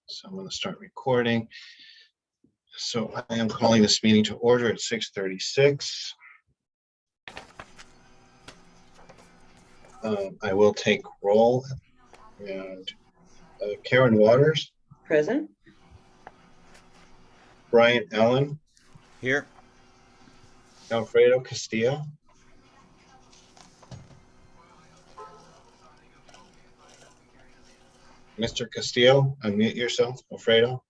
So I'm going to start recording. So I am calling this meeting to order at 6:36. I will take roll. And Karen Waters. Present. Brian Allen. Here. Alfredo Castillo. Mr. Castillo, unmute yourself. Alfredo.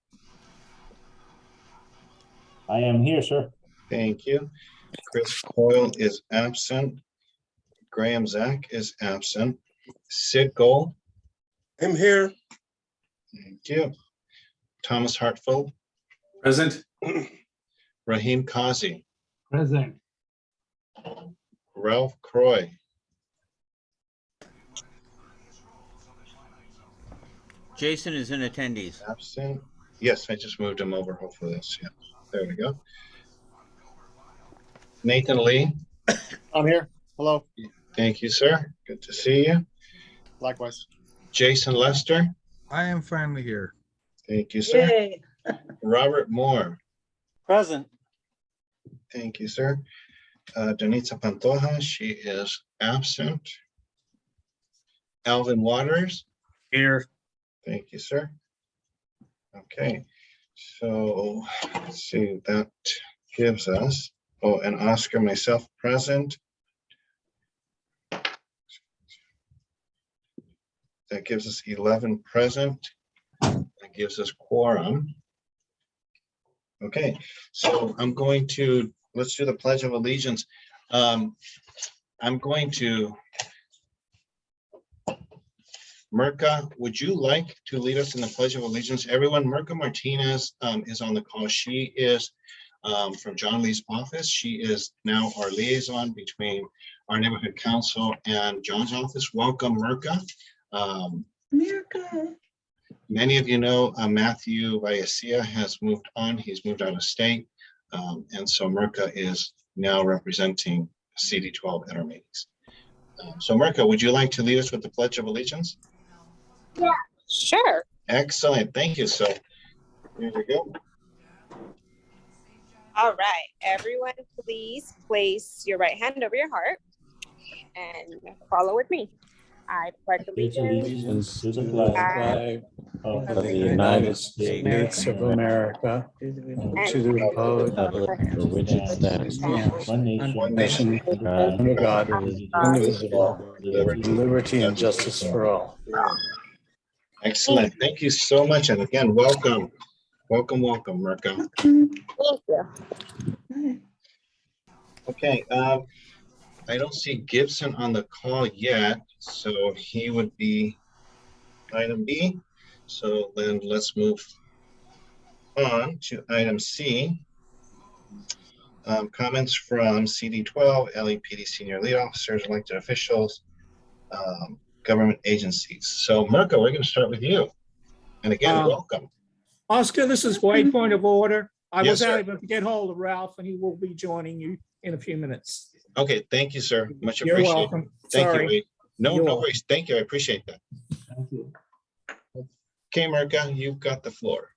I am here, sir. Thank you. Chris Coyle is absent. Graham Zach is absent. Sid Gold. I'm here. Thank you. Thomas Hartfield. Present. Raheem Kazi. Present. Ralph Croy. Jason is in attendees. Absent. Yes, I just moved him over. Hopefully this. Yeah. There we go. Nathan Lee. I'm here. Hello. Thank you, sir. Good to see you. Likewise. Jason Lester. I am finally here. Thank you, sir. Yay. Robert Moore. Present. Thank you, sir. Danitza Pantoja, she is absent. Alvin Waters. Here. Thank you, sir. Okay, so let's see, that gives us, oh, and Oscar, myself present. That gives us 11 present. That gives us quorum. Okay, so I'm going to, let's do the Pledge of Allegiance. I'm going to, Mirka, would you like to lead us in the Pledge of Allegiance? Everyone, Mirka Martinez is on the call. She is from John Lee's office. She is now our liaison between our neighborhood council and John's office. Welcome, Mirka. America. Many of you know Matthew Vallecilla has moved on. He's moved out of state. And so Mirka is now representing CD12 at our meetings. So Mirka, would you like to lead us with the Pledge of Allegiance? Yeah, sure. Excellent. Thank you. So here we go. All right. Everyone, please place your right hand over your heart and follow with me. I pledge allegiance To the flag of the United States of America and to the republic for which it stands, one nation, under God, indivisible, with liberty and justice for all. Excellent. Thank you so much. And again, welcome. Welcome, welcome, Mirka. Thank you. Okay. I don't see Gibson on the call yet, so he would be item B. So then let's move on to item C. Comments from CD12, LEPD senior lead officers, elected officials, government agencies. So Mirka, we're going to start with you. And again, welcome. Oscar, this is Wade, point of order. I Yes, was sir. able to get hold of Ralph, and he will be joining you in a few minutes. Okay, thank you, sir. Much You're appreciated. welcome. Thank Sorry. you, Wade. No, You're no welcome. worries. Thank you. I appreciate that. Thank you. Okay, Mirka, you've got the floor.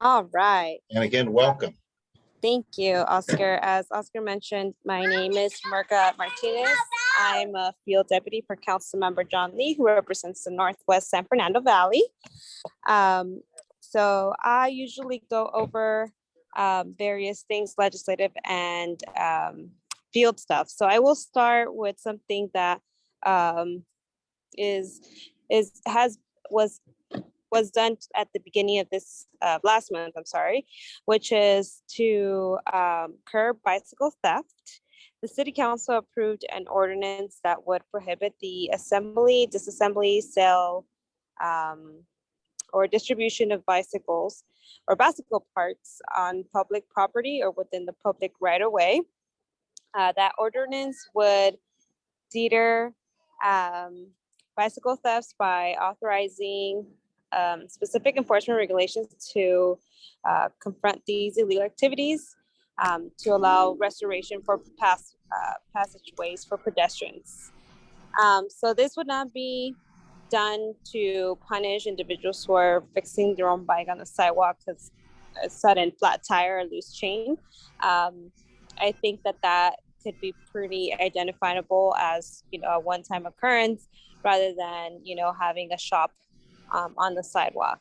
All right. And again, welcome. Thank you, Oscar. As Oscar mentioned, my name is Mirka Martinez. I'm a field deputy for Councilmember John Lee, who represents the Northwest San Fernando Valley. So I usually go over various things, legislative and field stuff. So I will start with something that was done at the beginning of this last month, which is to curb bicycle theft. The city council approved an ordinance that would prohibit the assembly, disassembly, sale, or distribution of bicycles or bicycle parts on public property or within the public right of way. That ordinance would deter bicycle thefts by authorizing specific enforcement regulations to confront these illegal activities, to allow restoration for passageways for pedestrians. So this would not be done to punish individuals who are fixing their own bike on the sidewalk because a sudden flat tire or loose chain. I think that could be pretty identifiable as, a one-time occurrence rather than, having a shop on the sidewalk.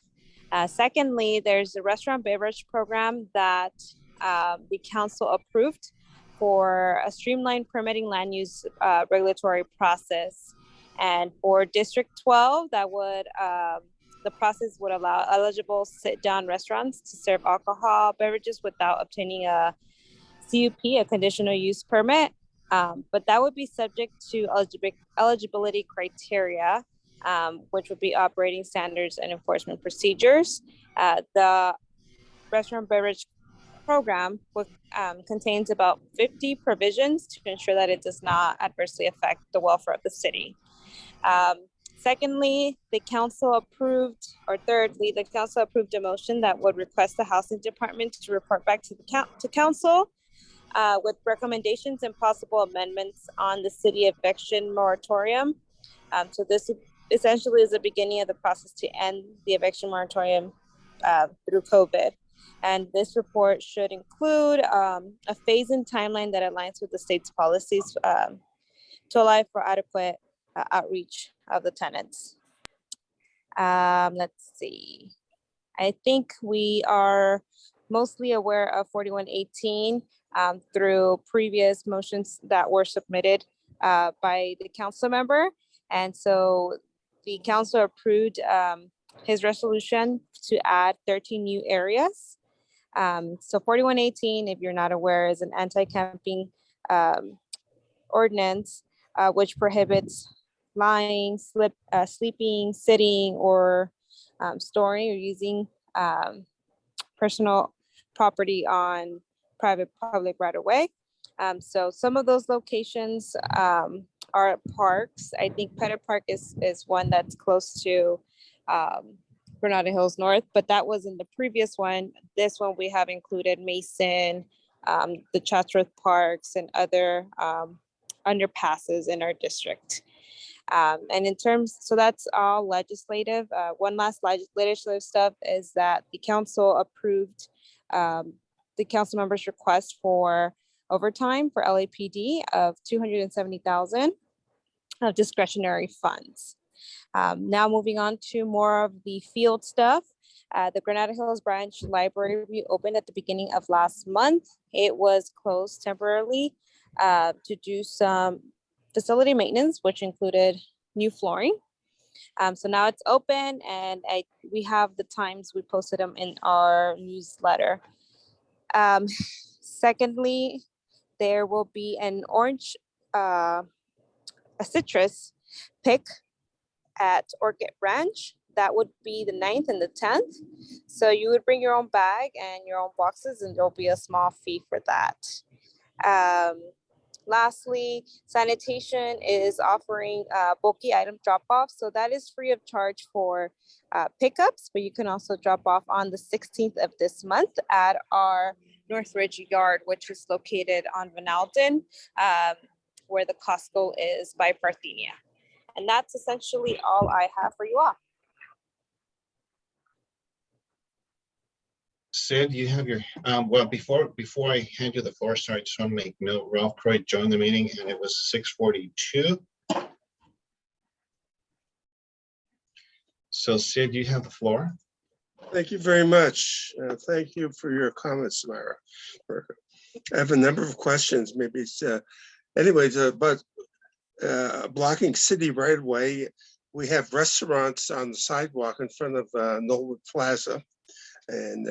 Secondly, there's a restaurant beverage program that the council approved for a streamlined permitting land use regulatory process. And for District 12, the process would allow eligible sit-down restaurants to serve alcohol beverages without obtaining a CUP, a conditional use permit. But that would be subject to eligibility criteria, which would be operating standards and enforcement procedures. The restaurant beverage program contains about 50 provisions to ensure that it does not adversely affect the welfare of the city. Thirdly, the council approved a motion that would request the housing department to report back to council with recommendations and possible amendments on the city eviction moratorium. So this essentially is the beginning of the process to end the eviction moratorium through COVID. And this report should include a phase-in timeline that aligns with the state's policies to allow for adequate outreach of the tenants. Let's see. I think we are mostly aware of 4118 through previous motions that were submitted by the council member. And so the council approved his resolution to add 13 new areas. So 4118, if you're not aware, is an anti-camping ordinance which prohibits lying, sleeping, sitting, or storing or using personal property on private public right of way. So some of those locations are parks. I think Pettit Park is one that's close to Granada Hills North, but that was in the previous one. This one we have included Mason, the Chatsworth Parks, and other underpasses in our district. And in terms, so that's all legislative. One last legislative stuff is that the council approved the council members' request for overtime for LAPD of $270,000 of discretionary funds. Now moving on to more of the field stuff. The Granada Hills Branch Library reopened at the beginning of last month. It was closed temporarily to do some facility maintenance, which included new flooring. So now it's open, and we have the times, we posted them in our newsletter. Secondly, there will be an a citrus pick at Orchid Ranch. That would be the 9th and the 10th. So you would bring your own bag and your own boxes, and there'll be a small fee for that. Lastly, sanitation is offering bulky item drop-off. So that is free of charge for pickups, but you can also drop off on the 16th of this month at our Northridge Yard, which is located on Van Alden, where the Costco is by Parthenia. And that's essentially all I have for you all. Sid, you have your, well, before I hand you the floor, sorry, I just want to make note, Ralph Croy joined the meeting and it was 6:42. So Sid, you have the floor. Thank you very much. Thank you for your comments, Myra. I have a number of questions, maybe it's, anyways, but blocking city right away. We have restaurants on the sidewalk in front of Knollwood Plaza. And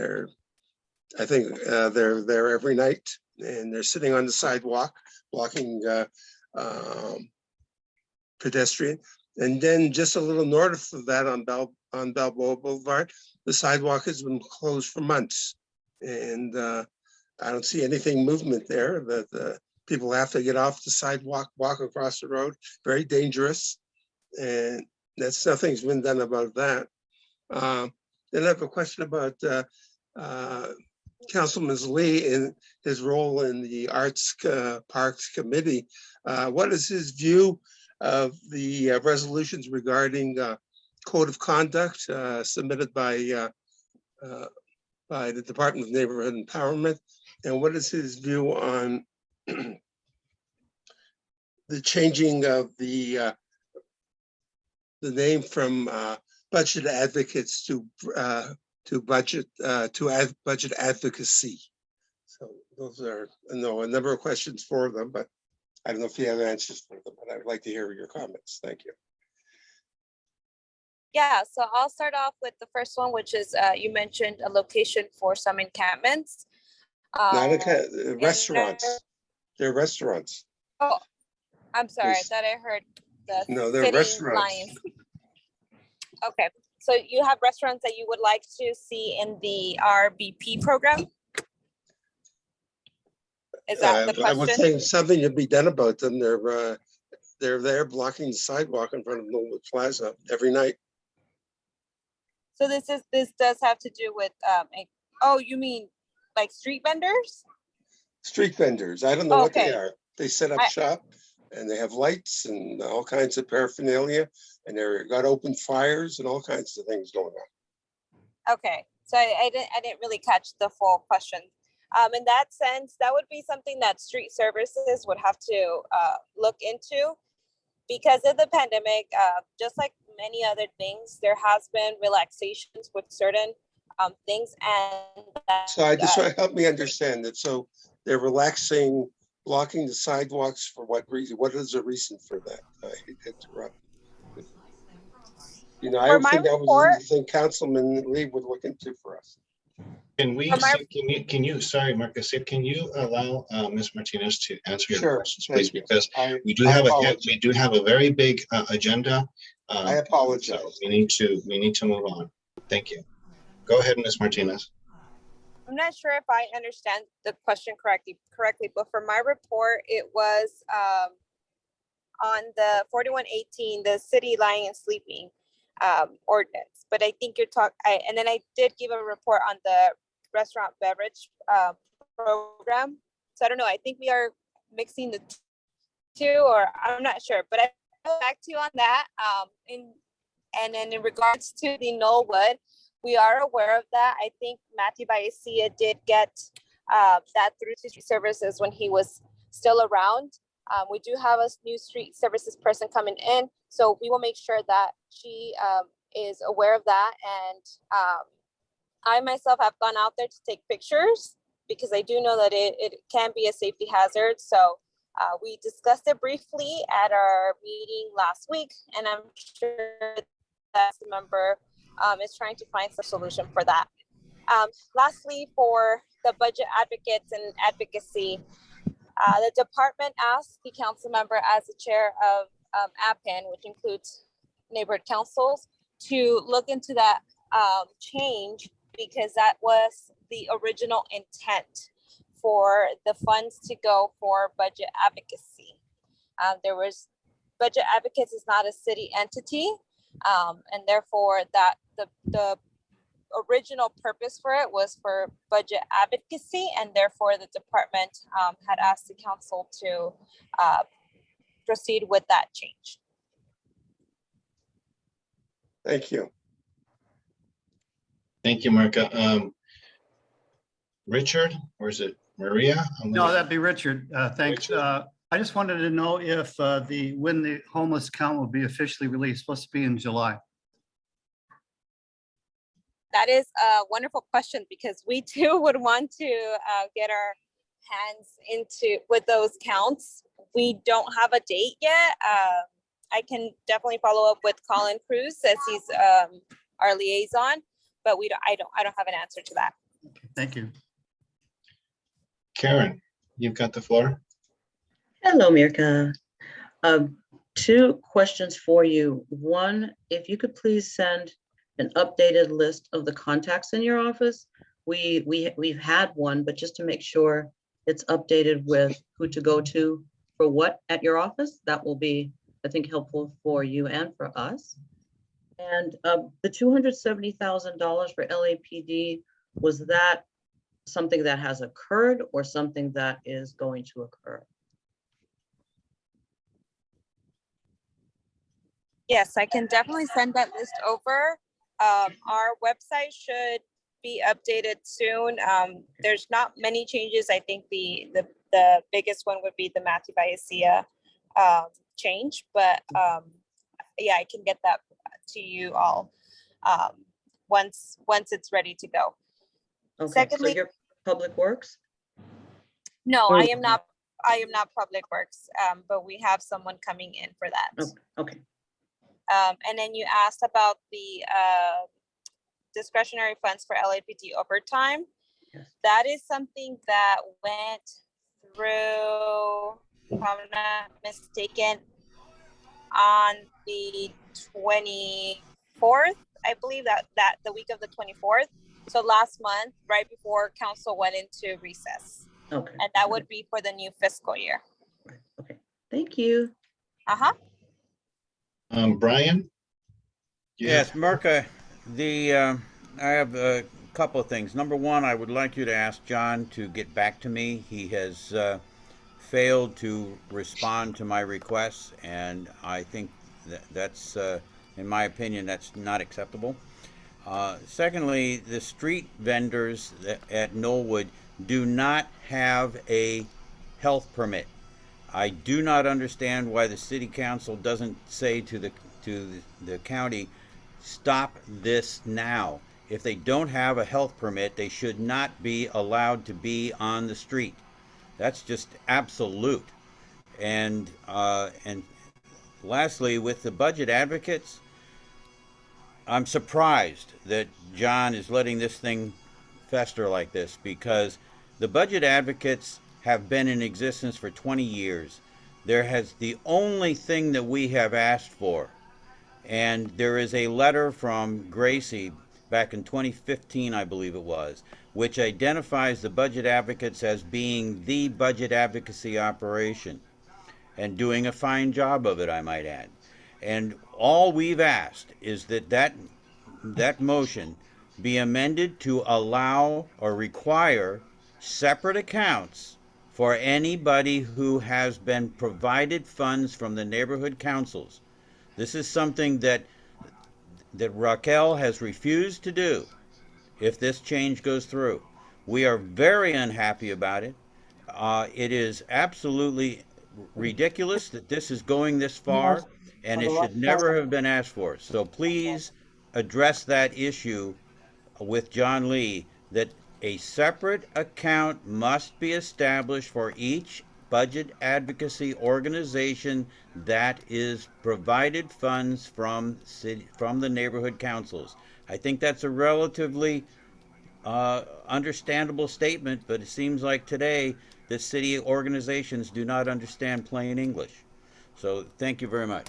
I think they're there every night, and they're sitting on the sidewalk blocking pedestrian. And then just a little north of that on Balboa Boulevard, the sidewalk has been closed for months. And I don't see anything movement there. That people have to get off the sidewalk, walk across the road, very dangerous. And nothing's been done about that. Then I have a question about Councilman Lee and his role in the Arts Parks Committee. What is his view of the resolutions regarding code of conduct submitted by the Department of Neighborhood Empowerment. And what is his view on the changing of the name from budget advocates to budget advocacy? So those are, I know, a number of questions for them, but I don't know if you have answers for them, but I'd like to hear your comments. Thank you. Yeah, so I'll start off with the first one, which is you mentioned a location for some encampments. Not In restaurants. They're restaurants. Oh, I'm sorry. I Yes. thought I heard the No, they're city restaurants. lions. Okay, so you have restaurants that you would like to see in the RBP program? Is that the I was question? saying something to be done about them. They're there blocking the sidewalk in front of Millwood Plaza every night. So this does have to do with oh, you mean like street vendors? Street vendors. I don't know what they Okay. are. They set up shop and they have lights and all kinds of paraphernalia, and they've got open fires and all kinds of things going on. Okay, so I didn't really catch the full question. In that sense, that would be something that street services would have to look into, because of the pandemic. Just like many other things, there has been relaxations with certain things, and So I just want to help me understand that. So they're relaxing, blocking the sidewalks for what reason? What is the reason for that? I hate to interrupt. You know, I For my think that was report- the thing Councilman Lee would look into for us. Can we, For my- can you, sorry, Marcus, can you allow Ms. Martinez to answer your Sure, questions, thank please? you. Because I we do have apologize. a very big agenda. I apologize. So we need to move on. Thank you. Go ahead, Ms. Martinez. I'm not sure if I understand the question correctly, but for my report, it was on the 4118, the city lying and sleeping ordinance. But I think you're talking, and then I did give a report on the restaurant beverage program. So I don't know, I think we are mixing the two, or I'm not sure, but I will back to you on that. And then in regards to the Knollwood, we are aware of that. I think Matthew Baecia did get that through to street services when he was still around. We do have a new street services person coming in, so we will make sure that she is aware of that. And I myself have gone out there to take pictures, because I do know that it can be a safety hazard. So we discussed it briefly at our meeting last week, and I'm sure that the member is trying to find some solution for that. Lastly, for the budget advocates and advocacy, the department asked the council member, as the chair of APPN, which includes neighborhood councils, to look into that change, because that was the original intent for the funds to go for budget advocacy. Budget advocates is not a city entity, and therefore that the original purpose for it was for budget advocacy, and therefore the department had asked the council to proceed with that change. Thank you. Thank you, Marca. Richard, or is it Maria? No, that'd be Richard. Thanks. Richard? I just wanted to know if when the homeless count will be officially released, supposed to be in July. That is a wonderful question, because we too would want to get our hands into with those counts. We don't have a date yet. I can definitely follow up with Colin Cruz, as he's our liaison, but I don't have an answer to that. Okay, thank you. Karen, you've got the floor. Hello, Mirka. Two questions for you. One, if you could please send an updated list of the contacts in your office. We've had one, but just to make sure it's updated with who to go to for what at your office, that will be, I think, helpful for you and for us. And the $270,000 for LAPD, was that something that has occurred or something that is going to occur? Yes, I can definitely send that list over. Our website should be updated soon. There's not many changes. I think the biggest one would be the Matthew Viacia change, but yeah, I can get that to you all once it's ready to go. Okay, so Secondly, you're Public Works? no, I am not Public Works, but we have someone coming in for that. Okay, And then you asked about the discretionary funds for LAPD overtime. yes. That is something that went through, if I'm not mistaken, on the 24th. I believe that the week of the 24th. So last month, right before council went into recess. Okay. And that would be for the new fiscal year. Right, okay, thank you. Uh-huh. Brian? Yes, Mirka, I have a couple of things. Number one, I would like you to ask John to get back to me. He has failed to respond to my requests, and I think that's, in my opinion, that's not acceptable. Secondly, the street vendors at Knollwood do not have a health permit. I do not understand why the city council doesn't say to the county, stop this now. If they don't have a health permit, they should not be allowed to be on the street. That's just absolute. And lastly, with the budget advocates, I'm surprised that John is letting this thing fester like this, because the budget advocates have been in existence for 20 years. The only thing that we have asked for, and there is a letter from Gracie back in 2015, I believe it was, which identifies the budget advocates as being the budget advocacy operation, and doing a fine job of it, I might add. And all we've asked is that motion be amended to allow or require separate accounts for anybody who has been provided funds from the neighborhood councils. This is something that Raquel has refused to do if this change goes through. We are very unhappy about it. It is absolutely ridiculous that this is going this far, and it should never have been asked for. So please address that issue with John Lee, that a separate account must be established for each budget advocacy organization that is provided funds from the neighborhood councils. I think that's a relatively understandable statement, but it seems like today the city organizations do not understand plain English. So thank you very much.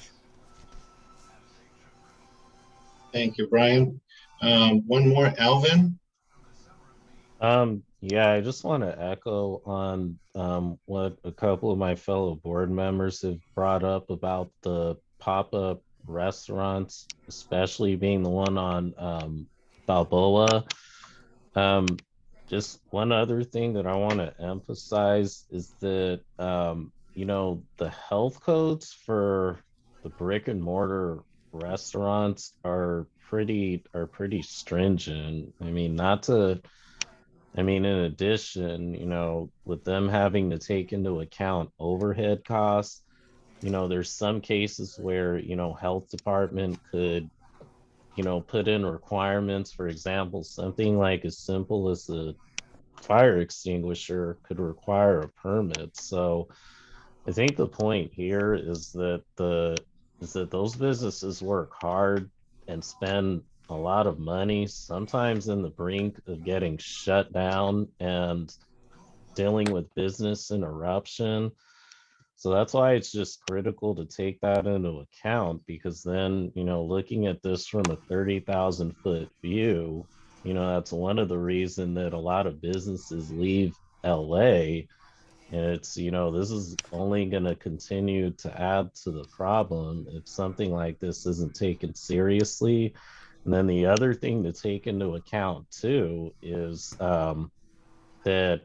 Thank you, Brian. One more, Alvin? Yeah, I just want to echo on what a couple of my fellow board members have brought up about the pop-up restaurants, especially being the one on Balboa. Just one other thing that I want to emphasize is that the health codes for the brick and mortar restaurants are pretty stringent. In addition, with them having to take into account overhead costs, there's some cases where, health department could, put in requirements. For example, something like as simple as a fire extinguisher could require a permit. So I think the point here is that those businesses work hard and spend a lot of money, sometimes in the brink of getting shut down and dealing with business interruption. So that's why it's just critical to take that into account, because then, looking at this from a 30,000 foot view, that's one of the reasons that a lot of businesses leave LA. And it's, this is only going to continue to add to the problem if something like this isn't taken seriously. And then the other thing to take into account too is that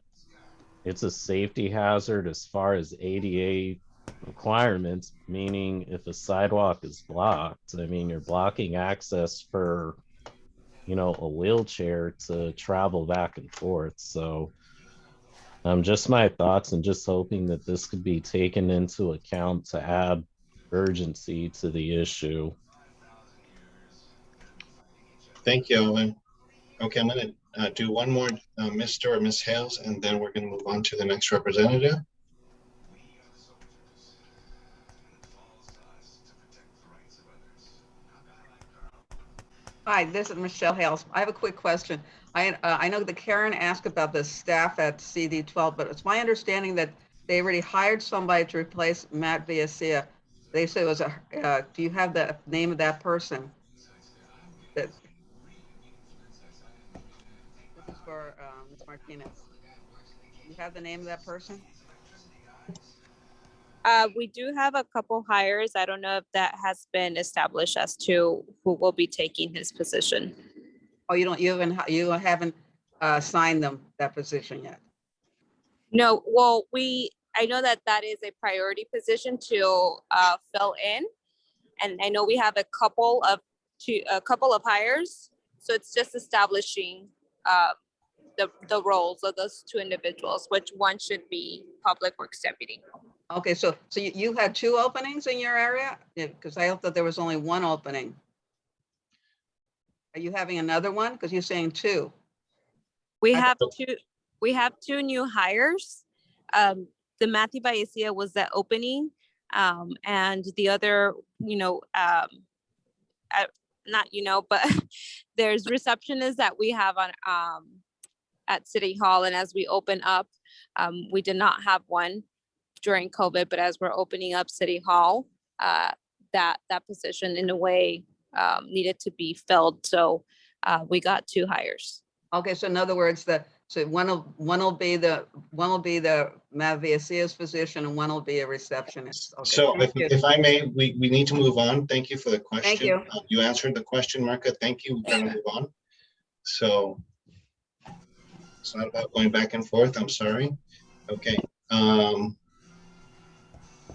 it's a safety hazard as far as ADA requirements, meaning if a sidewalk is blocked, I mean, you're blocking access for, you know, a wheelchair to travel back and forth. So just my thoughts, and just hoping that this could be taken into account to add urgency to the issue. Thank you, Owen. Okay, I'm gonna do one more Mr. or Miss Hales, and then we're gonna move on to the next representative. Hi, this is Michelle Hales. I have a quick question. I know that Karen asked about the staff at CD12, but it's my understanding that they already hired somebody to replace Matt Viacia. They said it was do you have the name of that person? That this is for Ms. Martinez. You have the name of that person? We do have a couple hires. I don't know if that has been established as to who will be taking his position. Oh, you haven't signed them that position yet. No, well, I know that that is a priority position to fill in, and I know we have a couple of hires, so it's just establishing the roles of those two individuals, which one should be public works deputy. Okay, so you had 2 openings in your area? Because I thought there was only 1 opening. Are you having another one? Because you're saying 2. We have 2 new hires. The Matthew Vallecia was the opening, and the other, but there's receptionists that we have on at City Hall, and as we open up, we did not have one during COVID, but as we're opening up City Hall, that position in a way needed to be filled. So we got 2 hires. Okay, so in other words, one will be the Matt Viacia's position, and one will be a receptionist. Okay, So if I may, we need to move on. Thank you for the question. Thank you. You answered the question, Marka. Thank you. We're gonna move on. So it's not about going back and forth. I'm sorry. Okay.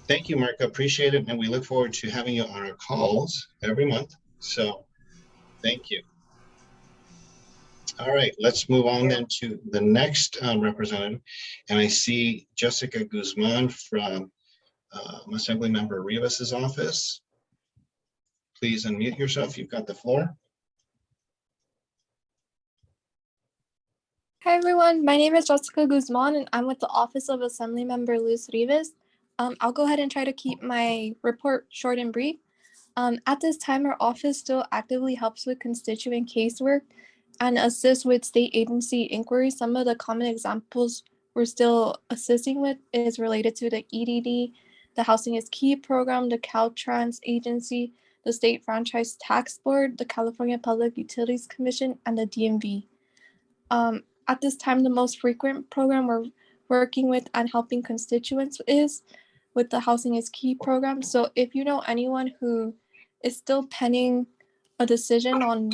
Thank you, Marka. Appreciate it. And we look forward to having you on our calls every month. So thank you. All right, let's move on then to the next representative. And I see Jessica Guzman from Assemblymember Rivas's office. Please unmute yourself. You've got the floor. Hi everyone, my name is Jessica Guzman and I'm with the Office of Assemblymember Luz Rivas. I'll go ahead and try to keep my report short and brief. At this time, our office still actively helps with constituent casework and assists with state agency inquiries. Some of the common examples we're still assisting with is related to the EDD, the Housing is Key program, the Caltrans agency, the State Franchise Tax Board, the California Public Utilities Commission, and the DMV. At this time, the most frequent program we're working with and helping constituents is with the Housing is Key program. So if you know anyone who is still pending a decision on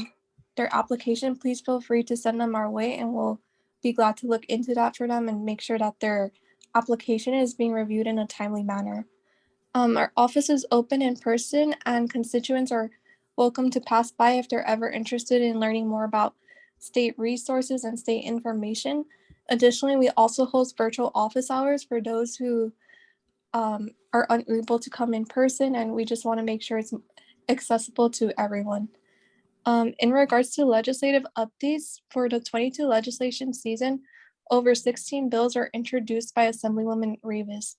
their application, please feel free to send them our way and we'll be glad to look into that for them and make sure that their application is being reviewed in a timely manner. Our office is open in person and constituents are welcome to pass by if they're ever interested in learning more about state resources and state information. Additionally, we also host virtual office hours for those who are unable to come in person, and we just want to make sure it's accessible to everyone. In regards to legislative updates for the 22 legislation season, over 16 bills are introduced by Assemblywoman Rivas.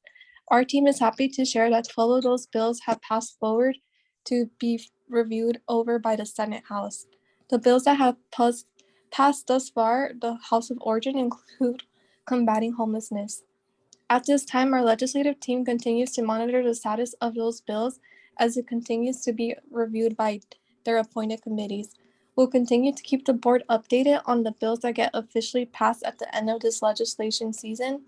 Our team is happy to share that 12 of those bills have passed forward to be reviewed over by the Senate House. The bills that have passed thus far, the House of Origin, include combating homelessness. At this time, our legislative team continues to monitor the status of those bills as it continues to be reviewed by their appointed committees. We'll continue to keep the board updated on the bills that get officially passed at the end of this legislation season.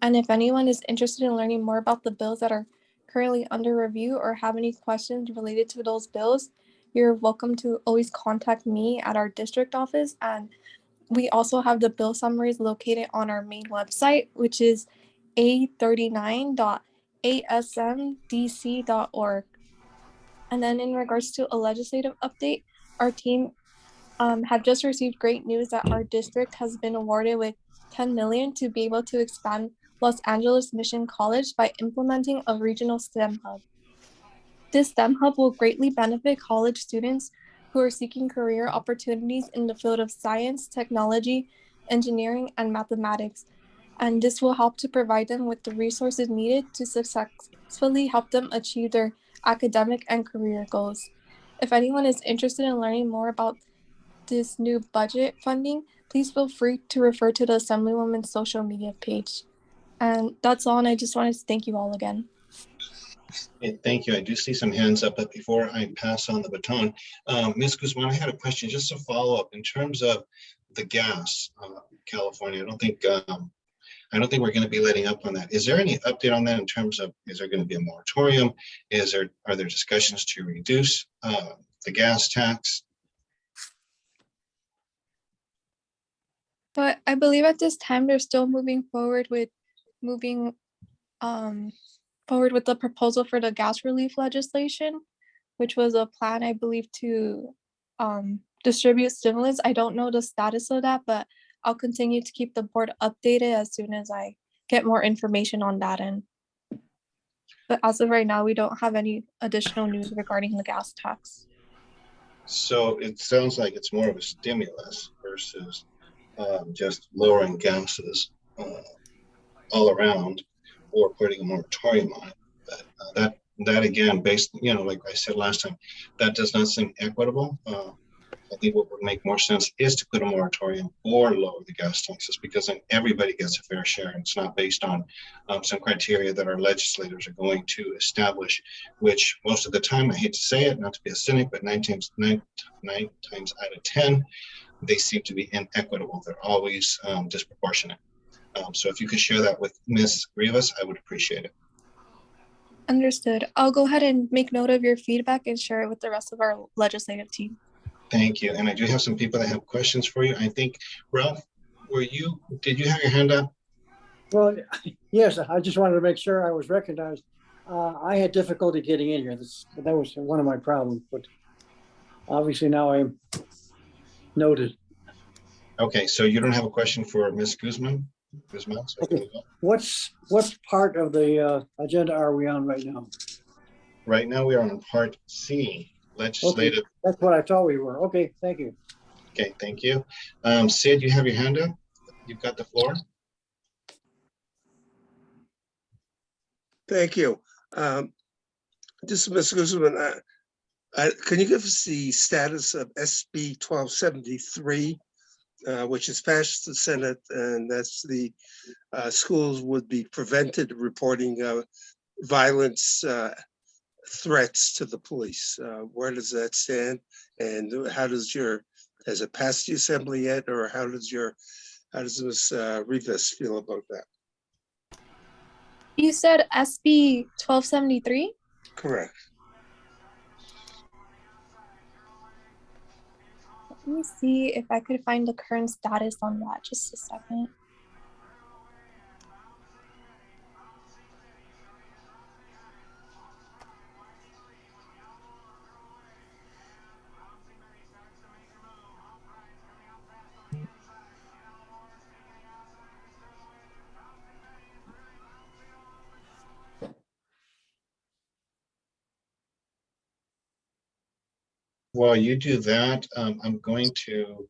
And if anyone is interested in learning more about the bills that are currently under review or have any questions related to those bills, you're welcome to always contact me at our district office. And we also have the bill summaries located on our main website, which is a39.hsd.gov. asmdc.org. And then in regards to a legislative update, our team have just received great news that our district has been awarded with 10 million to be able to expand Los Angeles Mission College by implementing a regional STEM hub. This STEM hub will greatly benefit college students who are seeking career opportunities in the field of science, technology, engineering, and mathematics. And this will help to provide them with the resources needed to successfully help them achieve their academic and career goals. If anyone is interested in learning more about this new budget funding, please feel free to refer to the Assemblywoman's social media page. And that's all, and I just wanted to thank you all again. Okay, thank you. I do see some hands up, but before I pass on the baton, Ms. Guzman, I had a question, just to follow up in terms of the gas, California. I don't think we're going to be letting up on that. Is there any update on that in terms of, is there going to be a moratorium? Are there discussions to reduce the gas tax? But I believe at this time they're still moving forward with the proposal for the gas relief legislation, which was a plan, I believe, to distribute stimulus. I don't know the status of that, but I'll continue to keep the board updated as soon as I get more information on that end. But as of right now, we don't have any additional news regarding the gas tax. So it sounds like it's more of a stimulus versus just lowering gases all around, or putting a moratorium on it. But that again, based, like I said last time, that does not seem equitable. I think what would make more sense is to put a moratorium or lower the gas taxes, because then everybody gets a fair share. And it's not based on some criteria that our legislators are going to establish, which most of the time, I hate to say it, not to be a cynic, but nine times out of 10, they seem to be inequitable. They're always disproportionate. So if you could share that with Ms. Rivas, I would appreciate it. Understood. I'll go ahead and make note of your feedback and share it with the rest of our legislative team. Thank you. And I do have some people that have questions for you. I think, Ralph, did you have your hand up? Well, yes, I just wanted to make sure I was recognized. I had difficulty getting in here. That was one of my problems, but obviously now I'm noted. Okay, so you don't have a question for Ms. Guzman? Okay. What part of the agenda are we on right now? Right now we are on part C, legislative. Okay, that's what I thought we were. Okay, thank you. Okay, thank you. Sid, you have your hand up. You've got the floor. Thank you. Just Ms. Guzman, can you give us the status of SB 1273, which is passed the Senate, and that's the schools would be prevented reporting violence threats to the police. Where does that stand? And has it passed the assembly yet? Or how does Ms. Rivas feel about that? You said SB 1273? Correct. Let me see if I could find the current status on that. Just a second. While you do that, I'm going to.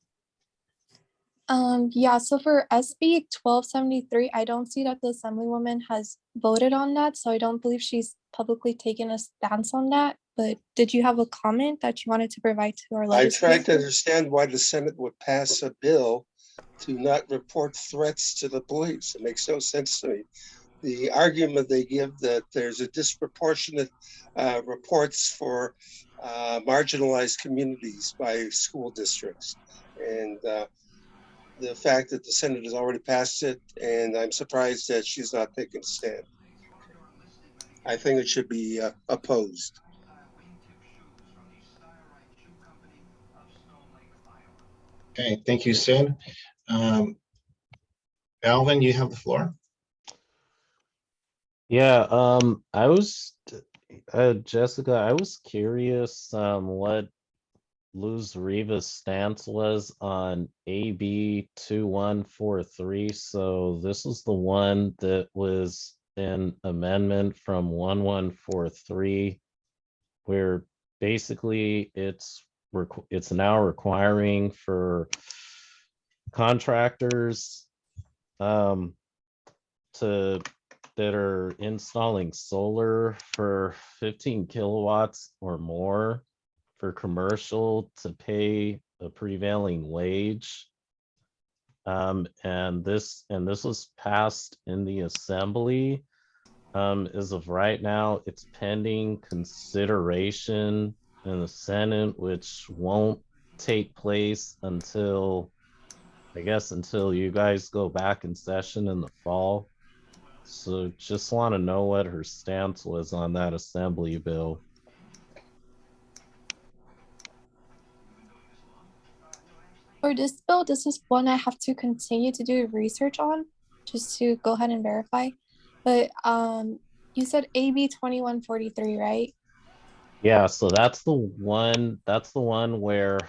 Yeah, so for SB 1273, I don't see that the Assemblywoman has voted on that, so I don't believe she's publicly taken a stance on that. But did you have a comment that you wanted to provide to our I legislators? tried to understand why the Senate would pass a bill to not report threats to the police. It makes no sense to me. The argument they give that there's a disproportionate reports for marginalized communities by school districts. And the fact that the Senate has already passed it, and I'm surprised that she's not taking a stand. I think it should be opposed. Okay, thank you, Sid. Alvin, you have the floor. Yeah, I was, Jessica, I was curious, what Luz Riva's stance was on AB 2143. So this is the one that was an amendment from 1143, where basically it's now requiring for contractors to that are installing solar for 15 kilowatts or more for commercial to pay a prevailing wage. And this was passed in the assembly. As of right now, it's pending consideration in the Senate, which won't take place until, I guess, until you guys go back in session in the fall. So just want to know what her stance was on that assembly bill. For this bill, this is one I have to continue to do research on, just to go ahead and verify. But you said AB 2143, right? Yeah, so that's the one where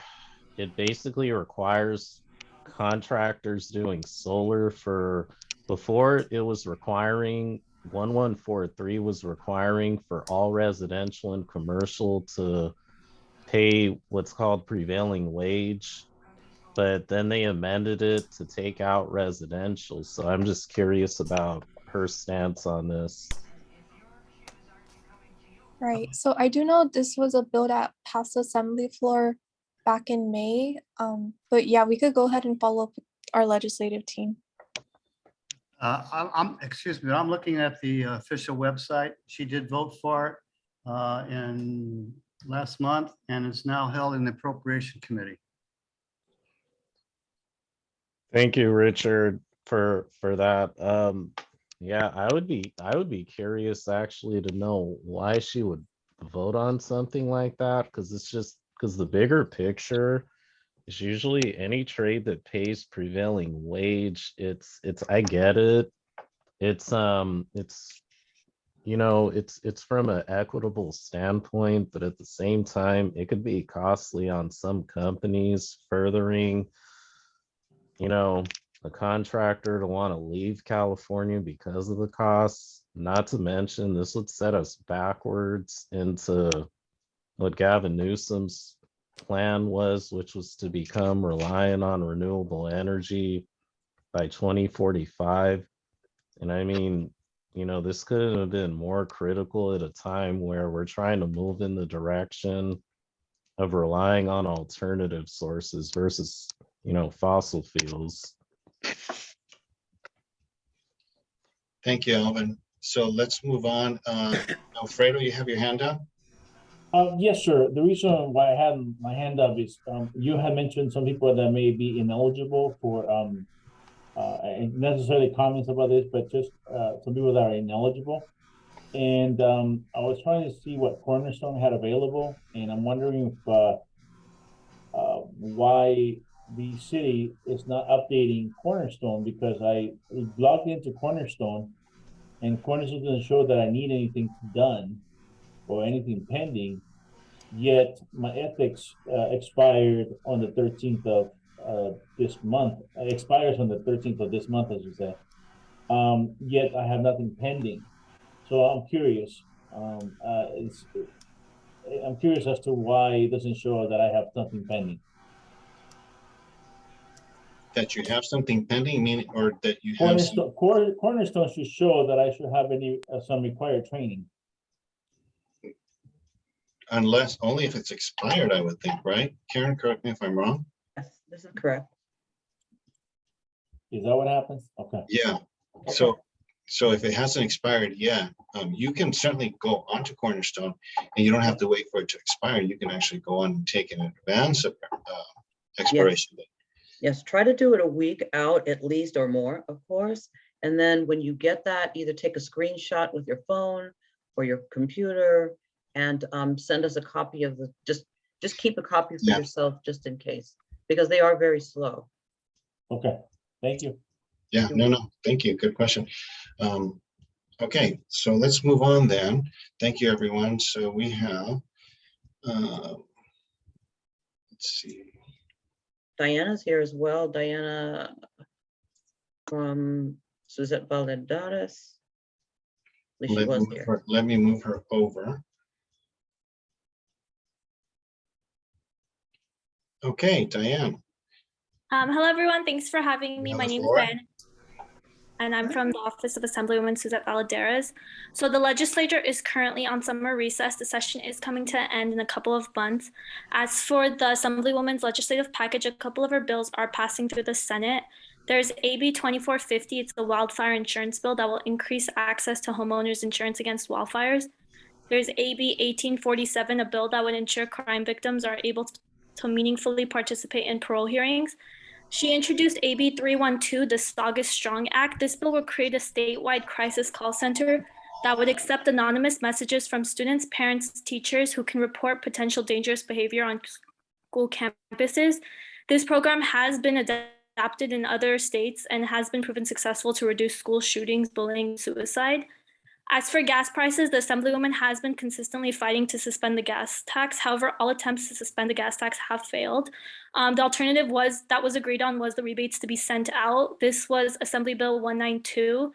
it basically requires contractors doing solar for, before it was requiring, 1143 was requiring for all residential and commercial to pay what's called prevailing wage, but then they amended it to take out residential. So I'm just curious about her stance on this. Right. So I do know this was a bill that passed the assembly floor back in May. But yeah, we could go ahead and follow up with our legislative team. Excuse me, I'm looking at the official website. She did vote for it in last month, and it's now held in the Appropriation Committee. Thank you, Richard, for that. Yeah, I would be curious actually to know why she would vote on something like that, because it's just because the bigger picture is usually any trade that pays prevailing wage. It's I get it. It's it's from an equitable standpoint, but at the same time, it could be costly on some companies, furthering, a contractor to want to leave California because of the costs. Not to mention, this would set us backwards into what Gavin Newsom's plan was, which was to become reliant on renewable energy by 2045. And I mean, this couldn't have been more critical at a time where we're trying to move in the direction of relying on alternative sources versus, fossil fuels. Thank you, Alvin. So let's move on. Alfredo, you have your hand up? Yes, sir. The reason why I have my hand up is you had mentioned some people that may be ineligible for and necessarily comments about this, but just some people that are ineligible. And I was trying to see what Cornerstone had available, and I'm wondering if why the city is not updating Cornerstone, because I logged into Cornerstone and Cornerstone doesn't show that I need anything done or anything pending. Yet my ethics expired on the 13th of this month. Expires on the 13th of this month, as you say. Yet I have nothing pending. So I'm curious. I'm curious as to why it doesn't show that I have something pending. That you have something pending, meaning, or that you have Cornerstone should show that I should have some required training. Unless, only if it's expired, I would think, right? Karen, correct me if I'm wrong. Yes, this is correct. Is that what happens? Okay. Yeah. So if it hasn't expired, yeah, you can certainly go onto Cornerstone, and you don't have to wait for it to expire. You can actually go on and take an advance of expiration date. Yes, try to do it a week out at least, or more, of course. And then when you get that, either take a screenshot with your phone or your computer and send us a copy of the, just keep a copy for yourself just in case, because they are very slow. Okay, thank you. Yeah, no, thank you. Good question. Okay, so let's move on then. Thank you, everyone. So we have, let's see. Diana's here as well. Diana from Suzette Valladares. At least she was here. Let me move her over. Okay, Diane. Hello, everyone. Thanks for having me. You have My the name is floor. Diana, and I'm from the Office of Assemblywoman Suzette Valladares. So the legislature is currently on summer recess. The session is coming to an end in a couple of months. As for the Assemblywoman's legislative package, a couple of her bills are passing through the Senate. There's AB 2450. It's the wildfire insurance bill that will increase access to homeowners insurance against wildfires. There's AB 1847, a bill that would ensure crime victims are able to meaningfully participate in parole hearings. She introduced AB 312, the Saugus Strong Act. This bill will create a statewide crisis call center that would accept anonymous messages from students, parents, teachers who can report potential dangerous behavior on school campuses. This program has been adapted in other states and has been proven successful to reduce school shootings, bullying, suicide. As for gas prices, the Assemblywoman has been consistently fighting to suspend the gas tax. However, all attempts to suspend the gas tax have failed. The alternative that was agreed on was the rebates to be sent out. This was Assembly Bill 192.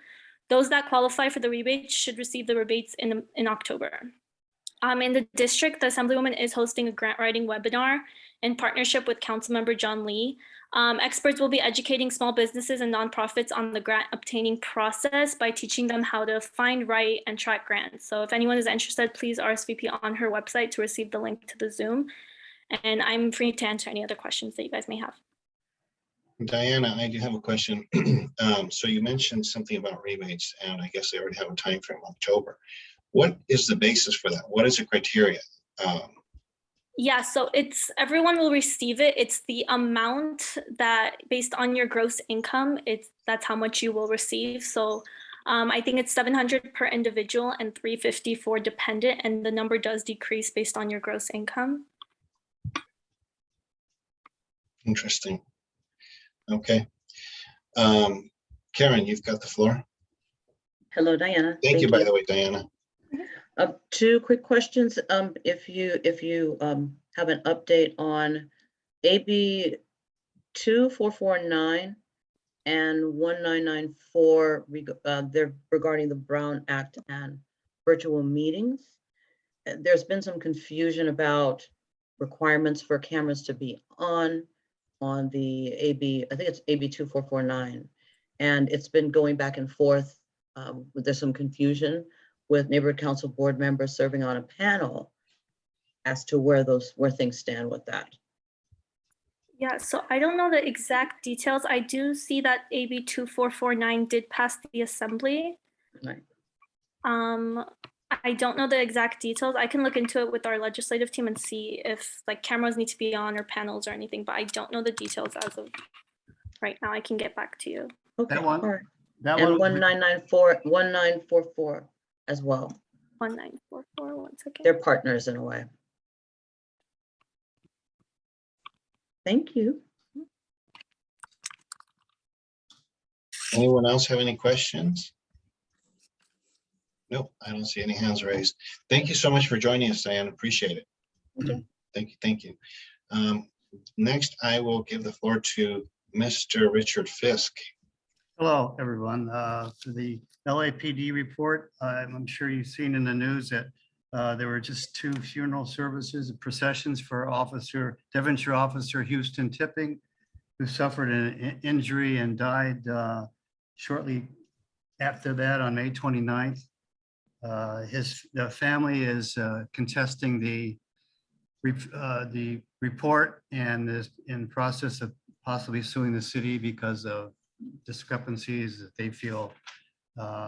Those that qualify for the rebates should receive the rebates in October. In the district, the Assemblywoman is hosting a grant writing webinar in partnership with Councilmember John Lee. Experts will be educating small businesses and nonprofits on the grant obtaining process by teaching them how to find, write, and track grants. So if anyone is interested, please RSVP on her website to receive the link to the Zoom. And I'm free to answer any other questions that you guys may have. Diana, I do have a question. So you mentioned something about rebates, and I guess they already have a time frame, October. What is the basis for that? What is the criteria? Yeah, so everyone will receive it. It's the amount that based on your gross income, that's how much you will receive. So I think it's $700 per individual and $350 for dependent, and the number does decrease based on your gross income. Interesting. Okay. Karen, you've got the floor. Hello, Diana. Thank you, by the way, Diana. Two quick questions. If you have an update on AB 2449 and 1994, they're regarding the Brown Act and virtual meetings. There's been some confusion about requirements for cameras to be on the AB, I think it's AB 2449, and it's been going back and forth. There's some confusion with neighborhood council board members serving on a panel as to where things stand with that. Yeah, so I don't know the exact details. I do see that AB 2449 did pass the assembly. Right. I don't know the exact details. I can look into it with our legislative team and see if like cameras need to be on or panels or anything, but I don't know the details as of right now. I can get back to you. Okay, That one- all right. That And one, 1944 as well. 1944, 1 second. They're partners in a way. Thank you. Anyone else have any questions? Nope, I don't see any hands raised. Thank you so much for joining us, Diane. Appreciate it. Okay. Thank you. Next, I will give the floor to Mr. Richard Fisk. hello, everyone. For the LAPD report, I'm sure you've seen in the news that there were just 2 funeral services and processions for Devonshire Officer Houston Tipping, who suffered an injury and died shortly after that on May 29th. The family is contesting the report and is in process of possibly suing the city because of discrepancies that they feel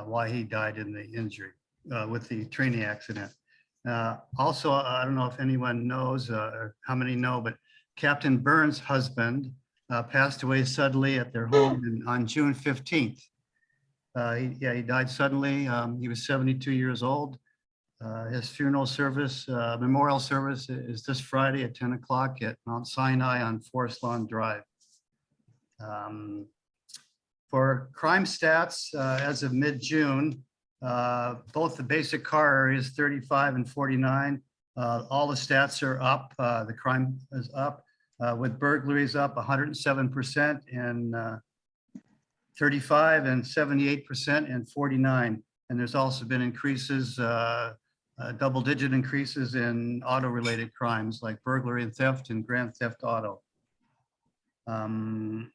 why he died in the injury with the training accident. Also, I don't know if anyone knows or how many know, but Captain Burns' husband passed away suddenly at their home on June 15th. He died suddenly. He was 72 years old. His funeral service, memorial service is this Friday at 10 o'clock at Mount Sinai on Forest Lawn Drive. For crime stats, as of mid-June, Both the basic car areas 35 and 49. All the stats are up. The crime is up, with burglaries up 107% in 35 and 78% in 49. And there's also been increases, double-digit increases in auto-related crimes like burglary and theft and grand theft auto. And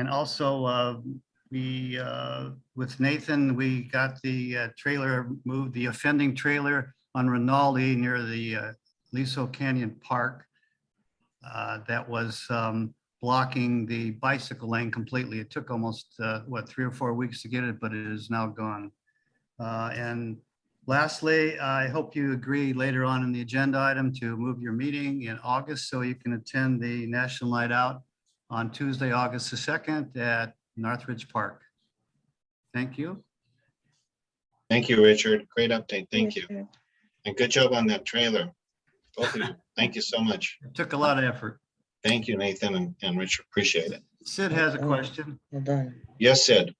also, with Nathan, we got the trailer moved, the offending trailer on Rinaldi near the Liso Canyon Park that was blocking the bicycle lane completely. It took almost, 3 or 4 weeks to get it, but it is now gone. And lastly, I hope you agree later on in the agenda item to move your meeting in August so you can attend the National Night Out on Tuesday, August the 2nd at Northridge Park. Thank you. Thank you, Richard. Great update. Thank you. And good job on that trailer. Both of you. Thank you so much. It took a lot of effort. Thank you, Nathan and Richard. Appreciate it. Sid has a question. Well done. Yes, Sid.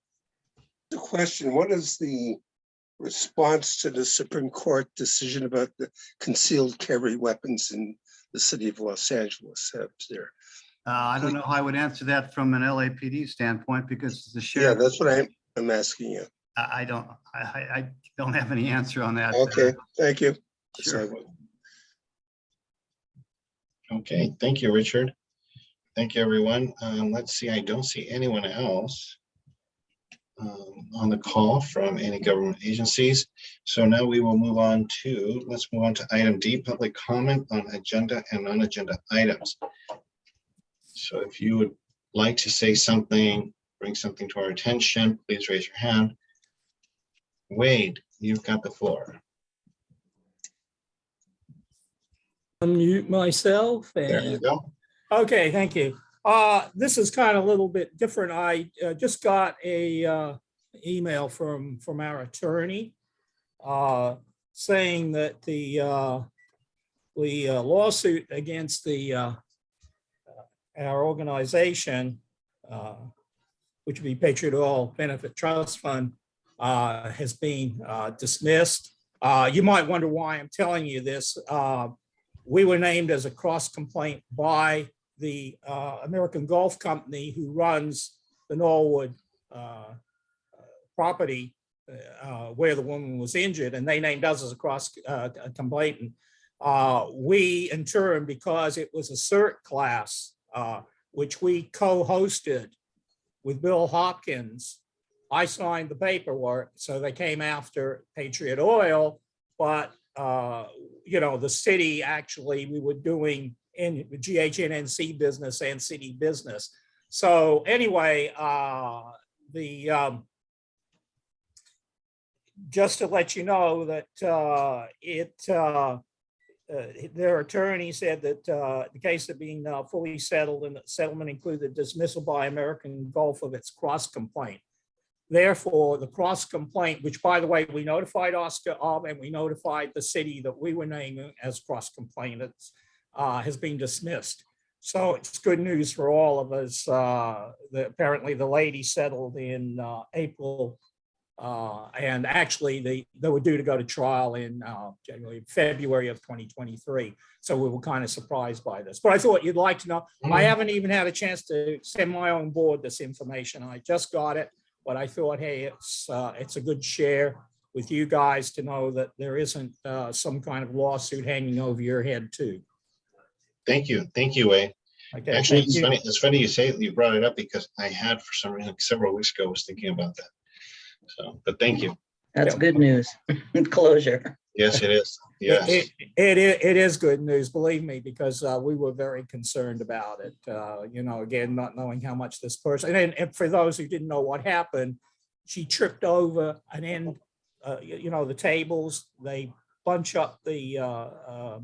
The question, what is the response to the Supreme Court decision about the concealed carry weapons in the city of Los Angeles? I don't know how I would answer that from an LAPD standpoint because the Yeah, sheriff. that's what I'm asking you. I don't have any answer on that. Okay, thank you. Sure. Okay, thank you, Richard. Thank you, everyone. Let's see, I don't see anyone else on the call from any government agencies. So now we will move on to, let's move on to item D, public comment on agenda and non-agenda items. So if you would like to say something, bring something to our attention, please raise your hand. Wade, you've got the floor. Unmute myself. There you go. Okay, thank you. This is kind of a little bit different. I just got a email from our attorney saying that the lawsuit against our organization, which would be Patriot Oil Benefit Trust Fund, has been dismissed. You might wonder why I'm telling you this. We were named as a cross complaint by the American Golf Company who runs the Norwood property where the woman was injured, and they named us as a cross complainant. We, in turn, because it was a cert class, which we co-hosted with Bill Hopkins, I signed the paperwork, so they came after Patriot Oil, but the city actually, we were doing in GHNNC business and city business. So anyway, just to let you know that their attorney said that the case had been fully settled and that settlement included dismissal by American Gulf of its cross complaint. Therefore, the cross complaint, which by the way, we notified Oscar of and we notified the city that we were naming as cross complainants, has been dismissed. So it's good news for all of us. Apparently the lady settled in April, and actually they were due to go to trial in February of 2023. So we were kind of surprised by this, but I thought you'd like to know. I haven't even had a chance to send my own board this information. I just got it, but I thought, hey, it's a good share with you guys to know that there isn't some kind of lawsuit hanging over your head too. Thank you, Wade. Okay, actually, it's funny you say you brought it up because I had for some reason several weeks ago was thinking about that. So, but thank you. That's good news. Closure. Yes, it is. Yes, it is good news, believe me, because we were very concerned about it. Again, not knowing how much this person, and for those who didn't know what happened, she tripped over an end, the tables. They bunch up the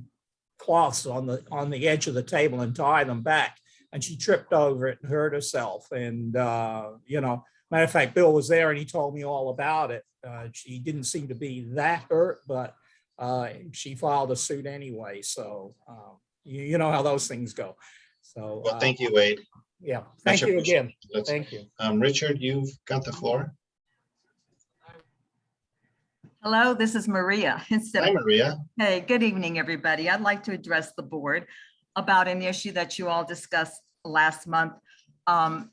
cloths on the edge of the table and tie them back, and she tripped over it and hurt herself. And matter of fact, Bill was there and he told me all about it. She didn't seem to be that hurt, but she filed a suit anyway. So you know how those things go. So well, thank you, Wade. Yeah, thank you again. Thank you. Richard, you've got the floor. Hello, this is Maria. Hi, Maria. Hey, good evening, everybody. I'd like to address the board about an issue that you all discussed last month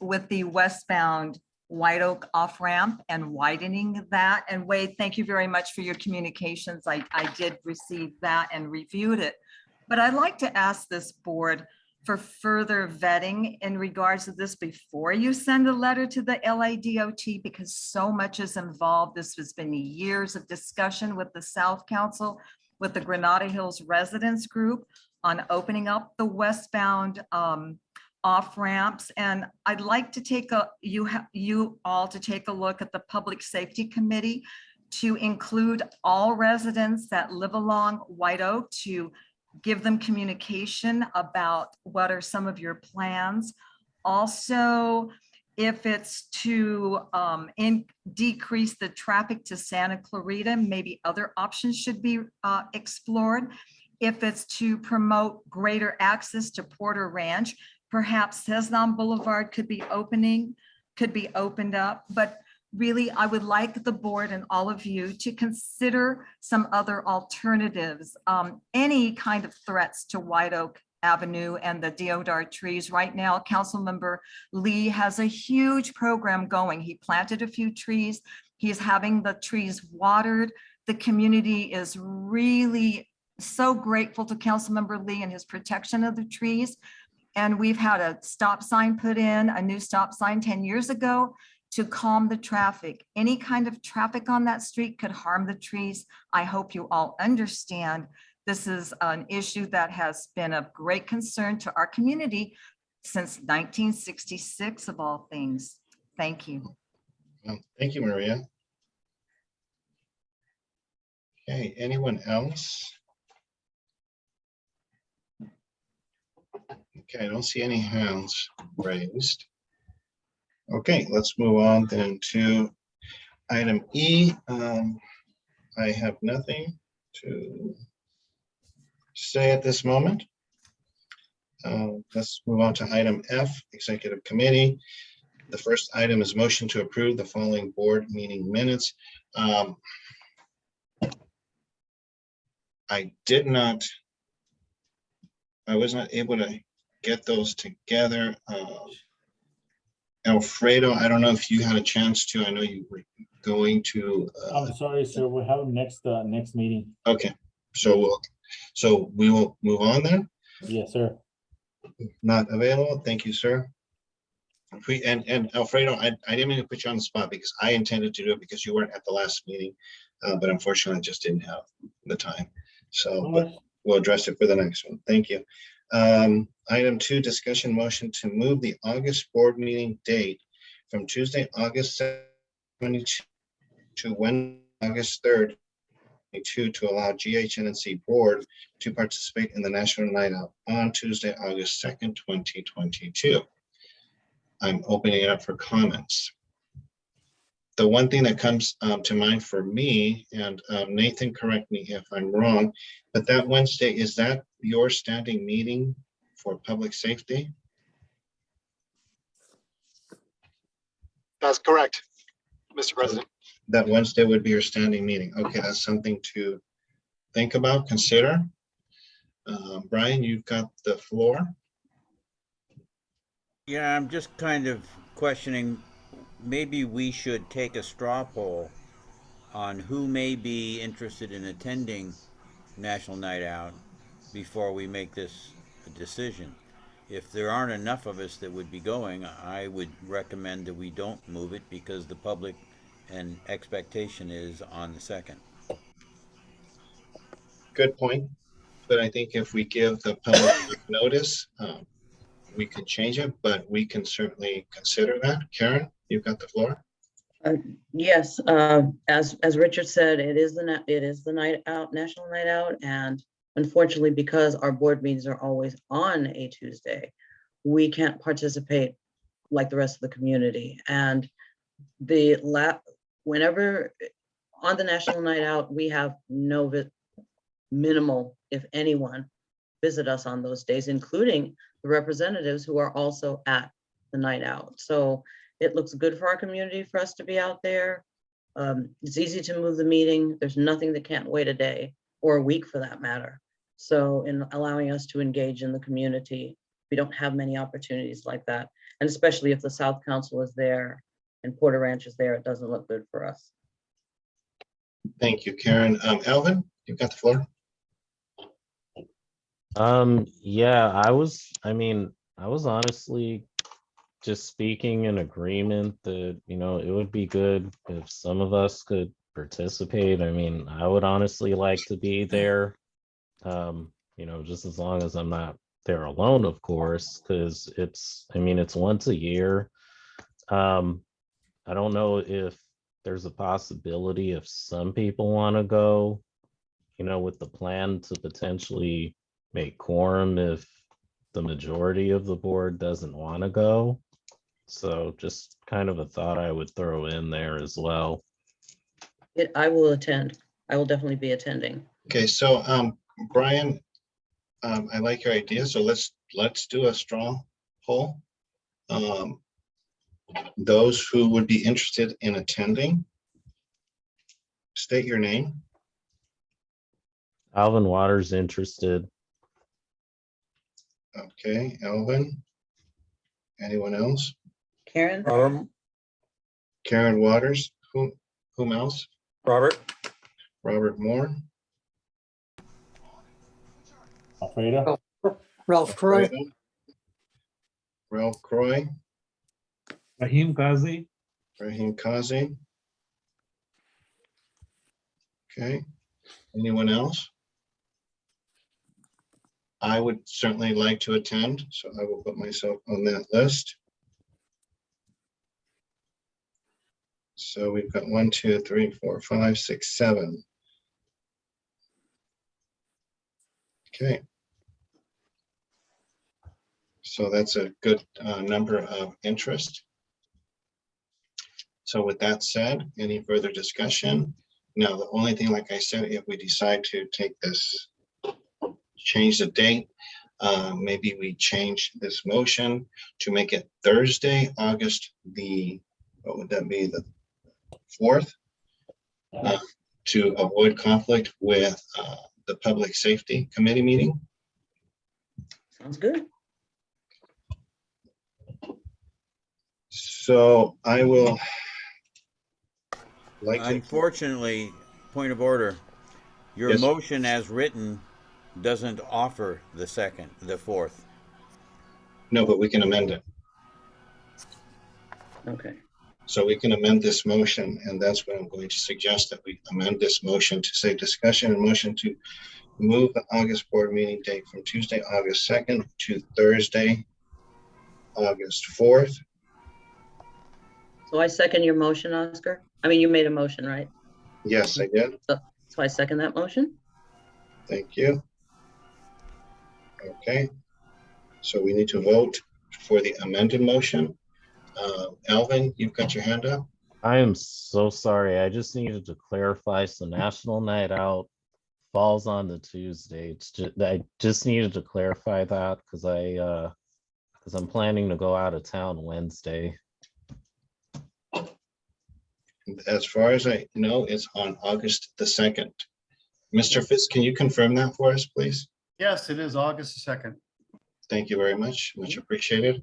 with the westbound White Oak off-ramp and widening that. And Wade, thank you very much for your communications. I did receive that and reviewed it. But I'd like to ask this board for further vetting in regards to this before you send a letter to the LADOT, because so much is involved. This has been years of discussion with the South Council, with the Granada Hills Residents Group on opening up the westbound off ramps. And I'd like to take you all to take a look at the Public Safety Committee to include all residents that live along White Oak, to give them communication about what are some of your plans. Also, if it's to decrease the traffic to Santa Clarita, maybe other options should be explored. If it's to promote greater access to Porter Ranch, perhaps Cesnon Boulevard could be opened up. But really, I would like the board and all of you to consider some other alternatives. Any kind of threats to White Oak Avenue and the deodar trees. Right now, Councilmember Lee has a huge program going. He planted a few trees. He's having the trees watered. The community is really so grateful to Councilmember Lee and his protection of the trees. And we've had a stop sign put in, a new stop sign 10 years ago, to calm the traffic. Any kind of traffic on that street could harm the trees. I hope you all understand this is an issue that has been of great concern to our community since 1966 of all things. Thank you. Thank you, Maria. Okay, anyone else? Okay, I don't see any hands raised. Okay, let's move on then to item E. I have nothing to say at this moment. Let's move on to item F, Executive Committee. The first item is motion to approve the following board meeting minutes. I was not able to get those together. Alfredo, I don't know if you had a chance to. I know you were going to. I'm sorry, sir. We'll have next meeting. Okay, so we will move on then. Yes, sir. Not available. Thank you, sir. And Alfredo, I didn't mean to put you on the spot because I intended to do it because you weren't at the last meeting, but unfortunately, I just didn't have the time. So, but we'll address it for the next one. Thank you. Item 2, discussion motion to move the August board meeting date from Tuesday, August 22 to Wednesday, August 3rd, to allow GHNNC board to participate in the National Night Out on Tuesday, August 2nd, 2022. I'm opening it up for comments. The one thing that comes to mind for me, and Nathan, correct me if I'm wrong, but that Wednesday, is that your standing meeting for public safety? That's correct, Mr. President. That Wednesday would be your standing meeting. Okay, that's something to think about, consider. Brian, you've got the floor. Yeah, I'm just kind of questioning, maybe we should take a straw poll on who may be interested in attending National Night Out before we make this decision. If there aren't enough of us that would be going, I would recommend that we don't move it because the public and expectation is on the 2nd. Good point. But I think if we give the public notice, we could change it, but we can certainly consider that. Karen, you've got the floor. Yes, as Richard said, it is the night out, National Night Out, and unfortunately, because our board meetings are always on a Tuesday, we can't participate like the rest of the community. And whenever on the National Night Out, we have minimal, if anyone, visit us on those days, including the representatives who are also at the night out. So it looks good for our community for us to be out there. It's easy to move the meeting. There's nothing that can't wait a day or a week for that matter. So in allowing us to engage in the community, we don't have many opportunities like that. And especially if the South Council is there and Porter Ranch is there, it doesn't look good for us. Thank you, Karen. Alvin, you've got the floor. Yeah, I mean, I was honestly just speaking in agreement that, you know, it would be good if some of us could participate. I mean, I would honestly like to be there. You know, just as long as I'm not there alone, of course, because I mean, it's once a year. I don't know if there's a possibility if some people want to go, you know, with the plan to potentially make quorum if the majority of the board doesn't want to go. So just kind of a thought I would throw in there as well. I will attend. I will definitely be attending. Okay, so Brian, I like your idea. So let's do a straw poll. Those who would be interested in attending, state your name. Alvin Waters interested. Okay, Alvin. Anyone else? Karen? Karen Waters. Whom else? Robert. Robert Moore. Alfredo. Ralph Croy. Alfredo. Ralph Croy. Rahim Kazi. Rahim Kazi. Okay. Anyone else? I would certainly like to attend, so I will put myself on that list. So we've got 1, 2, 3, 4, 5, 6, 7. Okay. So that's a good number of interest. So with that said, any further discussion? Now, the only thing, like I said, if we decide to take this, change the date, maybe we change this motion to make it Thursday, August what would that be, the 4th, to avoid conflict with the Public Safety Committee meeting. Sounds good. So I will Unfortunately, point of order, your Yes. motion as written doesn't offer the 4th. No, but we can amend it. Okay. So we can amend this motion, and that's what I'm going to suggest, that we amend this motion to say discussion and motion to move the August board meeting date from Tuesday, August 2nd to Thursday, August 4th. So I second your motion, Oscar. I mean, you made a motion, right? Yes, I did. So I second that motion. Thank you. Okay. So we need to vote for the amended motion. Alvin, you've got your hand up. I am so sorry. I just needed to clarify. So National Night Out falls on the Tuesday. I just needed to clarify that because I'm planning to go out of town Wednesday. As far as I know, it's on August the 2nd. Mr. Fitz, can you confirm that for us, please? Yes, it is August 2nd. Thank you very much. Much appreciated.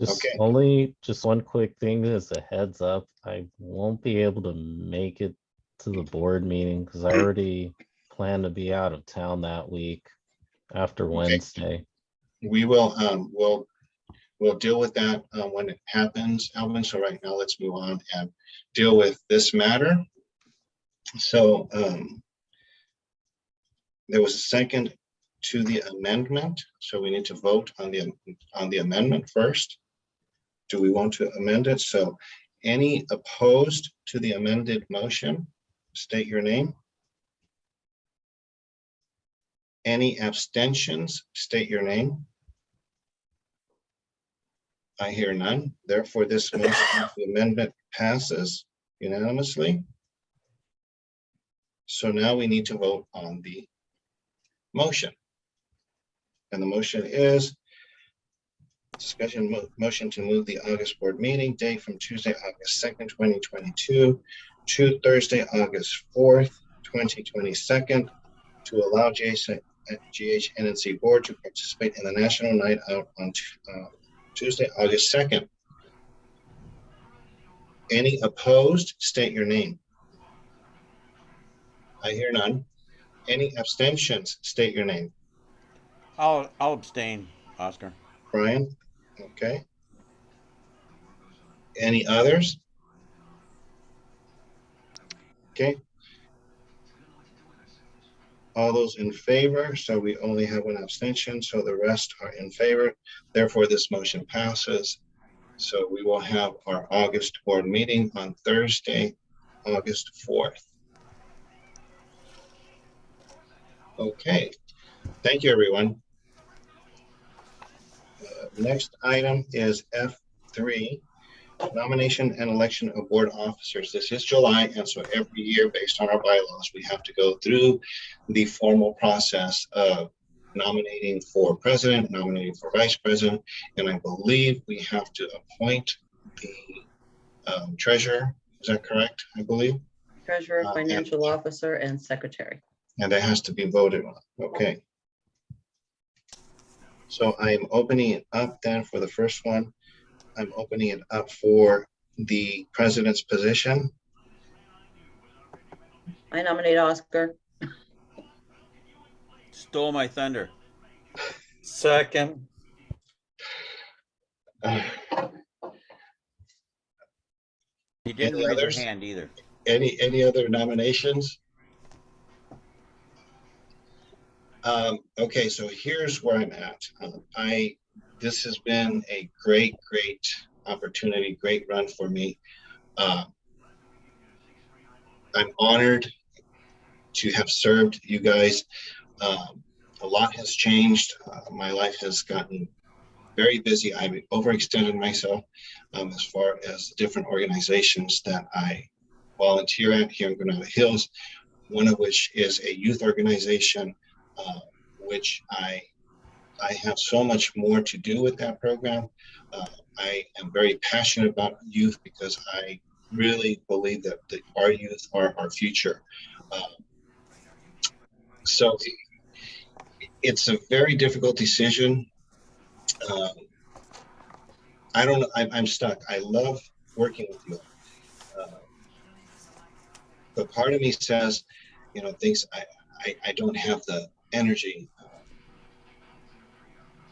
Just one quick thing as a heads up. I won't be able to make it to the board meeting because I already plan to be out of town that week after Wednesday. We will, we'll deal with that when it happens, Alvin. So right now, let's move on and deal with this matter. So there was a second to the amendment. So we need to vote on the amendment first. Do we want to amend it? So any opposed to the amended motion, state your name. Any abstentions, state your name. I hear none. Therefore, this motion, the amendment passes unanimously. So now we need to vote on the motion. And the motion is motion to move the August board meeting date from Tuesday, August 2nd, 2022 to Thursday, August 4th, 2022, to allow GHNNC Board to participate in the National Night Out on Tuesday, August 2nd. Any opposed, state your name. I hear none. Any abstentions, state your name. I'll abstain, Oscar. Brian, okay. Any others? Okay. All those in favor, so we only have one abstention, so the rest are in favor. Therefore, this motion passes. So we will have our August board meeting on Thursday, August 4th. Okay, thank you, everyone. Next item is F3, nomination and election of board officers. This is July, and so every year, based on our bylaws, we have to go through the formal process of nominating for president, nominating for vice president, and I believe we have to appoint the treasurer. Is that correct? I believe. Treasurer, financial officer, and secretary. And that has to be voted on. Okay. So I am opening it up then for the first one. I'm opening it up for the president's position. I nominate Oscar. Stole my thunder. Second. You didn't Any raise your others? hand either. Any other nominations? Okay, so here's where I'm at. This has been a great opportunity, great run for me. I'm honored to have served you guys. A lot has changed. My life has gotten very busy. I've overextended myself as far as the different organizations that I volunteer at here in Granada Hills, one of which is a youth organization, which I have so much more to do with that program. I am very passionate about youth because I really believe that our youth are our future. So it's a very difficult decision. I don't know, I'm stuck. I love working with you. But part of me says, thinks I don't have the energy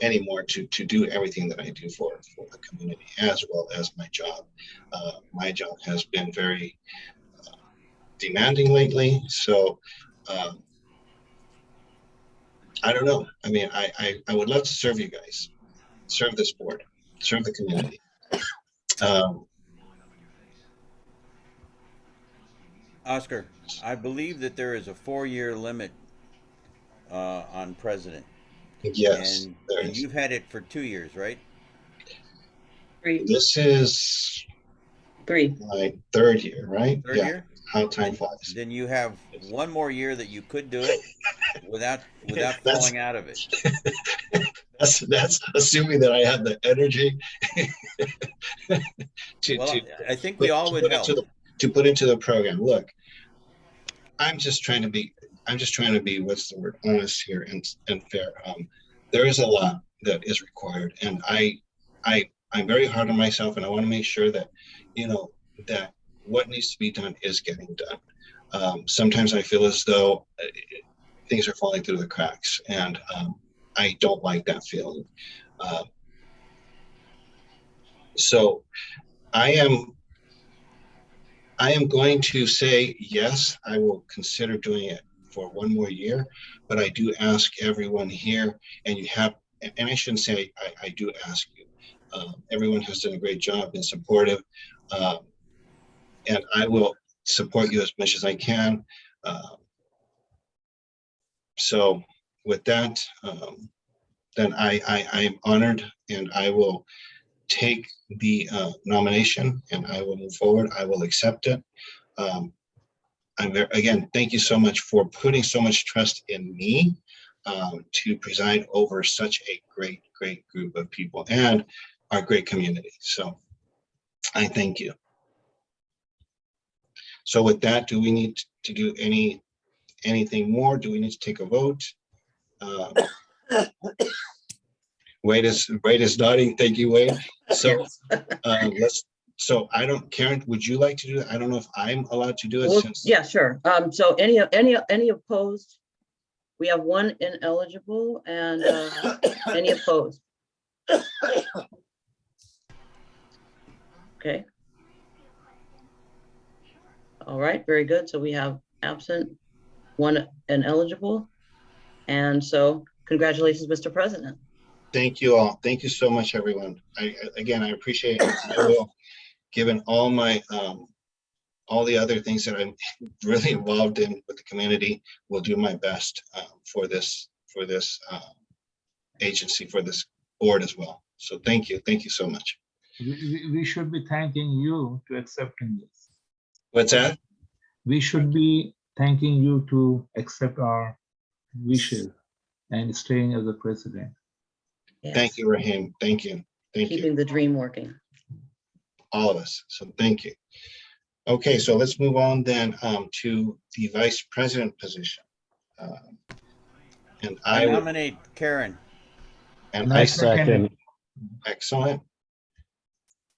anymore to do everything that I do for the community as well as my job. My job has been very demanding lately. So I don't know. I mean, I would love to serve you guys, serve this board, serve the community. Oscar, I believe that there is a 4-year limit on president. Yes. And you've had it for 2 years, right? 3. This is 3. my 3rd year, right? Third year? How time flies. Then you have 1 more year that you could do it without falling out of it. That's assuming that I have the energy I think we all would help. To put into the program. Look, I'm just trying to be, what's the word, honest here and fair. There is a lot that is required, and I'm very hard on myself, and I want to make sure that, that what needs to be done is getting done. Sometimes I feel as though things are falling through the cracks, and I don't like that feeling. So I am going to say, yes, I will consider doing it for 1 more year, but I do ask everyone here, and I shouldn't say I do ask you. Everyone has done a great job, been supportive, and I will support you as much as I can. So with that, then I'm honored, and I will take the nomination, and I will move forward. I will accept it. Again, thank you so much for putting so much trust in me to preside over such a great group of people and our great community. So I thank you. So with that, do we need to do anything more? Do we need to take a vote? Wade is nodding. Thank you, Wade. So so I don't, Karen, would you like to do it? I don't know if I'm allowed to do it Well, since. yeah, sure. So any opposed? We have one ineligible and any opposed? Okay. All right, very good. So we have absent, one ineligible. And so congratulations, Mr. President. Thank you all. Thank you so much, everyone. Again, I appreciate it. I will, given all my, all the other things that I'm really involved in with the community, will do my best for this agency, for this board as well. So thank you. Thank you so much. We should be thanking you to accepting this. What's that? We should be thanking you to accept our wishes and staying as the president. Yes. Thank you, Rahim. Thank you. Thank you. Keeping the dream working. All of us. So thank you. Okay, so let's move on then to the vice president position. And I I would, nominate Karen. and I I second. excellent.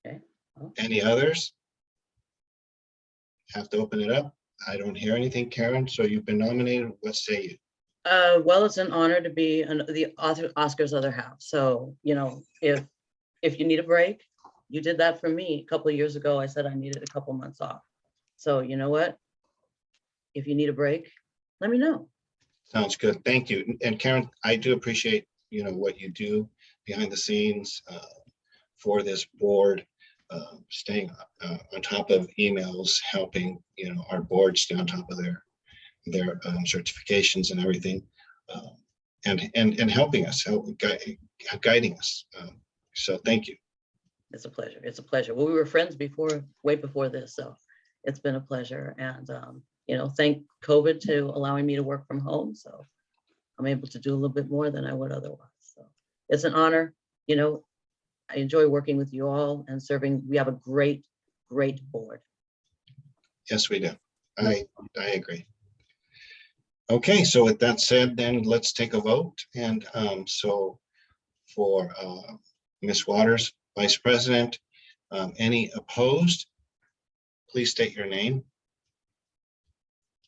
Okay. Any others? Have to open it up. I don't hear anything, Karen. So you've been nominated. What say you? Well, it's an honor to be the Oscar's other half. So, you know, if you need a break, you did that for me a couple of years ago. I said I needed a couple months off. So you know what? If you need a break, let me know. Sounds good. Thank you. And Karen, I do appreciate, you know, what you do behind the scenes for this board, staying on top of emails, helping, you know, our board stay on top of their certifications and everything, and helping us, guiding us. So thank you. It's a pleasure. It's a pleasure. Well, we were friends before, way before this, so it's been a pleasure. And you know, thank COVID to allowing me to work from home. So I'm able to do a little bit more than I would otherwise. So it's an honor. You know, I enjoy working with you all and serving. We have a great, great board. Yes, we do. I agree. Okay, so with that said, then let's take a vote. And so for Ms. Waters, Vice President, any opposed? Please state your name.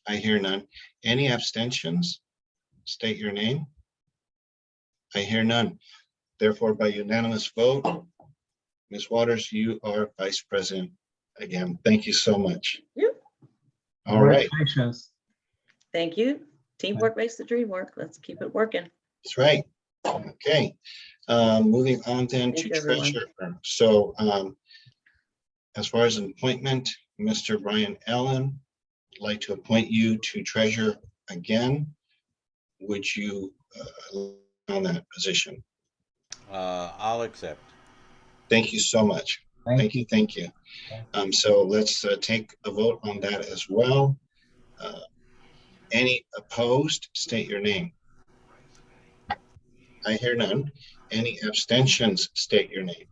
I hear none. Any abstentions? State your name. I hear none. Therefore, by unanimous vote, Ms. Waters, you are Vice President again. Thank you so much. Yep. All right. Congratulations. Thank you. Teamwork makes the dream work. Let's keep it working. That's right. Okay. Moving on then to Thank you, everyone. treasurer. So as far as an appointment, Mr. Brian Allen, I'd like to appoint you to treasurer again. Would you on that position? I'll accept. Thank you so much. Thank you. Thank you. So let's take a vote on that as well. Any opposed? State your name. I hear none. Any abstentions? State your name.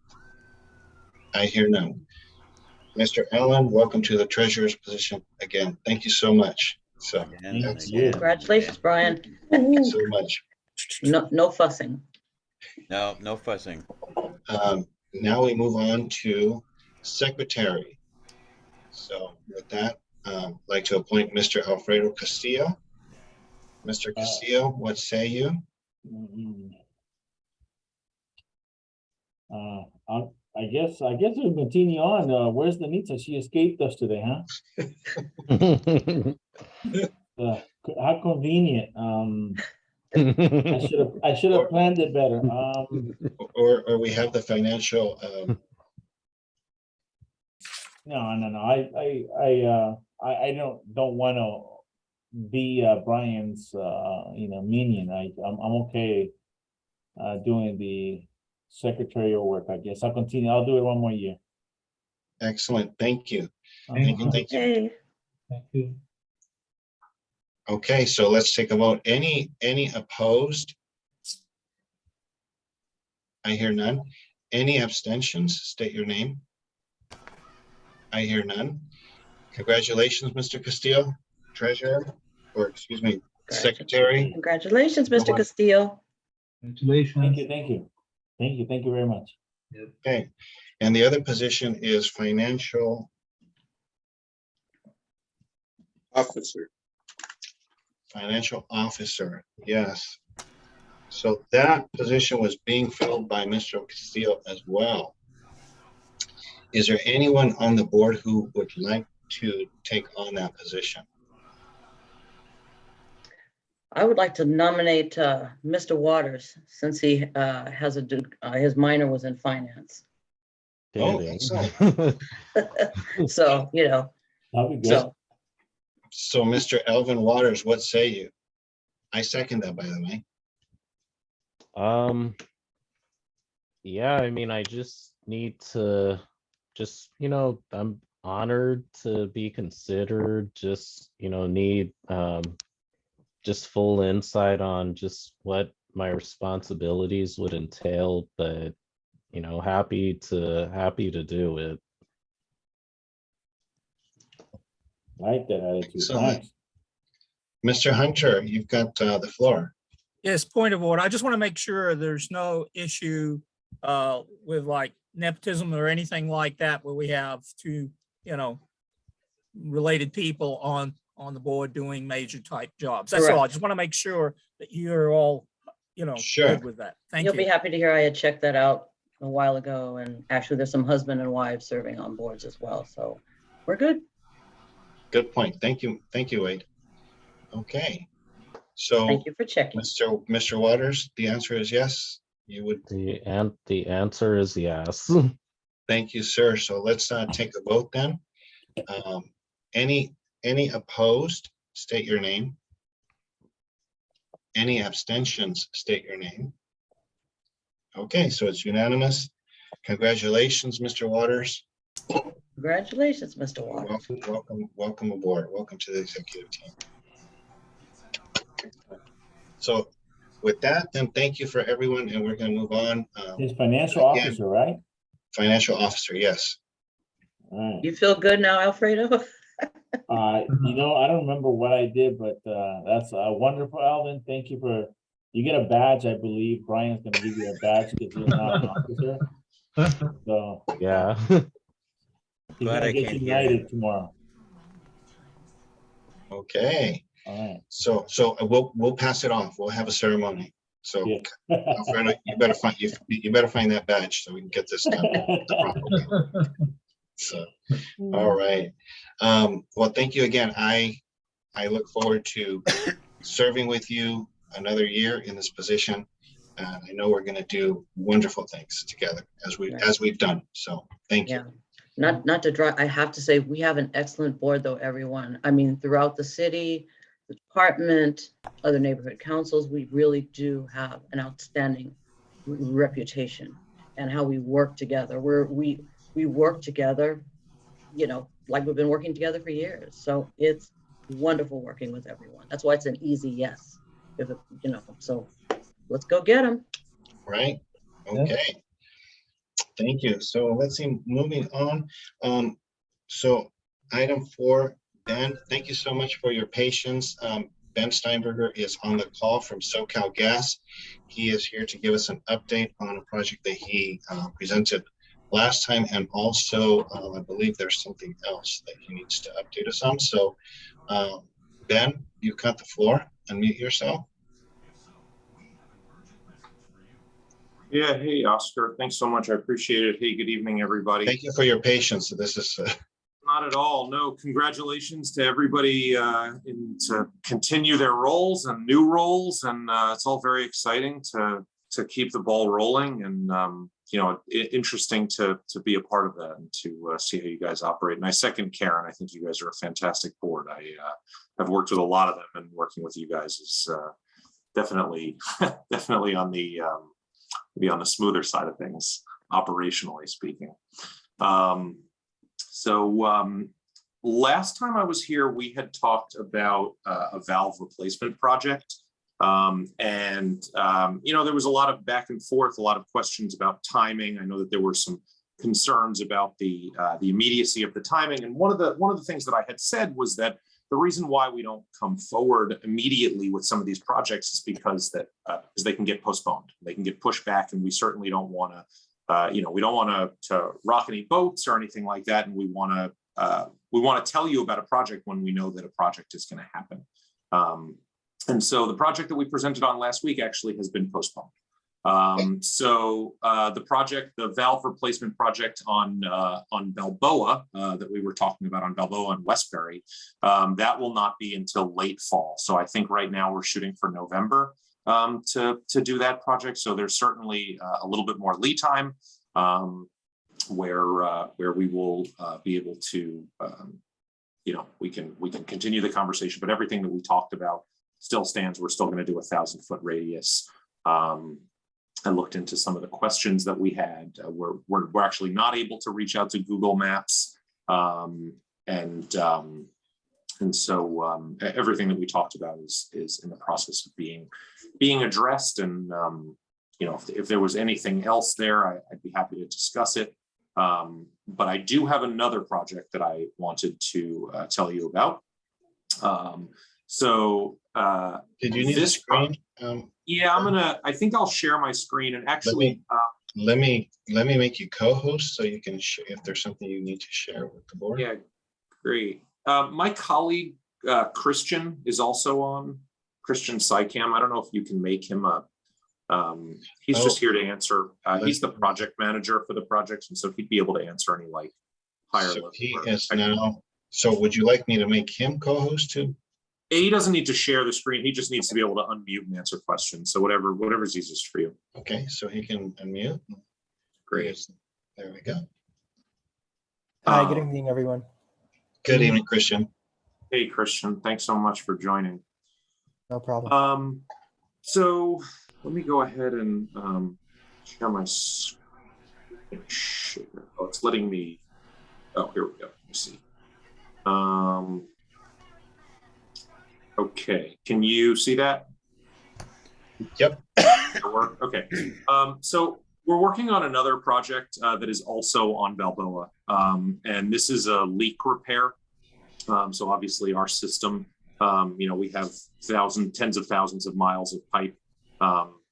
I hear none. Mr. Allen, welcome to the treasurer's position again. Thank you so much. So Congratulations, Brian. thank you so much. No fussing. No fussing. Now we move on to secretary. So with that, I'd like to appoint Mr. Alfredo Castillo. Mr. Castillo, what say you? I guess we'll continue on. Where's Danita? She escaped us today, huh? How convenient. I should have planned it better. Or we have the financial. No. I don't want to be Brian's minion. I'm okay doing the secretarial work. I guess I'll continue. I'll do it one more year. Excellent. Thank you. Thank you. Thank you. Hey. Thank you. Okay, so let's take a vote. Any opposed? I hear none. Any abstentions? State your name. I hear none. Congratulations, Mr. Castillo, Treasurer, or excuse me, Secretary. Congratulations, Mr. Castillo. Congratulations. Thank you very much. Okay, and the other position is financial Officer. Financial officer, yes. So that position was being filled by Mr. Castillo as well. Is there anyone on the board who would like to take on that position? I would like to nominate Mr. Waters, since he has his minor was in finance. Oh, Dang. excellent. So, you know, That'll be good. So Mr. Elvin Waters, what say you? I second that, by the way. Yeah, I mean, I just need to I'm honored to be considered, just, need just full insight on just what my responsibilities would entail, but happy to do it. I like that attitude. Excellent. Thanks. Mr. Hunter, you've got the floor. Yes, point of order. I just want to make sure there's no issue with like nepotism or anything like that, where we have two, related people on the board doing major type jobs. That's all. I just want to make sure that you're all, Sure. good with that. Thank you. you'll be happy to hear I had checked that out a while ago, and actually there's some husband and wives serving on boards as well. So we're good. Good point. Thank you. Thank you, Wade. Okay. So Thank you for checking. Mr. Waters, the answer is yes. You would. The answer is yes. Thank you, sir. So let's take a vote then. Any opposed, state your name. Any abstentions, state your name. Okay, so it's unanimous. Congratulations, Mr. Waters. Congratulations, Mr. Waters. Welcome aboard. Welcome to the executive team. So with that, then thank you for everyone, and we're going to move on. His financial officer, right? Financial officer, yes. All right. You feel good now, Alfredo? I don't remember what I did, but that's wonderful, Alvin. Thank you you get a badge, I believe. Brian's going to give you a badge because you're not an officer. So yeah. he's Glad going I to get can't you hear knighted him. tomorrow. Okay. All right. So we'll pass it off. We'll have a ceremony. So Yeah. Alfredo, you better find that badge so we can get this done the proper way. So, all right. Well, thank you again. I look forward to serving with you another year in this position. I know we're going to do wonderful things together as we've done. So thank you. Not to draw, I have to say, we have an excellent board though, everyone. I mean, throughout the city, the department, other neighborhood councils, we really do have an outstanding reputation and how we work together. We work together, like we've been working together for years. So it's wonderful working with everyone. That's why it's an easy yes. So let's go get them. Right. Okay. Thank you. So let's see, moving on. So item 4, Ben, thank you so much for your patience. Ben Steinberger is on the call from SoCal Gas. He is here to give us an update on a project that he presented last time, and also I believe there's something else that he needs to update us on. So Ben, you've got the floor. Unmute yourself. Yeah, hey, Oscar. Thanks so much. I appreciate it. Hey, good evening, everybody. Thank you for your patience. This is not at all. No, congratulations to everybody to continue their roles and new roles. And it's all very exciting to keep the ball rolling and, interesting to be a part of that and to see how you guys operate. And I second Karen. I think you guys are a fantastic board. I have worked with a lot of them, and working with you guys is definitely on the smoother side of things, operationally speaking. Last time I was here, we had talked about a valve replacement project. There was a lot of back and forth, a lot of questions about timing. I know that there were some concerns about the immediacy of the timing. And one of the things that I had said was that the reason why we don't come forward immediately with some of these projects is because they can get postponed, they can get pushed back, and we certainly don't want to, we don't want to rock any boats or anything like that. And we want to tell you about a project when we know that a project is going to happen. And so the project that we presented on last week actually has been postponed. The project, the valve replacement project on Balboa that we were talking about on Balboa and Westbury, that will not be until late fall. So I think right now we're shooting for November to do that project. So there's certainly a little bit more lead time where we will be able to, we can continue the conversation, but everything that we talked about still stands. We're still going to do a 1,000-foot radius. I looked into some of the questions that we had. We're actually not able to reach out to Google Maps, and so everything that we talked about is in the process of being addressed. And if there was anything else there, I'd be happy to discuss it. But I do have another project that I wanted to tell you about. Did you need a screen? Yeah, I think I'll share my screen, and actually let me make you co-host so you can if there's something you need to share with the board. Yeah, great. My colleague Christian is also on, Christian Sycam. I don't know if you can make him up. He's just here to answer. He's the project manager for the projects, and so he'd be able to answer any higher level. He is now. So would you like me to make him co-host too? He doesn't need to share the screen. He just needs to be able to unmute and answer questions. So whatever's easiest for you. Okay, so he can unmute. Great. There we go. Hi, good evening, everyone. Good evening, Christian. Hey, Christian. Thanks so much for joining. No problem. So let me go ahead and share my screen. Oh, it's letting me. Oh, here we go. Let's see. Okay, can you see that? Yep. Okay. So we're working on another project that is also on Balboa, and this is a leak repair. So obviously our system, we have tens of thousands of miles of pipe,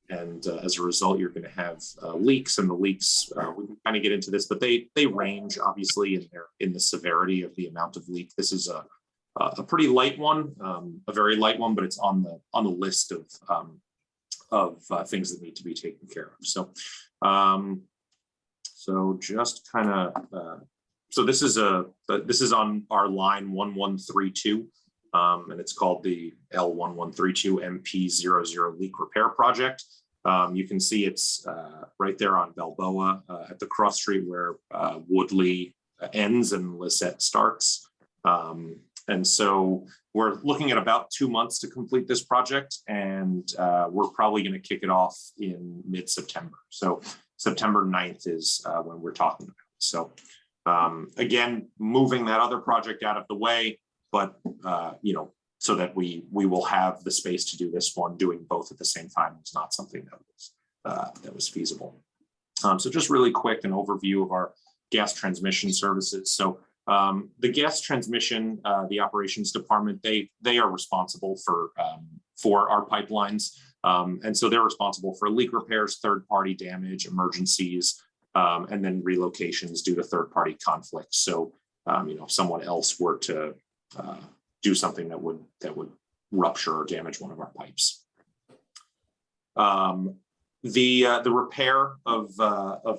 and as a result, you're going to have leaks, and the leaks, we can kind of get into this, but they range obviously in the severity of the amount of leak. This is a pretty light one, a very light one, but it's on the list of things that need to be taken care of. So, just kind of, so this is on our line 1132, and it's called the L1132 MP00 leak repair project. You can see it's right there on Balboa at the cross street where Woodley ends and Lisette starts. And so we're looking at about 2 months to complete this project, and we're probably going to kick it off in mid-September. So September 9th is when we're talking about it. So again, moving that other project out of the way, but so that we will have the space to do this one. Doing both at the same time is not something that was feasible. So just really quick, an overview of our gas transmission services. So the gas transmission, the operations department, they are responsible for our pipelines. And so they're responsible for leak repairs, third-party damage, emergencies, and then relocations due to third-party conflicts. So, if someone else were to do something that would rupture or damage one of our pipes. The repair of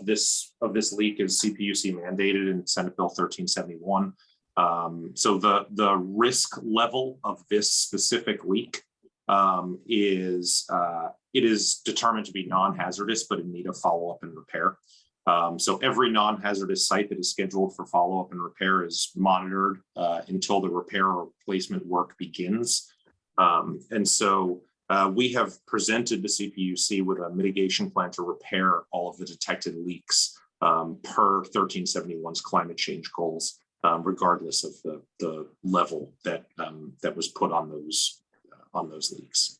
this leak is CPUC mandated in Senate Bill 1371. So the risk level of this specific leak is determined to be non-hazardous, but in need of follow-up and repair. So every non-hazardous site that is scheduled for follow-up and repair is monitored until the repair or replacement work begins. And so we have presented the CPUC with a mitigation plan to repair all of the detected leaks per 1371's climate change goals, regardless of the level that was put on those leaks.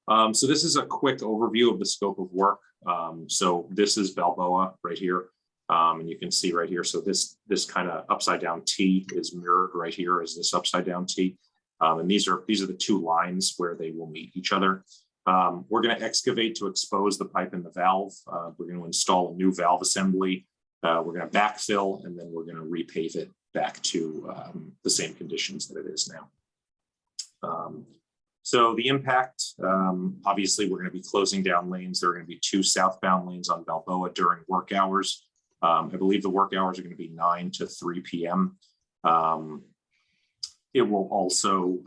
So this is a quick overview of the scope of work. So this is Balboa right here. And you can see right here, so this kind of upside down T is mirrored right here as this upside down T. And these are the two lines where they will meet each other. We're going to excavate to expose the pipe and the valve. We're going to install a new valve assembly. We're going to backfill, and then we're going to repave it back to the same conditions that it is now. So the impact, obviously, we're going to be closing down lanes. There are going to be 2 southbound lanes on Balboa during work hours. I believe the work hours are going to be 9 to 3 p.m. It will also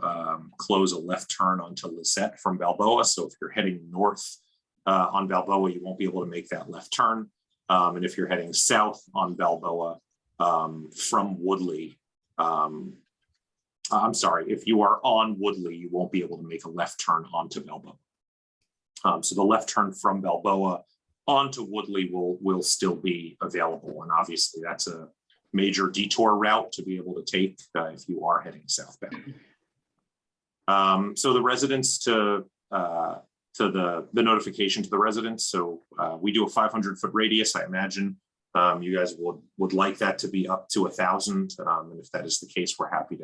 close a left turn onto Lisette from Balboa. So if you're heading north on Balboa, you won't be able to make that left turn. And if you're heading south on Balboa from Woodley, I'm sorry, if you are on Woodley, you won't be able to make a left turn onto Balboa. So the left turn from Balboa onto Woodley will still be available. And obviously that's a major detour route to be able to take if you are heading southbound. So the residents to the notification to the residents. So we do a 500-foot radius. I imagine you guys would like that to be up to 1,000. And if that is the case, we're happy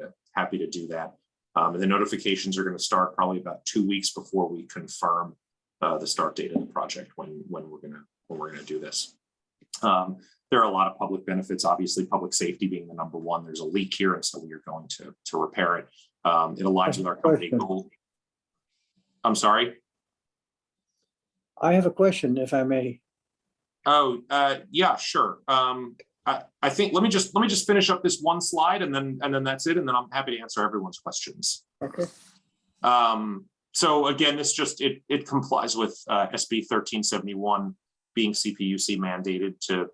to do that. And the notifications are going to start probably about 2 weeks before we confirm the start date of the project when we're gonna do this. There are a lot of public benefits, obviously public safety being the number one. There's a leak here, and so we are going to repair it. It aligns with our company goal. I'm sorry. I have a question, if I may. Oh, yeah, sure. I think let me just finish up this one slide, and then that's it, and then I'm happy to answer everyone's questions. Okay. So again, this just it complies with SB 1371 being CPUC mandated to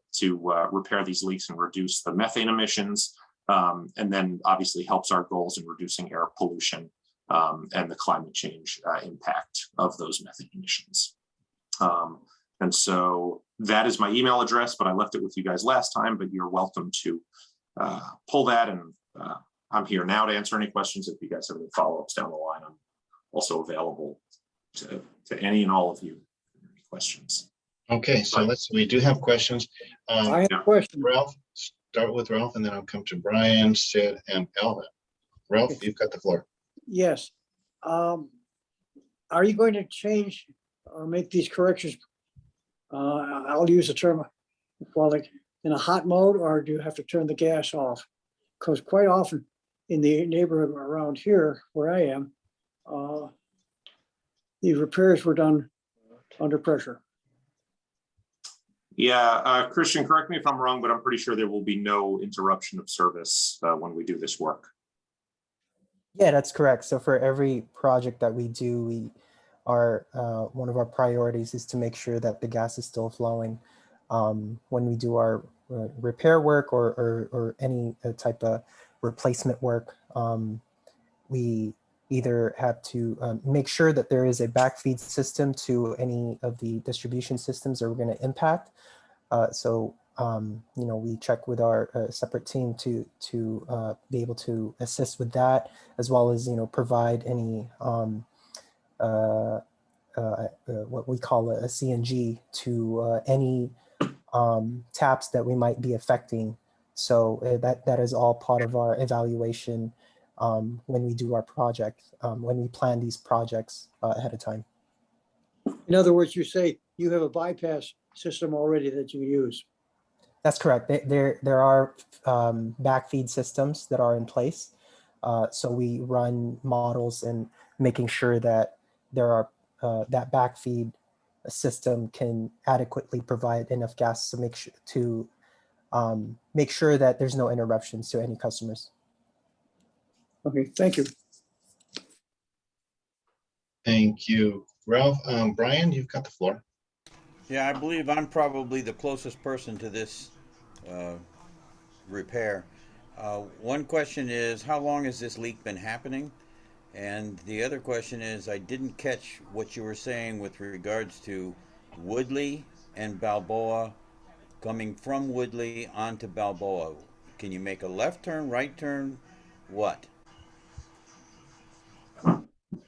repair these leaks and reduce the methane emissions, and then obviously helps our goals in reducing air pollution and the climate change impact of those methane emissions. And so that is my email address, but I left it with you guys last time, but you're welcome to pull that, and I'm here now to answer any questions. If you guys have any follow-ups down the line, I'm also available to any and all of you. Any questions? Okay, so we do have questions. I have a question. Ralph, start with Ralph, and then I'll come to Brian, Sid, and Elvin. Ralph, you've got the floor. Yes. Are you going to change or make these corrections? I'll use the term, well, like in a hot mode, or do you have to turn the gas off? Because quite often in the neighborhood around here where I am, the repairs were done under pressure. Yeah, Christian, correct me if I'm wrong, but I'm pretty sure there will be no interruption of service when we do this work. Yeah, that's correct. So for every project that we do, one of our priorities is to make sure that the gas is still flowing. When we do our repair work or any type of replacement work, we either have to make sure that there is a backfeed system to any of the distribution systems that we're going to impact. We check with our separate team to be able to assist with that, as well as provide any what we call a CNG to any taps that we might be affecting. So that is all part of our evaluation when we do our project, when we plan these projects ahead of time. In other words, you say you have a bypass system already that you use. That's correct. There are backfeed systems that are in place. So we run models and making sure that there are that backfeed system can adequately provide enough gas to make sure that there's no interruptions to any customers. Okay, thank you. Thank you, Ralph. Brian, you've got the floor. Yeah, I believe I'm probably the closest person to this repair. One question is, how long has this leak been happening? And the other question is, I didn't catch what you were saying with regards to Woodley and Balboa, coming from Woodley onto Balboa. Can you make a left turn, right turn, what?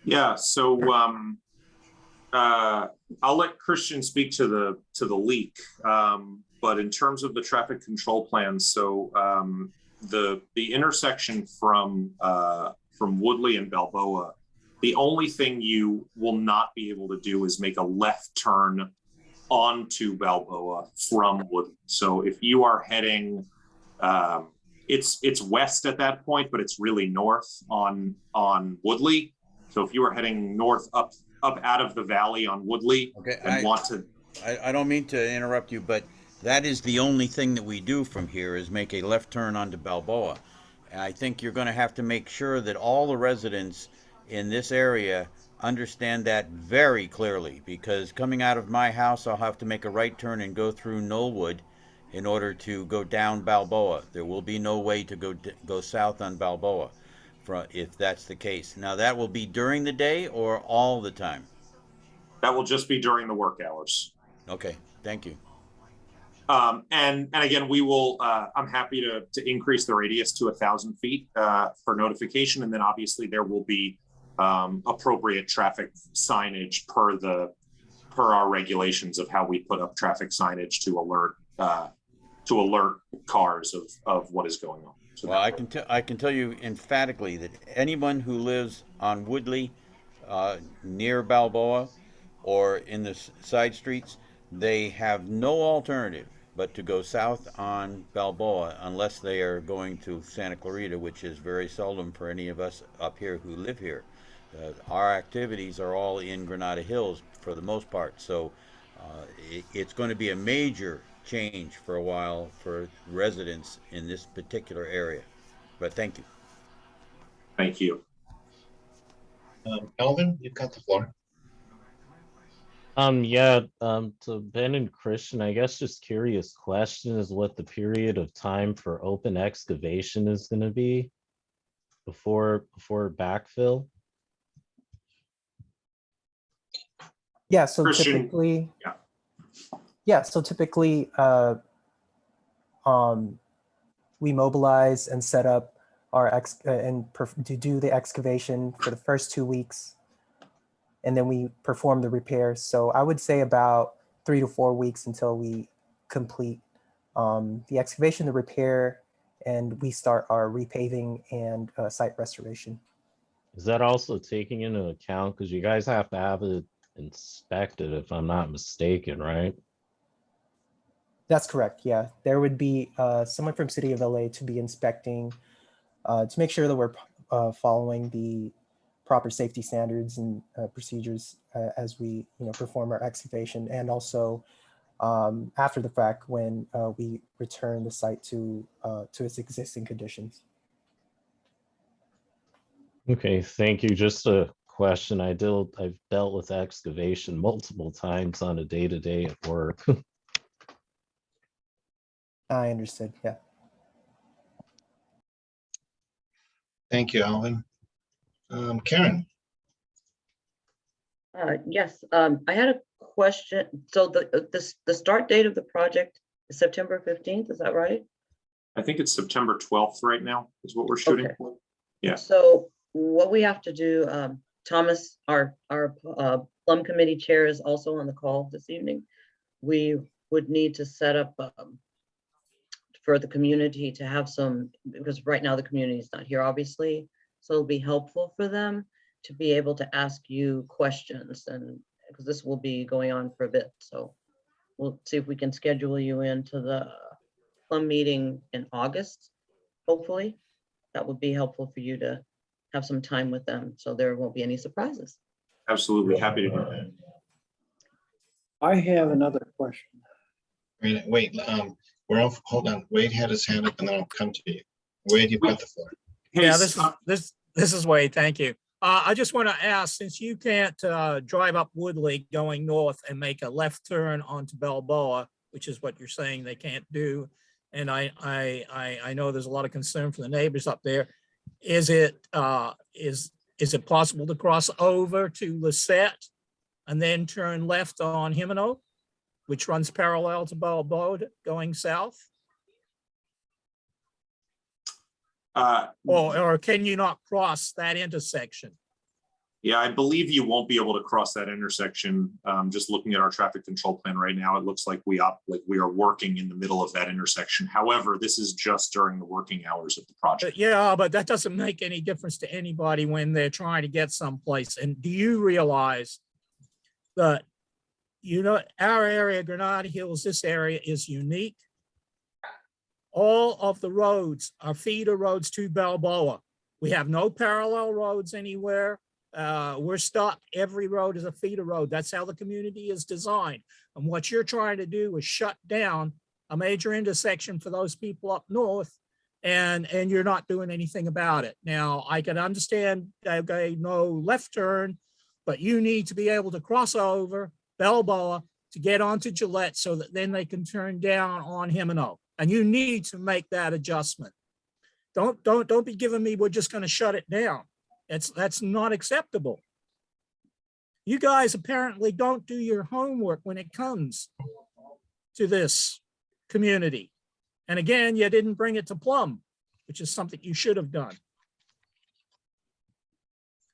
Yeah, so I'll let Christian speak to the leak. but in terms of the traffic control plans, so the intersection from Woodley and Balboa, the only thing you will not be able to do is make a left turn onto Balboa from Woodley. So if you are heading, it's west at that point, but it's really north on Woodley. So if you are heading north up out of the valley on Woodley, Okay, and want to, I don't mean to interrupt you, but that is the only thing that we do from here is make a left turn onto Balboa. And I think you're going to have to make sure that all the residents in this area understand that very clearly, because coming out of my house, I'll have to make a right turn and go through Knollwood in order to go down Balboa. There will be no way to go south on Balboa, if that's the case. Now, that will be during the day or all the time? that will just be during the work hours. Okay, thank you. And again, we will, I'm happy to increase the radius to 1,000 feet for notification. And then obviously there will be appropriate traffic signage per our regulations of how we put up traffic signage to alert cars of what is going on. So well, I can tell you emphatically that anyone who lives on Woodley, near Balboa, or in the side streets, they have no alternative but to go south on Balboa unless they are going to Santa Clarita, which is very seldom for any of us up here who live here. Our activities are all in Granada Hills for the most part, so it's going to be a major change for a while for residents in this particular area. But thank you. Thank you. Alvin, you've got the floor. To Ben and Christian, I guess just curious question is what the period of time for open excavation is going to be before backfill? Yeah, so Christian, typically, we mobilize and set up our to do the excavation for the first 2 weeks, and then we perform the repairs. So I would say about 3 to 4 weeks until we complete the excavation, the repair, and we start our repaving and site restoration. Is that also taking into account, because you guys have to have it inspected, if I'm not mistaken, right? That's correct. Yeah, there would be someone from City of LA to be inspecting to make sure that we're following the proper safety standards and procedures as we perform our excavation, and also after the fact when we return the site to its existing conditions. Okay, thank you. Just a question. I've dealt with excavation multiple times on a day-to-day at work. I understood. Yeah. Thank you, Alvin. Karen. Yes, I had a question. So the start date of the project is September 15th, is that right? I think it's September 12th right now is what we're shooting for. Yeah. So what we have to do, Thomas, our Plum Committee Chair, is also on the call this evening. We would need to set up for the community to have some, because right now the community is not here, obviously. So it'll be helpful for them to be able to ask you questions, and because this will be going on for a bit. So we'll see if we can schedule you into the Plum meeting in August, hopefully. That would be helpful for you to have some time with them, so there won't be any surprises. Absolutely, happy to do that. I have another question. Wait, hold on. Wade had his hand up, and then I'll come to you. Wade, you've got the floor. Yeah, this is Wade. Thank you. I just want to ask, since you can't drive up Woodley going north and make a left turn onto Balboa, which is what you're saying they can't do, and I know there's a lot of concern for the neighbors up there. Is it possible to cross over to Lisette and then turn left on Himeno, which runs parallel to Balboa going south? Or can you not cross that intersection? Yeah, I believe you won't be able to cross that intersection. Just looking at our traffic control plan right now, it looks like we are working in the middle of that intersection. However, this is just during the working hours of the project. Yeah, but that doesn't make any difference to anybody when they're trying to get someplace. And do you realize that, our area, Granada Hills, this area is unique. All of the roads are feeder roads to Balboa. We have no parallel roads anywhere. We're stuck. Every road is a feeder road. That's how the community is designed. And what you're trying to do is shut down a major intersection for those people up north, and you're not doing anything about it. Now, I can understand, okay, no left turn, but you need to be able to cross over Balboa to get onto Gillette so that then they can turn down on Himino. And you need to make that adjustment. Don't be giving me, we're just going to shut it down. That's not acceptable. You guys apparently don't do your homework when it comes to this community. And again, you didn't bring it to Plum, which is something you should have done.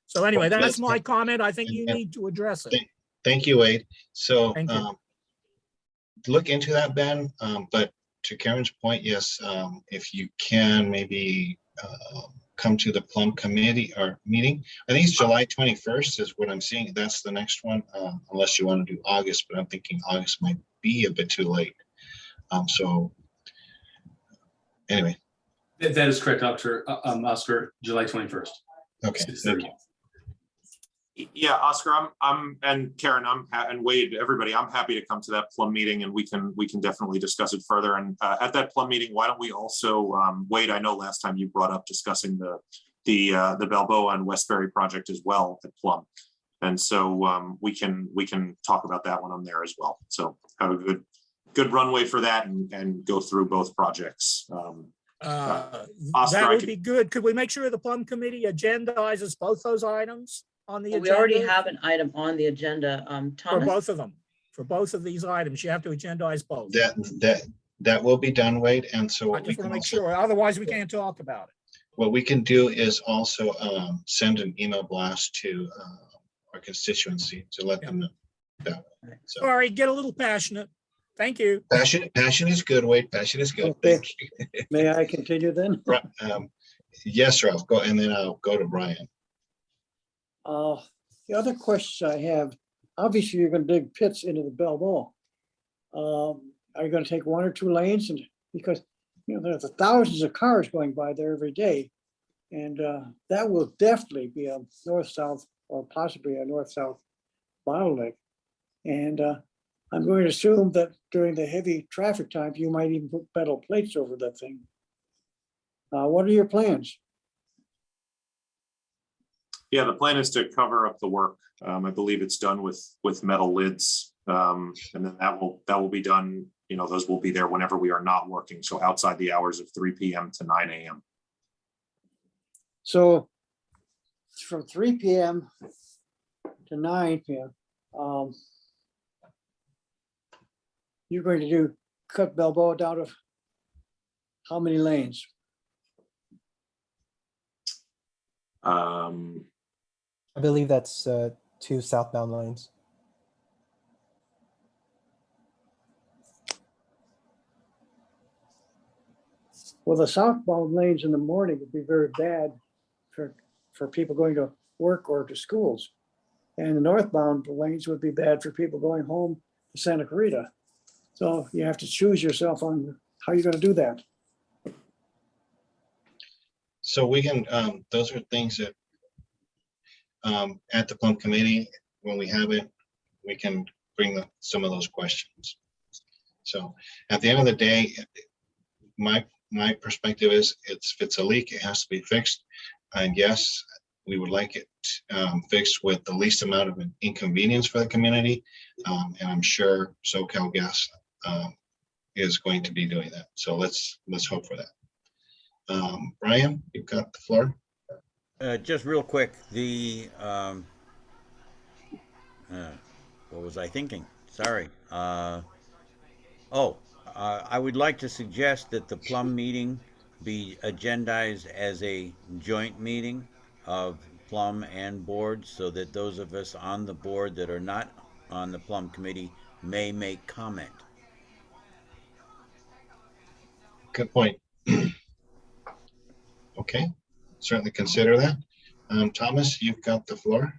So anyway, that's my comment. I think you need to address it. Thank you, Wade. So look into that, Ben. But to Karen's point, yes, if you can maybe come to the Plum committee or meeting. I think it's July 21st is what I'm seeing. That's the next one, unless you want to do August, but I'm thinking August might be a bit too late. So anyway. That is correct, Oscar, July 21st. Okay, thank you. Yeah, Oscar, I'm and Karen, and Wade, everybody, I'm happy to come to that Plum meeting, and we can definitely discuss it further. And at that Plum meeting, why don't we also, Wade, I know last time you brought up discussing the Balboa and Westbury project as well at Plum, and so we can talk about that when I'm there as well. So have a good runway for that and go through both projects. Oscar, that would be good. Could we make sure the Plum committee agendizes both those items on the agenda? We already have an item on the agenda, Thomas? For both of them, for both of these items, you have to agendize both. That will be done, Wade. And so I just want to make sure, otherwise we can't talk about it. What we can do is also send an email blast to our constituency to let them know that. So. Sorry, get a little passionate. Thank you. Passion is good, Wade. Passion is good. Okay. May I continue then? Yes, Ralph. Go, and then I'll go to Brian. The other question I have, obviously you're going to dig pits into the Balboa. Are you going to take one or two lanes? And because there's thousands of cars going by there every day, and that will definitely be a north-south or possibly a north-south bottleneck. And I'm going to assume that during the heavy traffic times, you might even put metal plates over that thing. What are your plans? Yeah, the plan is to cover up the work. I believe it's done with metal lids, and then that will be done. Those will be there whenever we are not working. So outside the hours of 3 p.m. to 9 a.m. So from 3 p.m. to 9 p.m., you're going to cut Balboa down to how many lanes? I believe that's 2 southbound lanes. Well, the southbound lanes in the morning would be very bad for people going to work or to schools. And the northbound lanes would be bad for people going home to Santa Clarita. So you have to choose yourself on how you're going to do that. So we can, those are things that at the Plum committee, when we have it, we can bring some of those questions. So at the end of the day, my perspective is if it's a leak, it has to be fixed. And yes, we would like it fixed with the least amount of inconvenience for the community. And I'm sure SoCal Gas is going to be doing that. So let's hope for that. Brian, you've got the floor. Just real quick, what was I thinking? Sorry. I would like to suggest that the Plum meeting be agendized as a joint meeting of Plum and board so that those of us on the board that are not on the Plum committee may make comment. Good point. Okay, certainly consider that. Thomas, you've got the floor.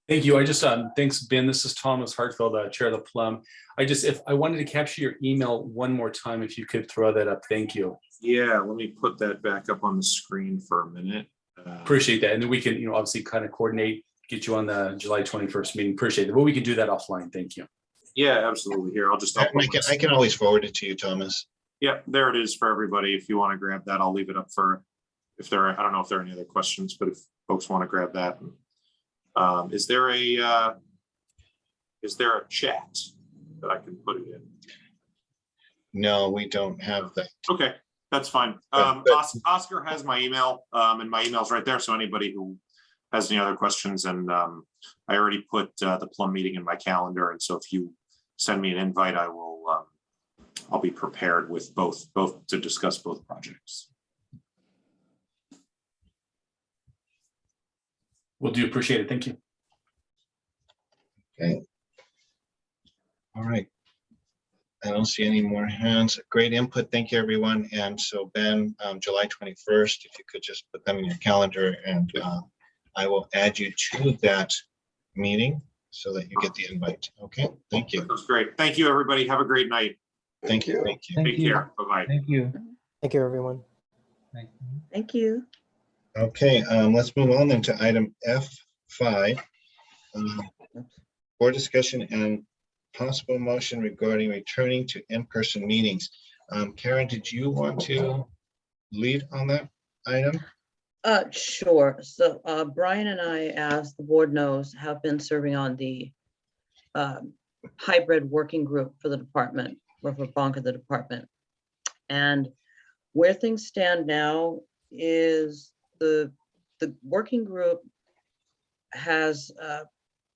Thank you. I just, thanks, Ben. This is Thomas Hartfeld, Chair of the Plum. If I wanted to capture your email one more time, if you could throw that up. Thank you. Yeah, let me put that back up on the screen for a minute. Appreciate that. And then we can, obviously kind of coordinate, get you on the July 21st meeting. Appreciate it. But we can do that offline. Thank you. Yeah, absolutely. Here, I can always forward it to you, Thomas. Yeah, there it is for everybody. If you want to grab that, I'll leave it up for if there are, I don't know if there are any other questions, but if folks want to grab that. Is there a chat that I can put it in? No, we don't have that. Okay, that's fine. Oscar has my email, and my email's right there. So anybody who has any other questions, and I already put the Plum meeting in my calendar. And so if you send me an invite, I will. I'll be prepared with both to discuss both projects. Will do. Appreciate it. Thank you. Okay. All right. I don't see any more hands. Great input. Thank you, everyone. And so Ben, July 21st, if you could just put them in your calendar, and I will add you to that meeting so that you get the invite. Okay. Thank you. That's great. Thank you, everybody. Have a great night. Thank you. Thank you. Take care. Bye-bye. Thank you. Thank you, everyone. Thank you. Okay, let's move on then to item F5. Board discussion and possible motion regarding returning to in-person meetings. Karen, did you want to lead on that item? Sure. So Brian and I, as the board knows, have been serving on the hybrid working group for the department, or for Bonka, the department. And where things stand now is the working group has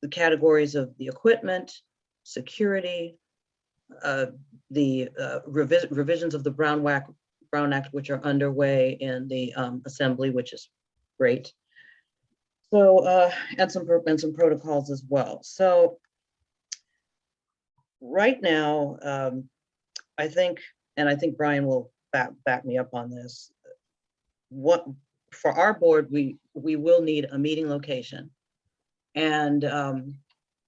the categories of the equipment, security, the revisions of the Brown Act, which are underway in the assembly, which is great. So and some protocols as well. So right now, I think Brian will back me up on this. What for our board, we will need a meeting location, and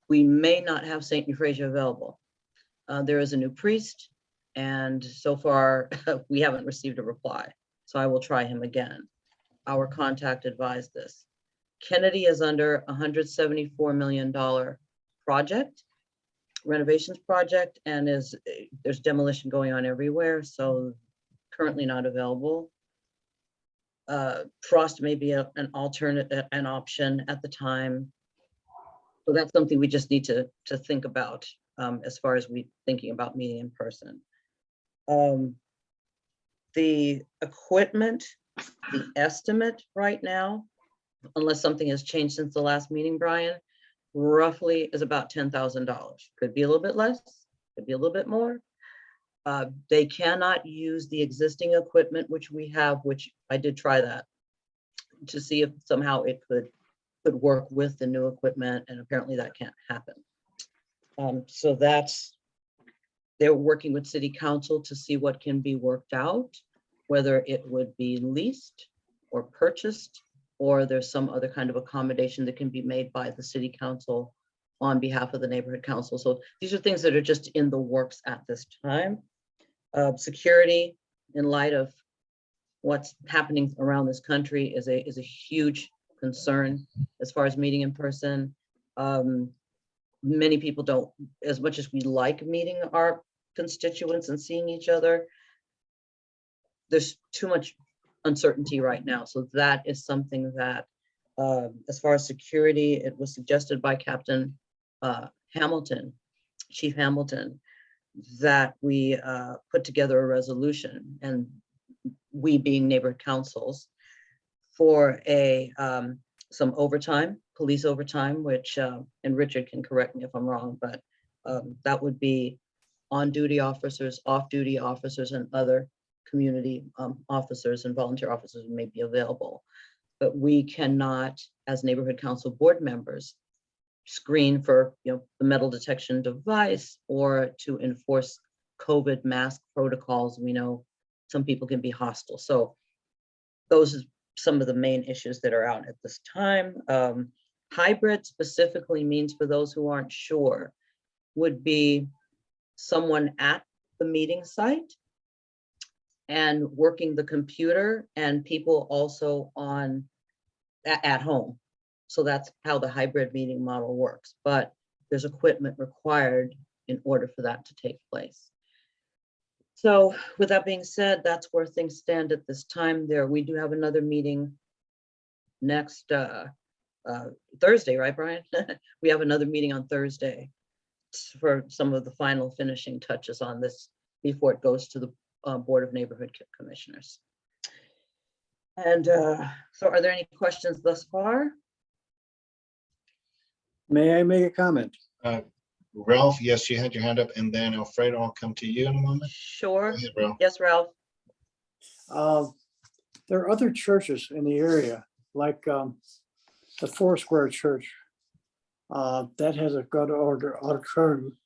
we may not have St. Euphrasia available. There is a new priest, and so far we haven't received a reply. So I will try him again. Our contact advised this. Kennedy is under $174 million project, renovations project, and there's demolition going on everywhere, so currently not available. Frost may be an option at the time. So that's something we just need to think about as far as we thinking about meeting in person. The equipment, the estimate right now, unless something has changed since the last meeting, Brian, roughly is about $10,000. Could be a little bit less, could be a little bit more. They cannot use the existing equipment which we have, which I did try that to see if somehow it could work with the new equipment, and apparently that can't happen. So they're working with City Council to see what can be worked out, whether it would be leased or purchased, or there's some other kind of accommodation that can be made by the City Council on behalf of the Neighborhood Council. So these are things that are just in the works at this time. Security, in light of what's happening around this country, is a huge concern as far as meeting in person. Many people don't, as much as we like meeting our constituents and seeing each other, there's too much uncertainty right now. So that is something that, as far as security, it was suggested by Captain Hamilton, Chief Hamilton, that we put together a resolution, and we being neighborhood councils, for some overtime, police overtime, which, and Richard can correct me if I'm wrong, but that would be on-duty officers, off-duty officers, and other community officers and volunteer officers may be available. but we cannot, as neighborhood council board members, screen for, the metal detection device or to enforce COVID mask protocols. We know some people can be hostile. So those are some of the main issues that are out at this time. Hybrid specifically means, for those who aren't sure, would be someone at the meeting site and working the computer, and people also at home. So that's how the hybrid meeting model works, but there's equipment required in order for that to take place. So with that being said, that's where things stand at this time. We do have another meeting next Thursday, right, Brian? We have another meeting on Thursday for some of the final finishing touches on this before it goes to the Board of Neighborhood Commissioners. And so are there any questions thus far? May I make a comment? Ralph, yes, you had your hand up, and then Alfredo, I'll come to you in a moment. Sure. Go ahead, Ralph. Yes, Ralph. There are other churches in the area, like the Foursquare Church, that has a good auditorium.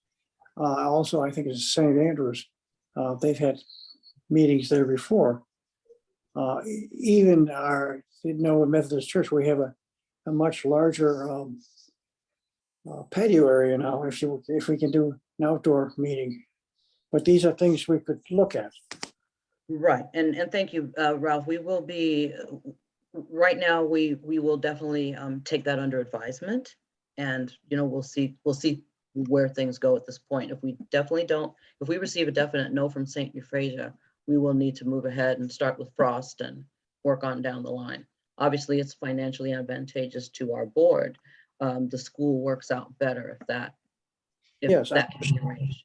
Also, I think it's St. Andrews. They've had meetings there before. Even our, Methodist Church, we have a much larger patio area now, if we can do an outdoor meeting. But these are things we could look at. Right, and thank you, Ralph. We will be, right now, we will definitely take that under advisement, and we'll see where things go at this point. If we receive a definite no from St. Euphrasia, we will need to move ahead and start with Frost and work on down the line. Obviously, it's financially advantageous to our board. The school works out better if that can be arranged.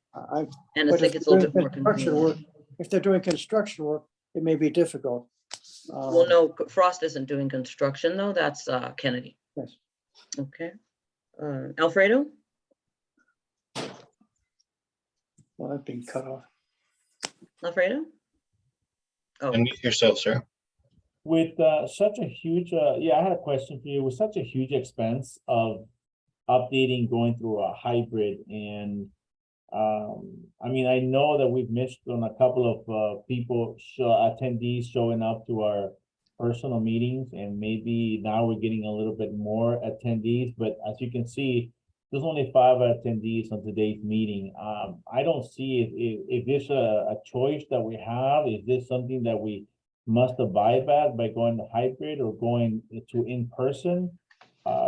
And I think it's a little bit more convenient. If they're doing construction work, it may be difficult. Well, no, Frost isn't doing construction though. That's Kennedy. Yes. Okay. Alfredo? Well, I've been cut off. Alfredo? Oh. Unmute yourself, sir. With such a huge, I had a question for you. With such a huge expense of updating, going through a hybrid, and I mean, I know that we've missed on a couple of attendees showing up to our personal meetings, and maybe now we're getting a little bit more attendees. But as you can see, there's only 5 attendees on today's meeting. I don't see if this a choice that we have. Is this something that we must abide by going to hybrid or going to in person?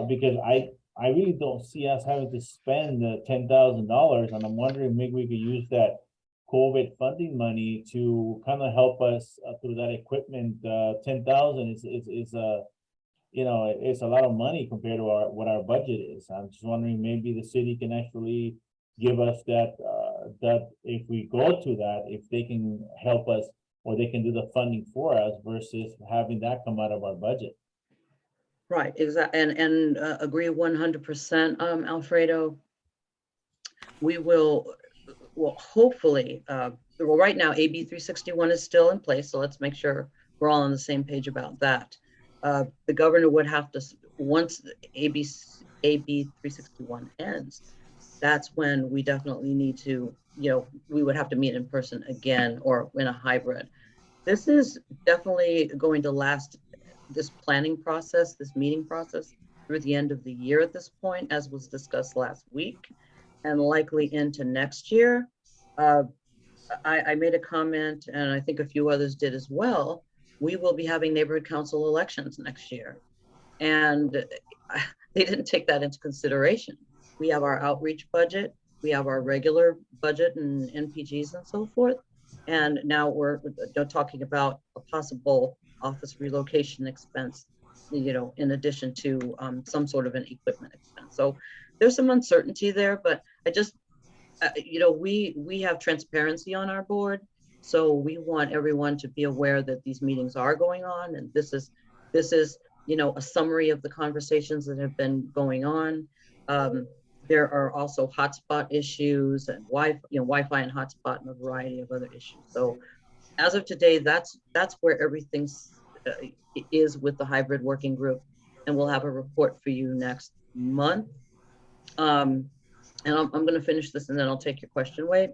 Because I really don't see us having to spend $10,000, and I'm wondering maybe we could use that COVID funding money to kind of help us through that equipment. 10,000 is it's a lot of money compared to what our budget is. I'm just wondering maybe the city can actually give us that if we go to that, if they can help us or they can do the funding for us versus having that come out of our budget. Right, exactly, and agree 100%, Alfredo. We will, hopefully, right now, AB 361 is still in place, so let's make sure we're all on the same page about that. The governor would have to, once AB 361 ends, that's when we definitely need to, we would have to meet in person again or in a hybrid. This is definitely going to last, this planning process, this meeting process, through the end of the year at this point, as was discussed last week, and likely into next year. I made a comment, and I think a few others did as well. We will be having neighborhood council elections next year, and they didn't take that into consideration. We have our outreach budget, we have our regular budget and NPGs and so forth, and now we're talking about a possible office relocation expense, in addition to some sort of an equipment expense. So there's some uncertainty there, but I just, we have transparency on our board. So we want everyone to be aware that these meetings are going on. And this is, a summary of the conversations that have been going on. There are also hotspot issues and Wi-Fi and hotspot and a variety of other issues. So as of today, that's where everything is with the hybrid working group, and we'll have a report for you next month. And I'm going to finish this, and then I'll take your question, Wade.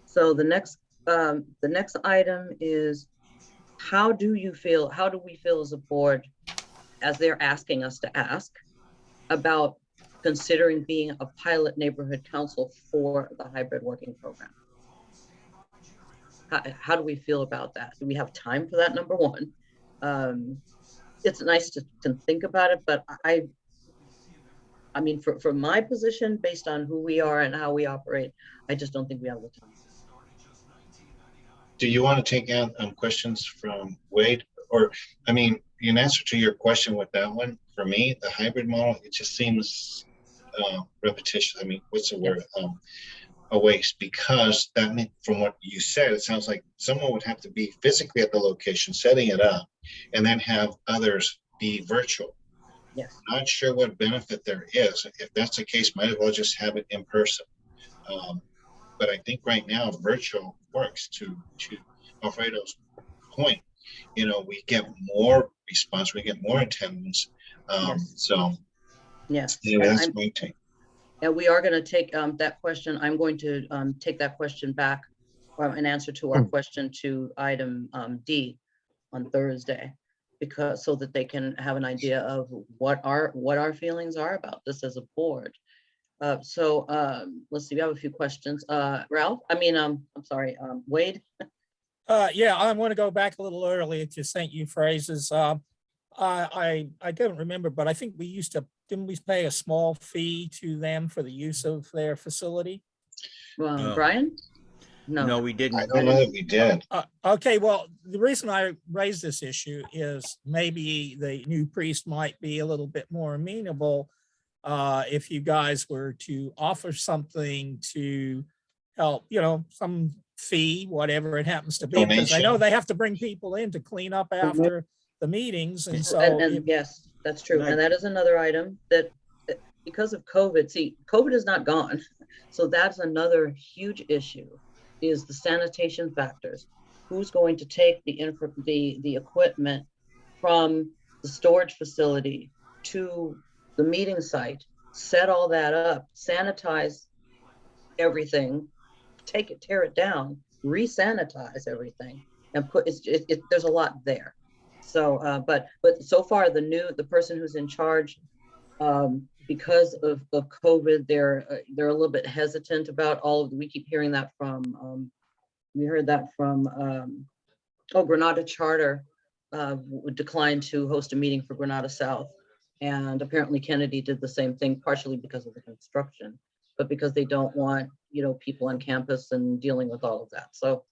So the next item is, how do we feel as a board, as they're asking us to ask, about considering being a pilot neighborhood council for the hybrid working program? How do we feel about that? Do we have time for that? Number one. It's nice to think about it, but I mean, for my position, based on who we are and how we operate, I just don't think we have the time. Do you want to take out questions from Wade? Or, I mean, in answer to your question with that one, for me, the hybrid model, it just seems repetitious. I mean, what's the word? A waste, because that meant, from what you said, it sounds like someone would have to be physically at the location setting it up, and then have others be virtual. Yes. Not sure what benefit there is. If that's the case, might as well just have it in person. But I think right now virtual works. To Alfredo's point, you know, we get more response, we get more attendance. Yes. So yes, anyway, that's my take. And we are going to take that question. I'm going to take that question back, an answer to our question to item D on Thursday, because so that they can have an idea of what our feelings are about this as a board. So let's see, we have a few questions. Ralph, I'm sorry, Wade. Yeah, I want to go back a little earlier to St. Euphrases. I don't remember, but I think didn't we pay a small fee to them for the use of their facility? Brian? No, we didn't. I don't know that we did. Okay, well, the reason I raised this issue is maybe the new priest might be a little bit more amenable if you guys were to offer something to help, some fee, whatever it happens to be, because I know they have to bring people in to clean up after the meetings, and so yes, that's true. And that is another item that because of COVID, see, COVID is not gone, so that's another huge issue, is the sanitation factors. Who's going to take the equipment from the storage facility to the meeting site, set all that up, sanitize everything, tear it down, re-sanitize everything, and there's a lot there. So, but so far the person who's in charge, because of COVID, they're a little bit hesitant about we keep hearing that from, we heard that from, Granada Charter would decline to host a meeting for Granada South. And apparently Kennedy did the same thing, partially because of the construction, but because they don't want, people on campus and dealing with all of that. So.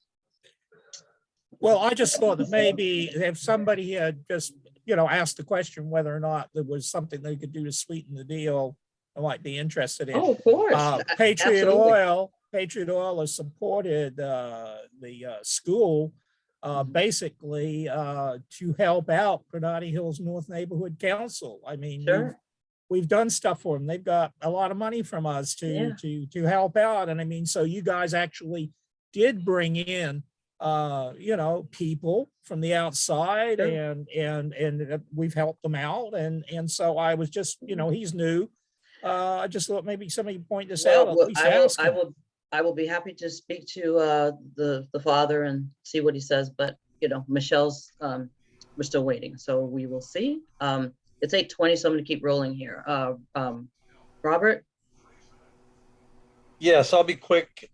Well, I just thought that maybe if somebody had just, asked the question whether or not there was something they could do to sweeten the deal, I might be interested in. Oh, of course. Patriot Oil has supported the school basically to help out Granada Hills North Neighborhood Council. I mean, sure. We've done stuff for them. They've got a lot of money from us to help out. And I mean, so you guys actually did bring in people from the outside, sure. and we've helped them out. And so I was just, he's new. I just thought maybe somebody point this out. At least I will be happy to speak to the father and see what he says, but Michelle's we're still waiting, so we will see. It's 8:20, so I'm going to keep rolling here. Robert? Yes, I'll be quick.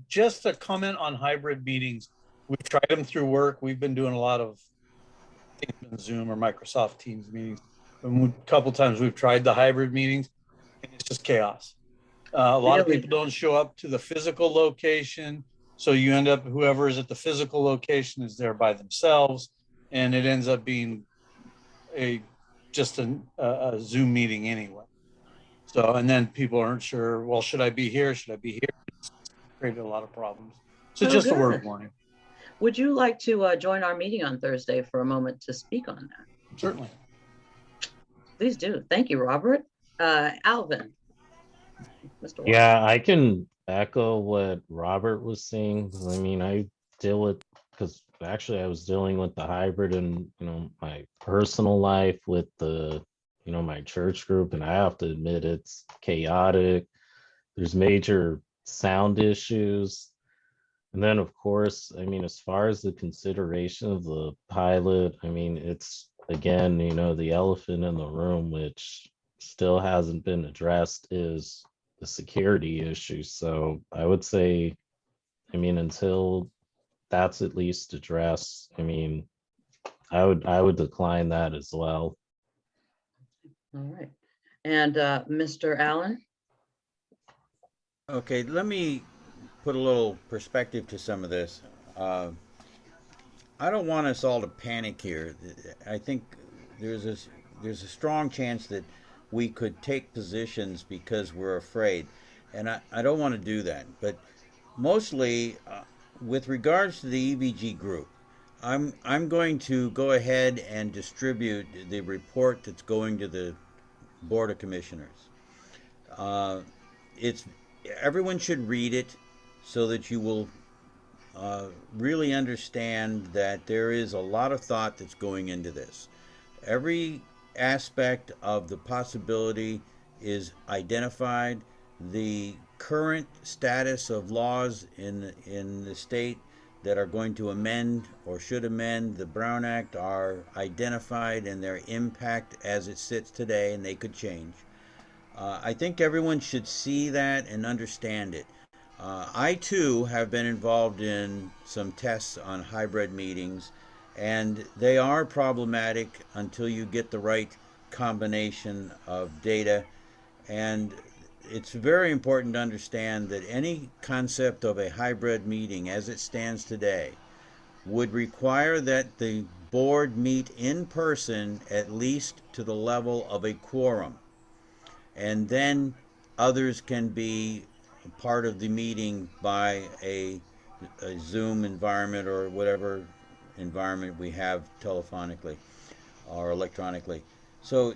Just a comment on hybrid meetings. We've tried them through work. We've been doing a lot of things in Zoom or Microsoft Teams meetings. And a couple times we've tried the hybrid meetings, and it's just chaos. A lot of people don't show up to the physical location. So you end up, whoever is at the physical location is there by themselves. And it ends up being just a Zoom meeting anyway. So, and then people aren't sure, well, should I be here? Should I be here? It's created a lot of problems. So just a word of warning. Would you like to join our meeting on Thursday for a moment to speak on that? Certainly. Please do. Thank you, Robert. Alvin. Mr. Yeah, I can echo what Robert was saying. I mean, I deal with because actually I was dealing with the hybrid in, my personal life with the, my church group, and I have to admit it's chaotic. There's major sound issues. And then, of course, I mean, as far as the consideration of the pilot, I mean, it's again, the elephant in the room, which still hasn't been addressed, is the security issue. So I would say, I mean, until that's at least addressed, I mean, I would decline that as well. All right. And Mr. Allen? Okay, let me put a little perspective to some of this. I don't want us all to panic here. I think there's a strong chance that we could take positions because we're afraid, and I don't want to do that. But mostly, with regards to the EVG group, I'm going to go ahead and distribute the report that's going to the Board of Commissioners. It's everyone should read it so that you will really understand that there is a lot of thought that's going into this. Every aspect of the possibility is identified. The current status of laws in the state that are going to amend or should amend the Brown Act are identified, and their impact as it sits today, and they could change. I think everyone should see that and understand it. I too have been involved in some tests on hybrid meetings, and they are problematic until you get the right combination of data. And it's very important to understand that any concept of a hybrid meeting as it stands today would require that the board meet in person at least to the level of a quorum, and then others can be part of the meeting by a Zoom environment or whatever environment we have telephonically or electronically. So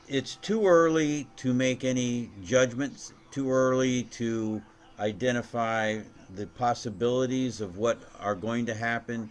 it's too early to make any judgments, too early to identify the possibilities of what are going to happen.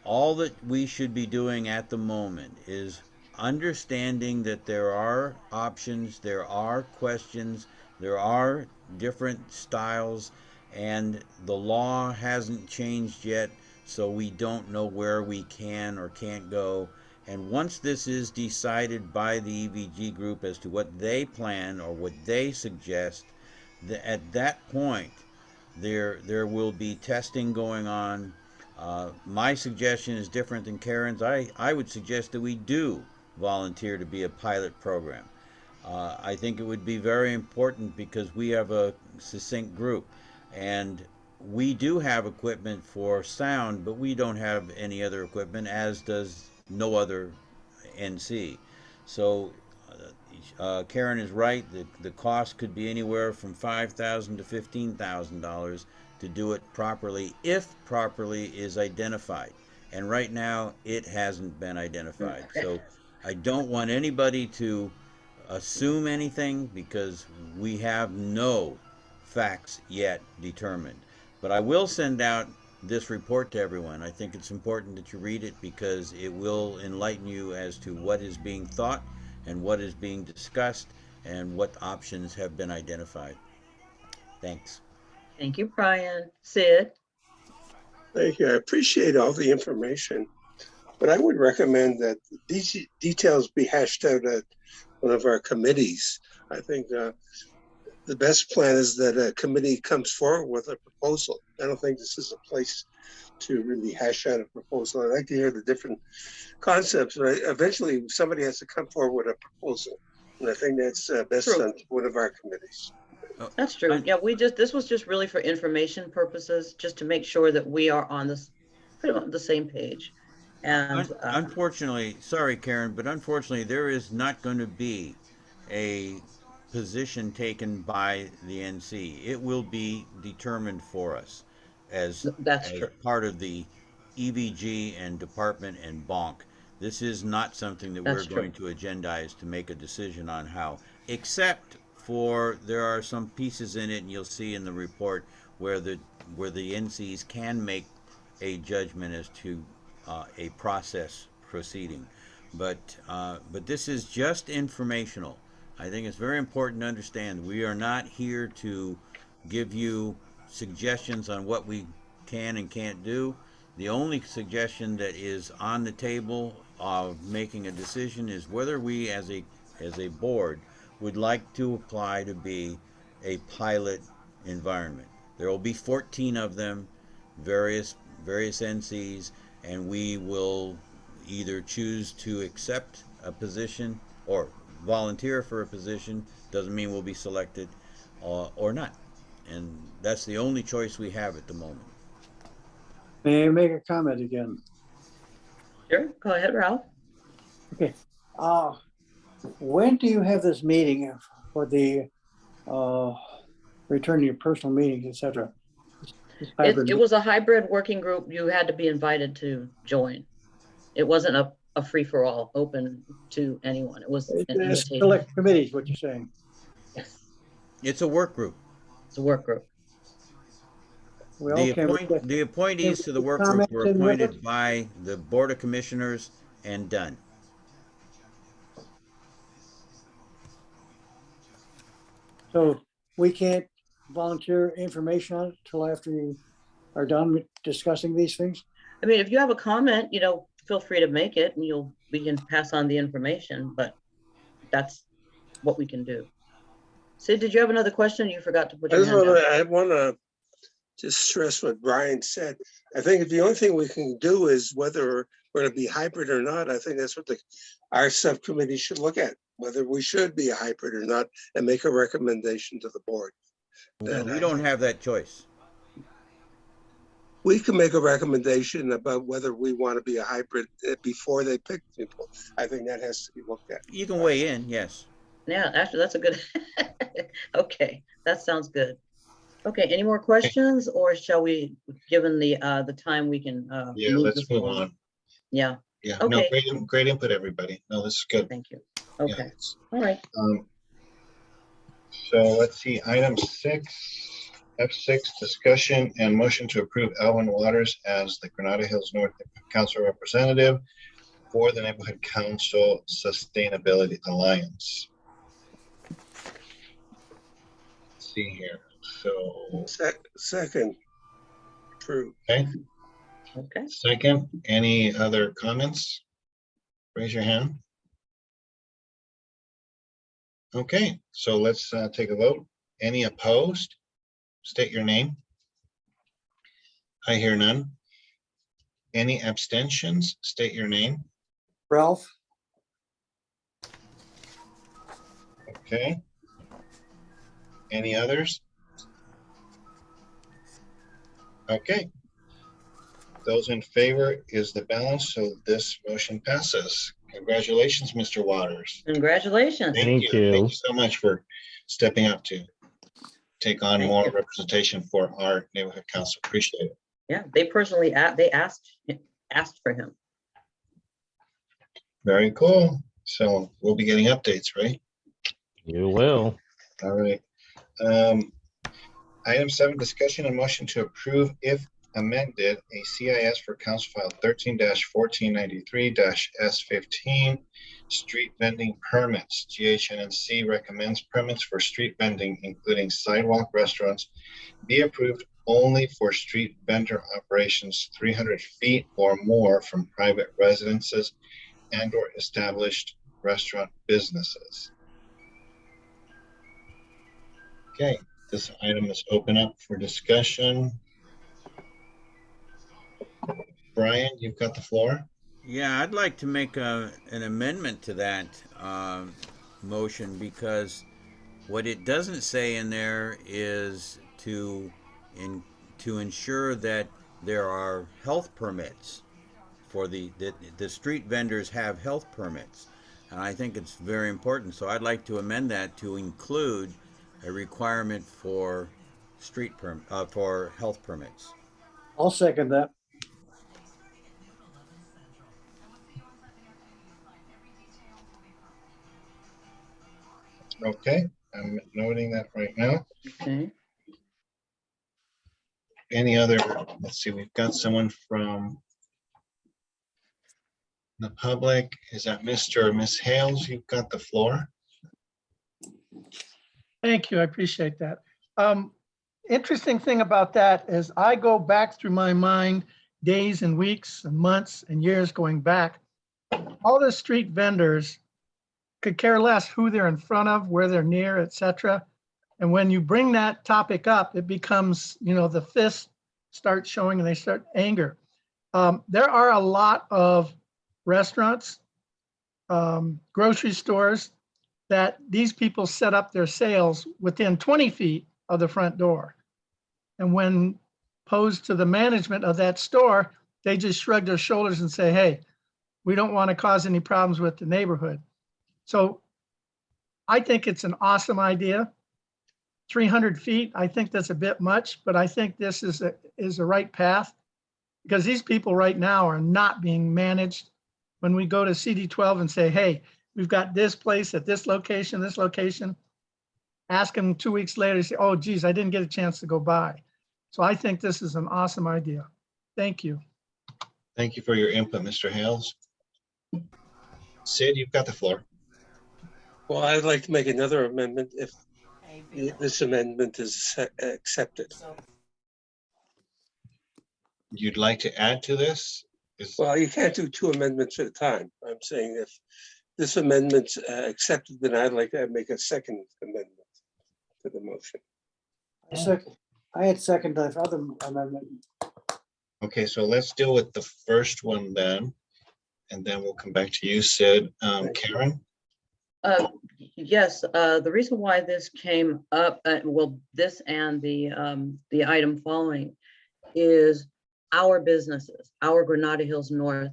All that we should be doing at the moment is understanding that there are options, there are questions, there are different styles, and the law hasn't changed yet, so we don't know where we can or can't go. And once this is decided by the EVG group as to what they plan or what they suggest, at that point, there will be testing going on. My suggestion is different than Karen's. I would suggest that we do volunteer to be a pilot program. I think it would be very important because we have a succinct group, and we do have equipment for sound, but we don't have any other equipment, as does no other NC. So Karen is right. The cost could be anywhere from $5,000 to $15,000 to do it properly, if properly is identified. And right now, it hasn't been identified. So I don't want anybody to assume anything because we have no facts yet determined. But I will send out this report to everyone. I think it's important that you read it because it will enlighten you as to what is being thought and what is being discussed and what options have been identified. Thanks. Thank you, Brian. Sid? Thank you. I appreciate all the information, but I would recommend that these details be hashed out at one of our committees. I think the best plan is that a committee comes forward with a proposal. I don't think this is a place to really hash out a proposal. I'd like to hear the different concepts, but eventually somebody has to come forward with a proposal. And I think that's best on one of our committees. That's true. Yeah, this was just really for information purposes, just to make sure that we are on this, pretty much the same page. And unfortunately, sorry, Karen, but unfortunately, there is not going to be a position taken by the NC. It will be determined for us as part of the EVG and department and bonk. This is not something that we're going to agendize to make a decision on how, except for there are some pieces in it, and you'll see in the report where the NCs can make a judgment as to a process proceeding. But this is just informational. I think it's very important to understand we are not here to give you suggestions on what we can and can't do. The only suggestion that is on the table of making a decision is whether we as a board would like to apply to be a pilot environment. There will be 14 of them, various NCs, and we will either choose to accept a position or volunteer for a position, doesn't mean we'll be selected, or not. And that's the only choice we have at the moment. May I make a comment again? Sure, go ahead, Ralph. Okay. When do you have this meeting for the returning to personal meetings, etc.? It was a hybrid working group. You had to be invited to join. It wasn't a free-for-all open to anyone. It was an invitation. Select committees, what you're saying. Yes, It's a work group. it's a work group. Well, The appointees to the work group were appointed by the Board of Commissioners and done. So we can't volunteer information on it till after you are done discussing these things? I mean, if you have a comment, feel free to make it and we can pass on the information, but that's what we can do. Sid, did you have another question? You forgot to put your hand up. I want to just stress what Brian said. I think the only thing we can do is whether we're going to be hybrid or not. I think that's what our subcommittee should look at, whether we should be a hybrid or not, and make a recommendation to the board. We don't have that choice. We can make a recommendation about whether we want to be a hybrid before they pick people. I think that has to be looked at. You can weigh in, yes. Yeah, actually, that's a good, okay, that sounds good. Okay, any more questions, or shall we, given the time, we can Yeah, let's move on. Yeah. Yeah, okay. No, great input, everybody. No, this is good. Thank you. Okay, Yeah, all right. So let's see, item 6, F6, discussion and motion to approve Alvin Waters as the Granada Hills North Council representative for the Neighborhood Council Sustainability Alliance. Let's see here. So second, true. Okay. Okay. Second, any other comments? Raise your hand. Okay, so let's take a vote. Any opposed? State your name. I hear none. Any abstentions? State your name. Ralph? Okay. Any others? Okay. Those in favor is the balance, so this motion passes. Congratulations, Mr. Waters. Congratulations. Thank you. Thank you so much for stepping up to take on more representation for our neighborhood council. Appreciate it. Yeah, they personally asked for him. Very cool. So we'll be getting updates, right? You will. All right. Item 7, discussion and motion to approve, if amended, a CIS for Council File 13-1493-S15 street vending permits. GHNNC recommends permits for street vending, including sidewalk restaurants, be approved only for street vendor operations 300 feet or more from private residences and or established restaurant businesses. Okay, this item is open up for discussion. Brian, you've got the floor. Yeah, I'd like to make an amendment to that motion, because what it doesn't say in there is to ensure that there are health permits for the street vendors have health permits, and I think it's very important. So I'd like to amend that to include a requirement for for health permits. I'll second that. Okay, I'm noting that right now. Okay. any other, let's see, we've got someone from the public. Is that Mr. or Miss Hales? You've got the floor. Thank you. I appreciate that. Interesting thing about that is I go back through my mind days and weeks and months and years going back. All the street vendors could care less who they're in front of, where they're near, etc. And when you bring that topic up, it becomes, the fists start showing and they start anger. There are a lot of restaurants, grocery stores that these people set up their sales within 20 feet of the front door. And when posed to the management of that store, they just shrug their shoulders and say, hey, we don't want to cause any problems with the neighborhood. So I think it's an awesome idea. 300 feet, I think that's a bit much, but I think this is a right path because these people right now are not being managed. When we go to CD12 and say, hey, we've got this place at this location, ask them 2 weeks later, say, oh, geez, I didn't get a chance to go by. So I think this is an awesome idea. Thank you. Thank you for your input, Mr. Hales. Sid, you've got the floor. Well, I'd like to make another amendment if this amendment is accepted. You'd like to add to this? Well, you can't do two amendments at a time. I'm saying if this amendment's accepted, then I'd like to make a second amendment to the motion. I had second the other amendment. Okay, so let's deal with the first one then, and then we'll come back to you, Sid. Karen? Yes, the reason why this came up, this and the item following is our businesses, our Granada Hills North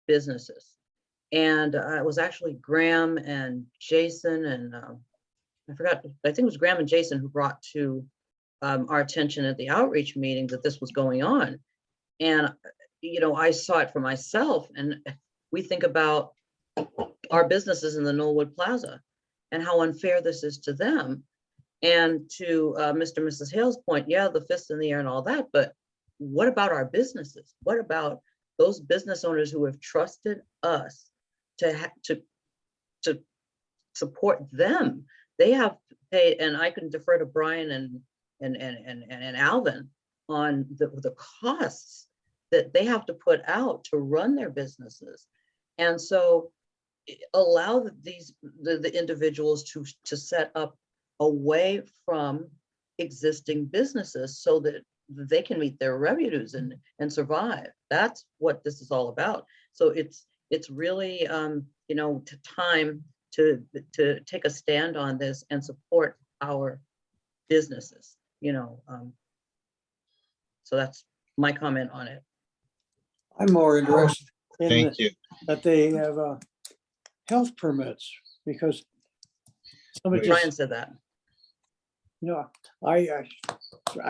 businesses. And it was actually Graham and Jason and I forgot, I think it was Graham and Jason who brought to our attention at the outreach meeting that this was going on. And, I saw it for myself, and we think about our businesses in the Knollwood Plaza and how unfair this is to them. And to Mr. and Mrs. Hale's point, yeah, the fists in the air and all that, but what about our businesses? What about those business owners who have trusted us to support them? They have paid, and I can defer to Brian and Alvin on the costs that they have to put out to run their businesses. And so allow the individuals to set up away from existing businesses so that they can meet their revenues and survive. That's what this is all about. So it's really time to take a stand on this and support our businesses. So that's my comment on it. I'm more interested Thank you. that they have health permits because somebody Brian said that. I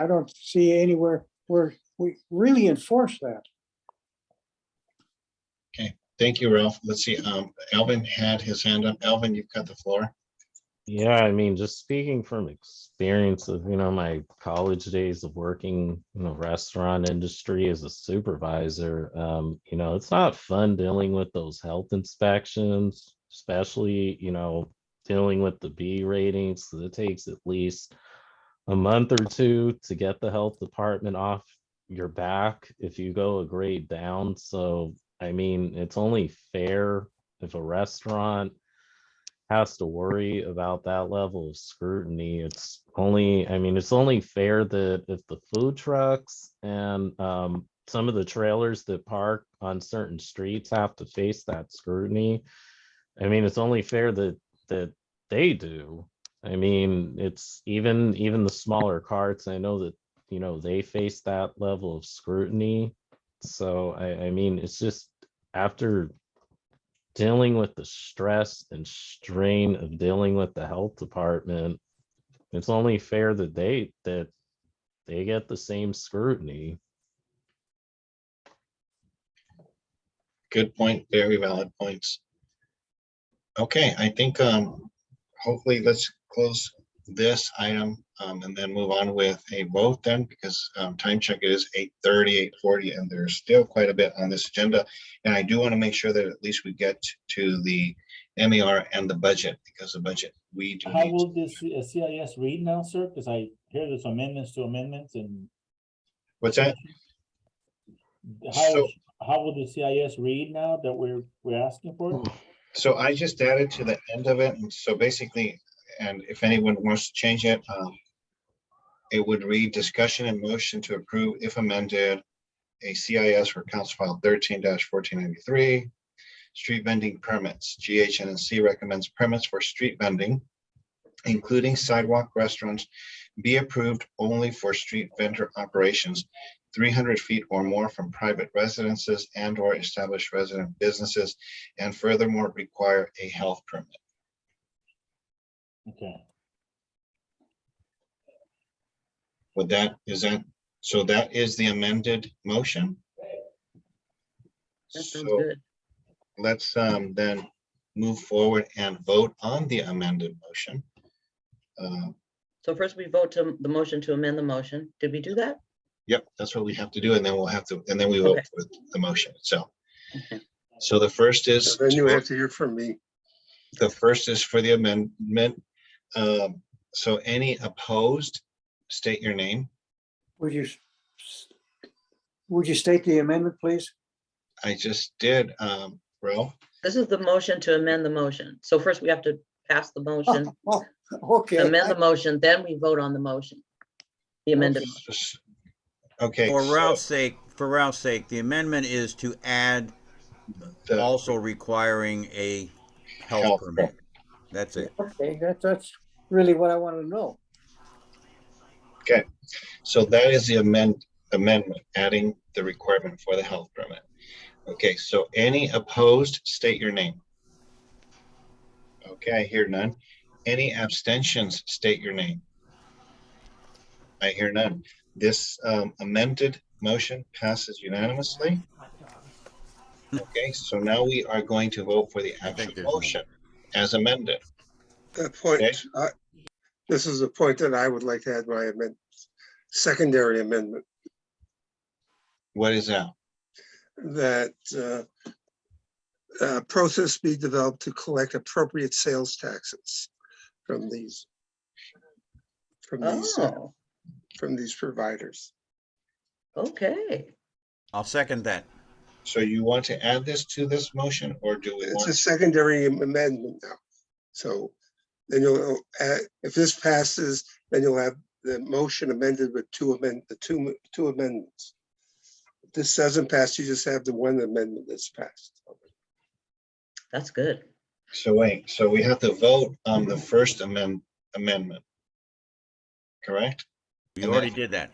don't see anywhere where we really enforce that. Okay, thank you, Ralph. Let's see, Alvin had his hand up. Alvin, you've got the floor. Yeah, I mean, just speaking from experience of, my college days of working in the restaurant industry as a supervisor, it's not fun dealing with those health inspections, especially, dealing with the B ratings. It takes at least a month or two to get the health department off your back if you go a grade down. So, I mean, it's only fair if a restaurant has to worry about that level of scrutiny. It's only fair that if the food trucks and some of the trailers that park on certain streets have to face that scrutiny, it's only fair that they do. It's even the smaller carts. I know that they face that level of scrutiny. So it's just after dealing with the stress and strain of dealing with the health department, it's only fair that they get the same scrutiny. Good point, very valid points. Okay, I think hopefully let's close this item and then move on with a vote then, because time check, it is 8:30, 8:40, and there's still quite a bit on this agenda. And I do want to make sure that at least we get to the MER and the budget, because the budget, we do How need. will this CIS read now, sir? Because I hear there's amendments to amendments and. What's that? How will the CIS read now that we're asking for? So I just added to the end of it, and so basically, and if anyone wants to change it, it would read discussion and motion to approve if amended a CIS for Council File 13-1493, street vending permits. GHNNC recommends permits for street vending, including sidewalk restaurants, be approved only for street vendor operations 300 feet or more from private residences and or established resident businesses, and furthermore require a health permit. Okay. With that, so that is the amended motion. That sounds So good. let's then move forward and vote on the amended motion. So first we vote to the motion to amend the motion. Did we do that? Yep, that's what we have to do, and then we'll have to, and then we vote Okay. for the motion itself. So the first is, Then you have to hear from me. the first is for the amendment. So any opposed, state your name. Would you state the amendment, please? I just did, Ralph. This is the motion to amend the motion. So first we have to pass the motion, Okay. amend the motion, then we vote on the motion. The amended. motion. Okay. For so Ralph's sake, the amendment is to add also requiring a health permit. That's it. Okay, that's really what I wanted to know. Okay, so that is the amendment, adding the requirement for the health permit. Okay, so any opposed, state your name. Okay, I hear none. Any abstentions, state your name. I hear none. This amended motion passes unanimously. Okay, so now we are going to vote for the actual motion as amended. That point, Okay. this is a point that I would like to add my secondary amendment, What is that? that process be developed to collect appropriate sales taxes from these Oh, from these providers. okay. I'll second that. So you want to add this to this motion, or do we It's want? a secondary amendment now. So then you'll, if this passes, then you'll have the motion amended with two amendments. If this doesn't pass, you just have the one amendment that's passed. That's good. So wait, so we have to vote on the first amendment. Correct? You already did that.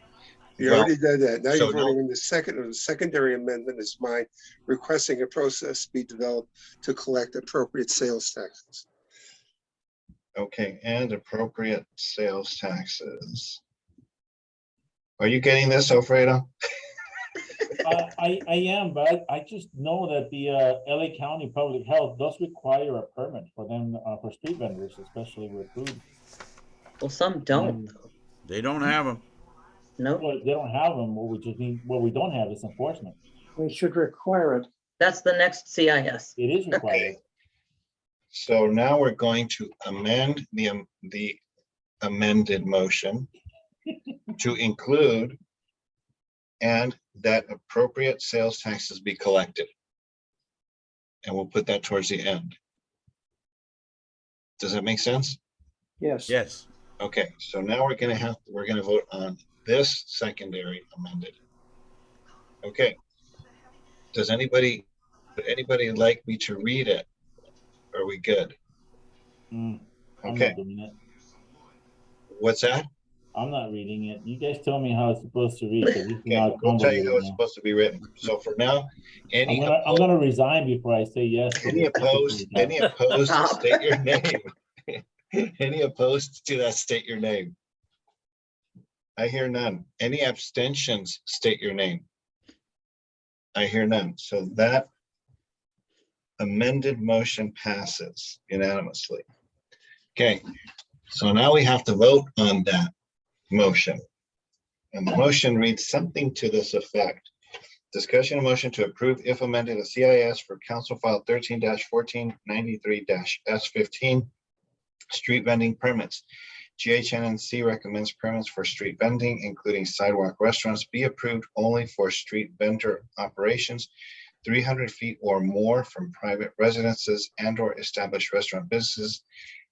You Well, already did that. Now so you're voting on the second, or the secondary amendment is mine, requesting a process be developed to collect appropriate sales taxes. Okay, and appropriate sales taxes. Are you getting this, Alfredo? I am, but I just know that the LA County Public Health does require a permit for them, for street vendors, especially with food. Well, some don't. They don't have them. No, Well, they don't have them. What we just need, what we don't have is enforcement. We should require it. that's the next CIS. It is required. So now we're going to amend the amended motion to include and that appropriate sales taxes be collected. And we'll put that towards the end. Does that make sense? Yes. Yes. Okay, so now we're gonna vote on this secondary amended. Okay. Would anybody like me to read it? Are we good? I'm Okay, not doing it. what's that? I'm not reading it. You guys tell me how it's supposed to read. 'Cause this is Okay, not we'll tell you how convoluted it's now. supposed to be written. So for now, I'm gonna resign before I say yes. to any this. opposed, state your name. Any opposed to that, state your name. I hear none. Any abstentions, state your name. I hear none. So that amended motion passes unanimously. Okay, So now we have to vote on that motion. And the motion reads something to this effect. Discussion and motion to approve if amended a CIS for Council File 13-1493-S15 street vending permits. GHNNC recommends permits for street vending, including sidewalk restaurants, be approved only for street vendor operations 300 feet or more from private residences and or established restaurant businesses,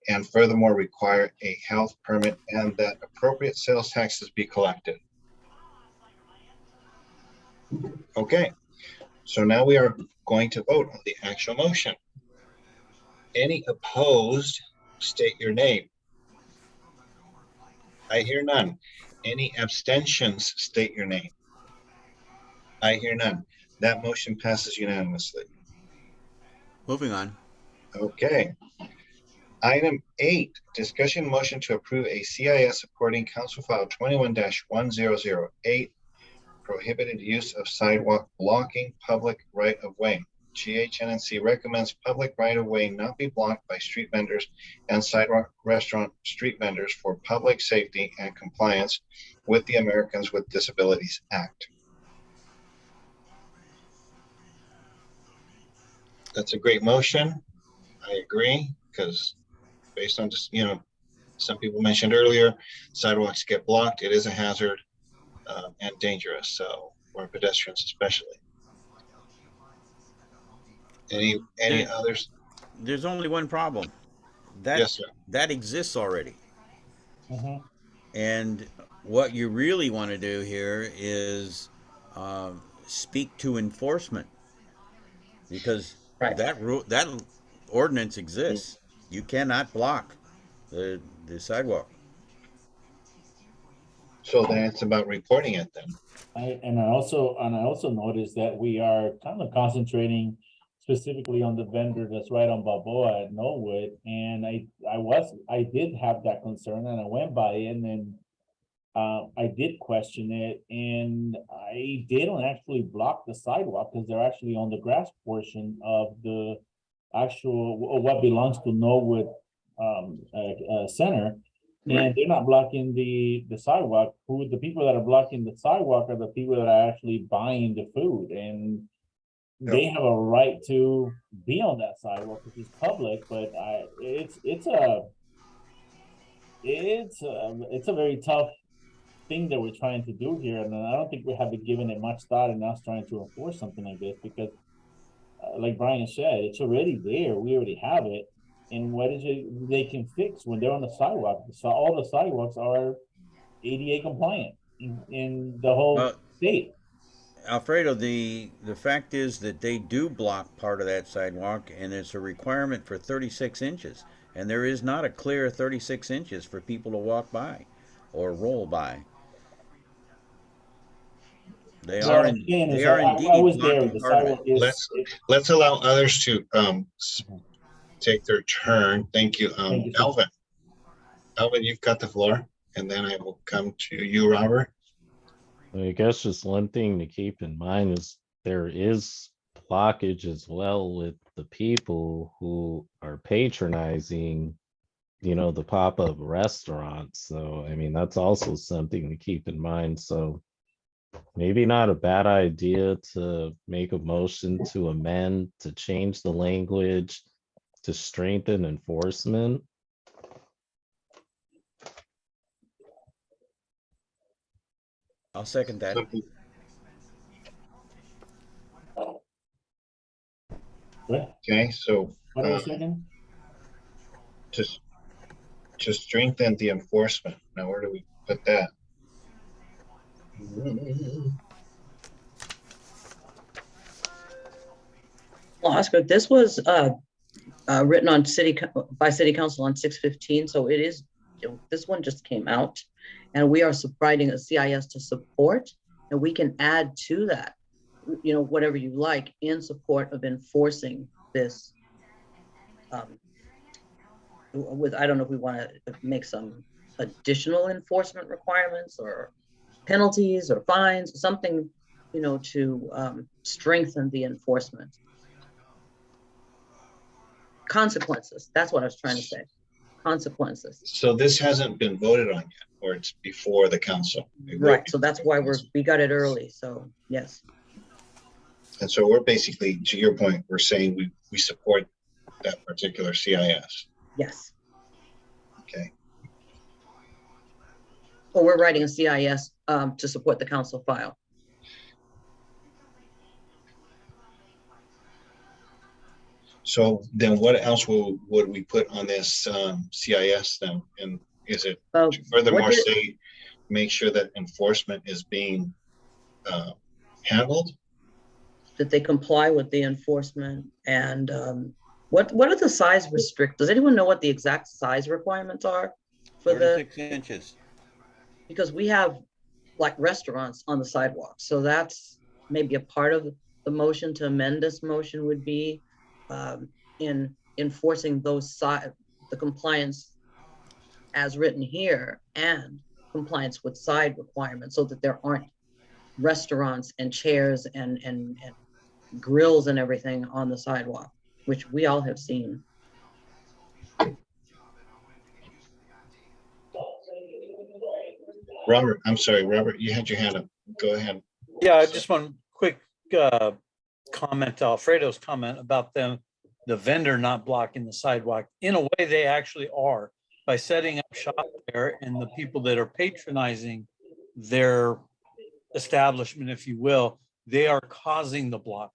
and furthermore require a health permit and that appropriate sales taxes be collected. Okay, so now we are going to vote on the actual motion. Any opposed, state your name. I hear none. Any abstentions, state your name. I hear none. That motion passes unanimously. Moving on. Okay. Item 8, discussion motion to approve a CIS supporting Council File 21-1008, prohibited use of sidewalk blocking public right-of-way. GHNNC recommends public right-of-way not be blocked by street vendors and sidewalk restaurant street vendors for public safety and compliance with the Americans with Disabilities Act. That's a great motion. I agree, because based on just, some people mentioned earlier, sidewalks get blocked. It is a hazard and dangerous, so for pedestrians especially. Any others? There's only one problem. Yes, sir. That exists already. And what you really want to do here is speak to enforcement, because that ordinance exists. You cannot block the sidewalk. So then it's about reporting it then. I also noticed that we are kind of concentrating specifically on the vendor that's right on Balboa at Norwood. And I did have that concern, and I went by it, and I did question it, and they don't actually block the sidewalk because they're actually on the grass portion of the actual what belongs to Norwood Center. And they're not blocking the sidewalk. The people that are blocking the sidewalk are the people that are actually buying the food, and they have a right to be on that sidewalk, which is public. But it's a very tough thing that we're trying to do here, and I don't think we have given it much thought in us trying to enforce something like this, because like Brian said, it's already there. We already have it. And what is it they can fix when they're on the sidewalk? So all the sidewalks are ADA compliant in the whole state. Alfredo, the fact is that they do block part of that sidewalk, and it's a requirement for 36 inches. And there is not a clear 36 inches for people to walk by or roll by. They are indeed blocking part of it. Let's allow others to take their turn. Thank you. Alvin. Alvin, you've got the floor, and then I will come to you, Robert. I guess just one thing to keep in mind is there is blockage as well with the people who are patronizing, the pop-up restaurants. So, I mean, that's also something to keep in mind. So maybe not a bad idea to make a motion to amend, to change the language, to strengthen enforcement. I'll second that. Okay, so to strengthen the enforcement. Now, where do we put that? Well, Oscar, this was written on by City Council on 6/15, so it is, this one just came out, and we are writing a CIS to support, and we can add to that, whatever you like in support of enforcing this. I don't know if we want to make some additional enforcement requirements or penalties or fines or something, to strengthen the enforcement. Consequences. That's what I was trying to say. consequences. So this hasn't been voted on yet, or it's before the council. It will Right, be so that's before why the council. we got it early, so yes. And so we're basically, to your point, we're saying we support that particular CIS. Yes. Okay. Well, we're writing a CIS to support the council file. So then what else would we put on this CIS then? And is it to furthermore say, make sure that enforcement is being handled? That they comply with the enforcement and what are the size does anyone know what the exact size requirements are for 36 inches. Because we have like restaurants on the sidewalk, so that's maybe a part of the motion to amend this motion would be in enforcing those the compliance as written here and compliance with side requirements so that there aren't restaurants and chairs and grills and everything on the sidewalk, which we all have seen. Robert, I'm sorry, Robert, you had your hand up. Go ahead. Yeah, I just want quick comment to Alfredo's comment about the vendor not blocking the sidewalk. In a way, they actually are by setting up shop there, and the people that are patronizing their establishment, if you will, they are causing the blockage.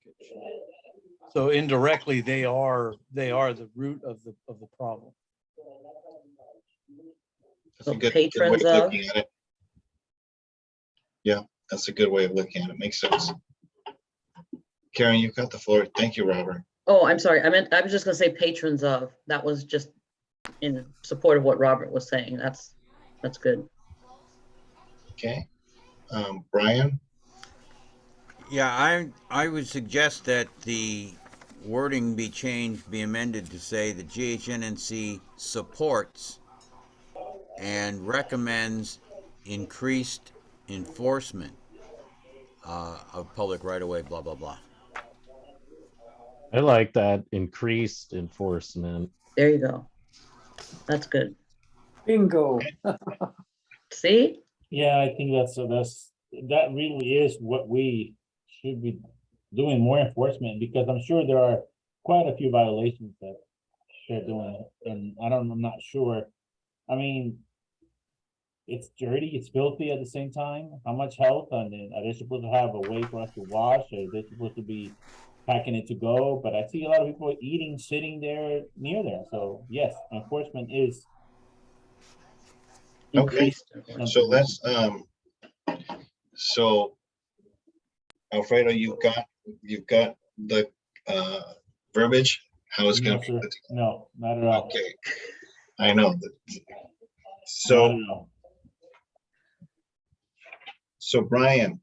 So indirectly, they are the root of the problem. That's a good way of looking at it. Yeah, that's a good way of looking at it. Makes sense. Karen, you've got the floor. Thank you, Robert. Oh, I'm sorry. I was just gonna say patrons of. That was just in support of what Robert was saying. That's good. Okay. Brian? Yeah, I would suggest that the wording be changed, be amended to say that GHNNC supports and recommends increased enforcement of public right-of-way, blah, blah, blah. I like that increased enforcement. There you go. That's good. Bingo. See? Yeah, I think that really is what we should be doing, more enforcement, because I'm sure there are quite a few violations that they're doing, and I'm not sure. I mean, it's dirty, it's filthy at the same time. How much health? And then are they supposed to have a way for us to wash? Or are they supposed to be packing it to go? But I see a lot of people eating, sitting there near there. So yes, enforcement is Okay. So let's so Alfredo, you've got the verbiage, how it's going to be put together? No, not at all. Okay. I know. So Brian,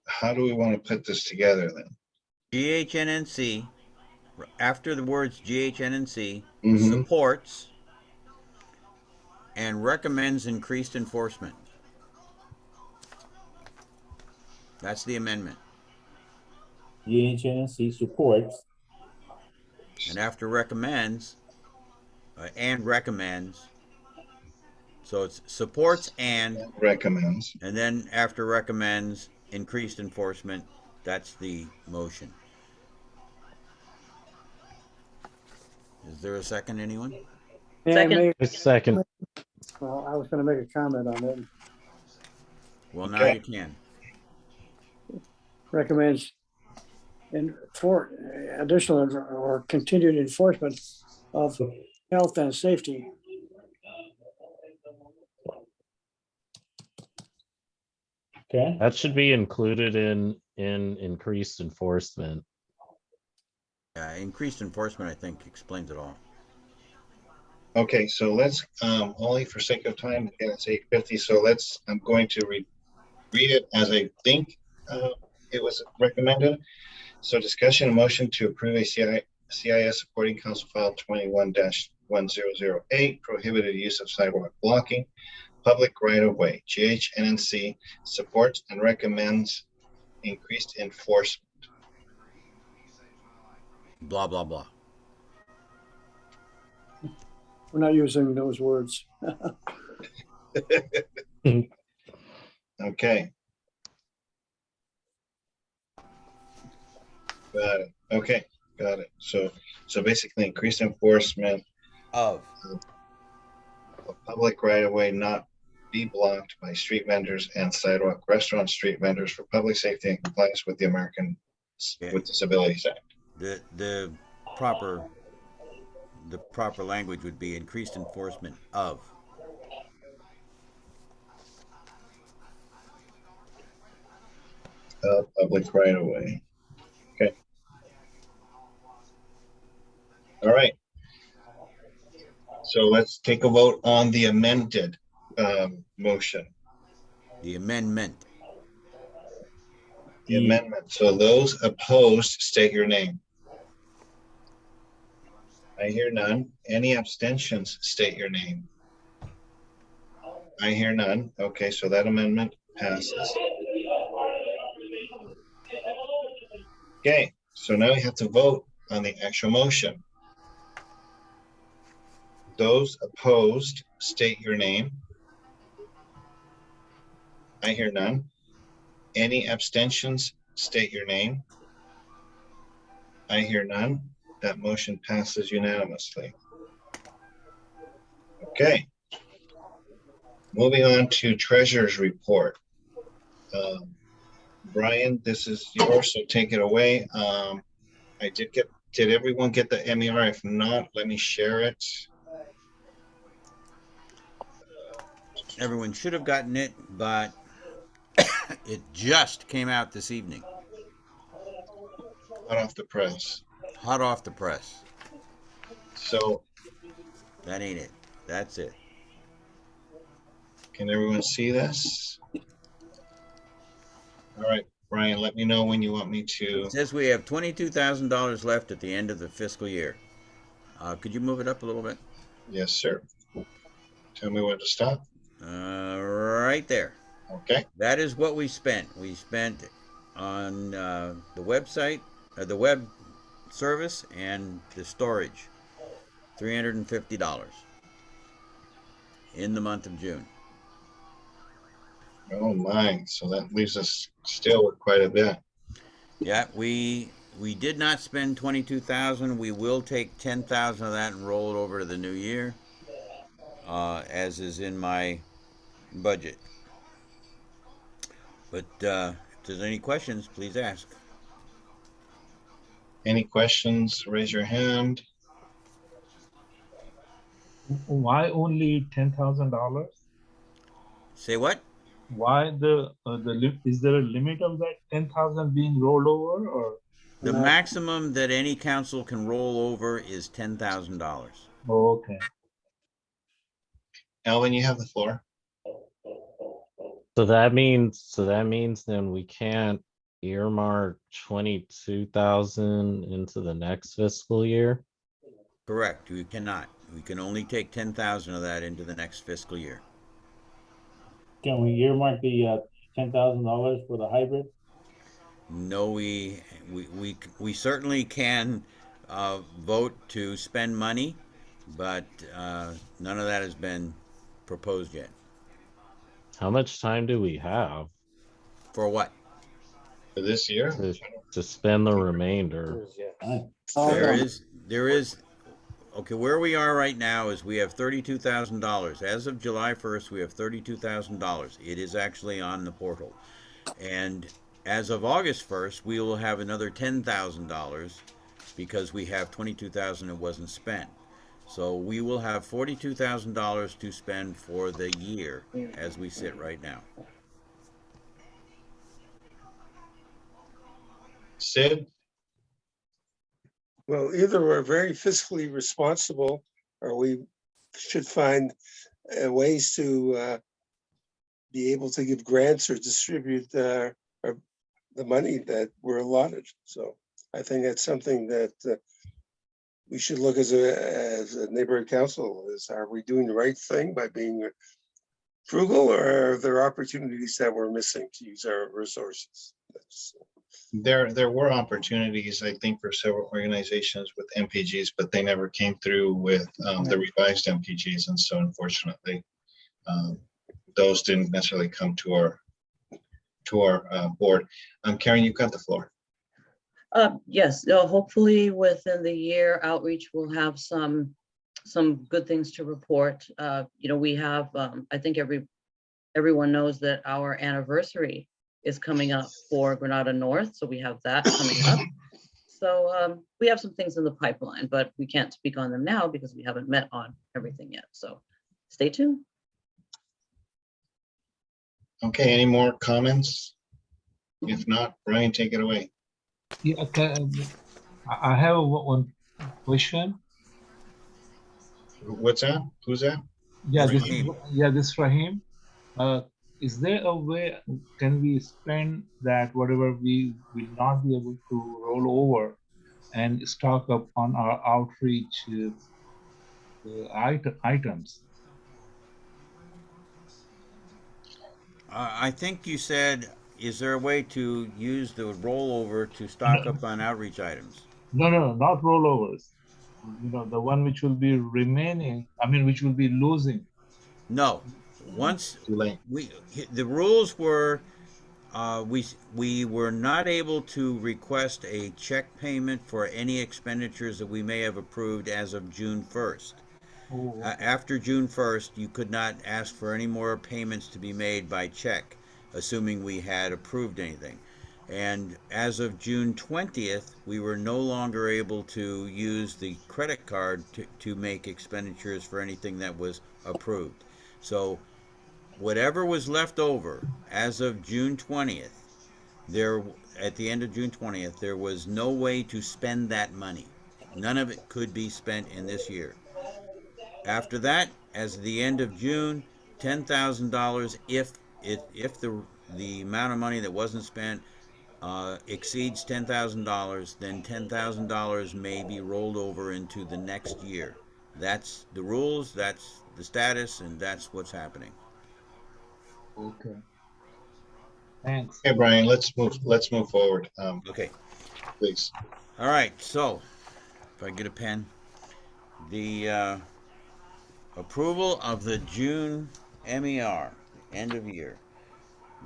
how do we want to put this together then? GHNNC, after the words GHNNC, Mhm. supports and recommends increased enforcement. That's the amendment. GHNNC supports. And after recommends, and recommends, so it's supports and recommends. And then after recommends, increased enforcement. That's the motion. Is there a second, anyone? Second. Second. Well, I was going to make a comment on it. Well, now you can. Recommends for additional or continued enforcement of health and safety. Okay. That should be included in increased enforcement. Increased enforcement, I think, explains it all. Okay, so let's only for sake of time, again, it's 8:50. So I'm going to read it as I think it was recommended. So discussion and motion to approve a CIS supporting Council File 21-1008, prohibited use of sidewalk blocking, public right-of-way. GHNNC supports and recommends increased enforcement. Blah, blah, blah. We're not using those words. Okay. Got it. Okay, got it. So basically increased enforcement Of. public right of way not be blocked by street vendors and sidewalk restaurant street vendors for public safety and compliance with the American with Disabilities Act. The proper language would be increased enforcement of. Public right of way. Okay. All right. So let's take a vote on the amended motion. The amendment. The amendment. So those opposed, state your name. I hear none. Any abstentions, state your name. I hear none. Okay, so that amendment passes. Okay, so now we have to vote on the actual motion. Those opposed, state your name. I hear none. Any abstentions, state your name. I hear none. That motion passes unanimously. Okay. Moving on to treasurer's report. Brian, this is yours, so take it away. Did everyone get the MER? If not, let me share it. Everyone should have gotten it, but it just came out this evening. Hot off the press. Hot off the press. So that ain't it. That's it. Can everyone see this? All right, Brian, let me know when you want me to. It says we have $22,000 left at the end of the fiscal year. Could you move it up a little bit? Yes, sir. Tell me when to stop. Right there. Okay. That is what we spent. We spent on the website, the web service, and the storage. $350 in the month of June. Oh my! So that leaves us still with quite a bit. Yeah, we did not spend 22,000. We will take 10,000 of that and roll it over to the new year, as is in my budget. But if there's any questions, please ask. Any questions? Raise your hand. Why only $10,000? Say what? Why is there a limit of that 10,000 being rolled over, or? The maximum that any council can roll over is $10,000. Oh, okay. Alvin, you have the floor. So that means then we can't earmark 22,000 into the next fiscal year. Correct. We cannot. We can only take 10,000 of that into the next fiscal year. Can we earmark the $10,000 for the hybrid? No, we certainly can vote to spend money, but none of that has been proposed yet. How much time do we have? For what? For this year? To spend the remainder. There is. Okay, where we are right now is we have $32,000. As of July 1st, we have $32,000. It is actually on the portal. And as of August 1st, we will have another $10,000 because we have $22,000 that wasn't spent. So we will have $42,000 to spend for the year as we sit right now. Sid? Well, either we're very fiscally responsible, or we should find ways to be able to give grants or distribute the money that we're allotted. So I think that's something that we should look as a neighborhood council. Are we doing the right thing by being frugal, or are there opportunities that we're missing to use our resources? There were opportunities, I think, for several organizations with MPGs, but they never came through with the revised MPGs. And so unfortunately, those didn't necessarily come to our board. Karen, you've got the floor. Yes, hopefully within the year, outreach will have some good things to report. We have, I think everyone knows that our anniversary is coming up for Granada North, so we have that coming up. So we have some things in the pipeline, but we can't speak on them now because we haven't met on everything yet. So stay tuned. Okay, any more comments? If not, Brian, take it away. Yeah, I have one question. What's that? Who's that? Yeah, Rahim. this Rahim. Is there a way can we spend that whatever we will not be able to roll over and stock up on our outreach items? I think you said, is there a way to use the rollover to stock up on outreach items? No, not rollovers. The one which will be remaining, which will be losing. No. Once the rules were, we were not able to request a check payment for any expenditures that we may have approved as of June 1st. Oh. After June 1st, you could not ask for any more payments to be made by check, assuming we had approved anything. And as of June 20th, we were no longer able to use the credit card to make expenditures for anything that was approved. So whatever was left over as of June 20th, at the end of June 20th, there was no way to spend that money. None of it could be spent in this year. After that, as of the end of June, $10,000, if the amount of money that wasn't spent exceeds $10,000, then $10,000 may be rolled over into the next year. That's the rules, that's the status, and that's what's happening. Okay. Thanks. Okay, Brian, let's move forward. Okay. Please. All right, so if I get a pen, the approval of the June MER, end of year.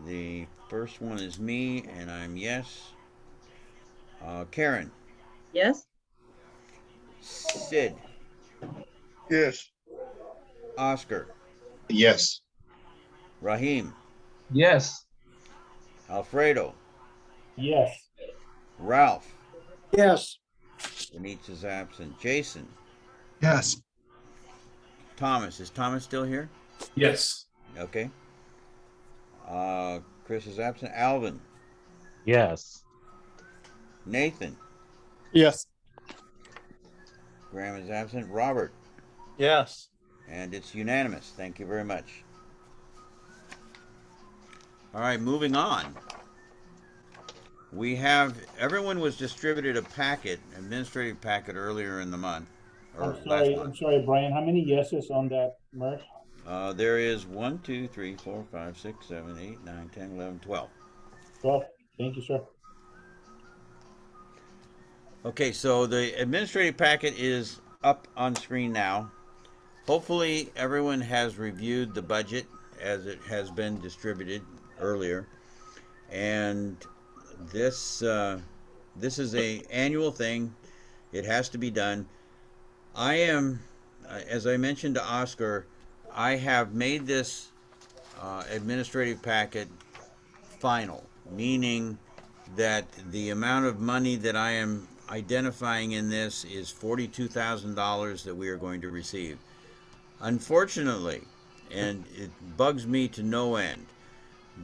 The first one is me, and I'm yes. Karen. Yes. Sid. Yes. Oscar. Yes. Rahim. Yes. Alfredo. Yes. Ralph. Yes. Denise is absent. Jason. Yes. Thomas. Is Thomas still here? Yes. Okay. Chris is absent. Alvin. Yes. Nathan. Yes. Graham is absent. Robert. Yes. And it's unanimous. Thank you very much. All right, moving on. Everyone was distributed a packet, administrative packet earlier in the month. I'm sorry, Brian. How many yeses on that, Mert? There is 1, 2, 3, 4, 5, 6, 7, 8, 9, 10, 11, 12. 12. Thank you, sir. Okay, so the administrative packet is up on screen now. Hopefully everyone has reviewed the budget as it has been distributed earlier. And this is an annual thing. It has to be done. I am, as I mentioned to Oscar, I have made this administrative packet final, meaning that the amount of money that I am identifying in this is $42,000 that we are going to receive. Unfortunately, and it bugs me to no end,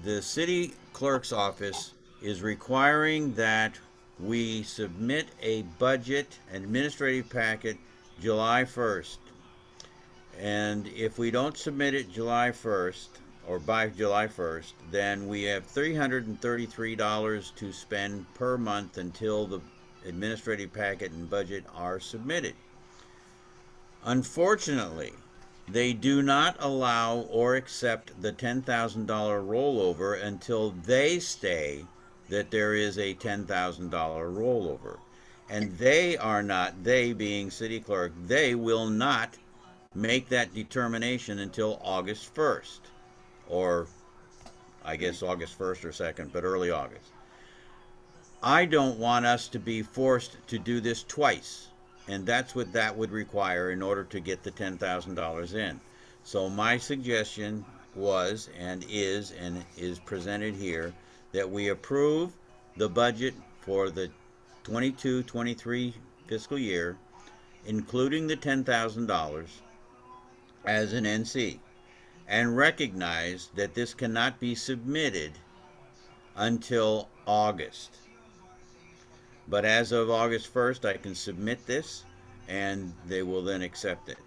the city clerk's office is requiring that we submit a budget administrative packet July 1st. And if we don't submit it July 1st, or by July 1st, then we have $333 to spend per month until the administrative packet and budget are submitted. Unfortunately, they do not allow or accept the $10,000 rollover until they stay that there is a $10,000 rollover. And they are not, they being city clerk, they will not make that determination until August 1st, or I guess August 1st or 2nd, but early August. I don't want us to be forced to do this twice, and that's what that would require in order to get the $10,000 in. So my suggestion was and is presented here that we approve the budget for the 22-23 fiscal year, including the $10,000 as an NC, and recognize that this cannot be submitted until August. But as of August 1st, I can submit this and they will then accept it.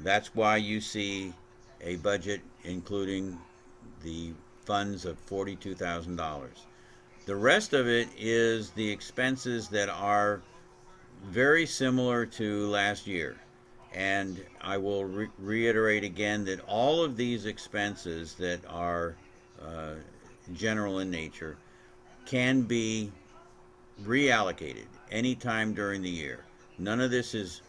That's why you see a budget including the funds of $42,000. The rest of it is the expenses that are very similar to last year. And I will reiterate again that all of these expenses that are general in nature can be reallocated anytime during the year. None of this is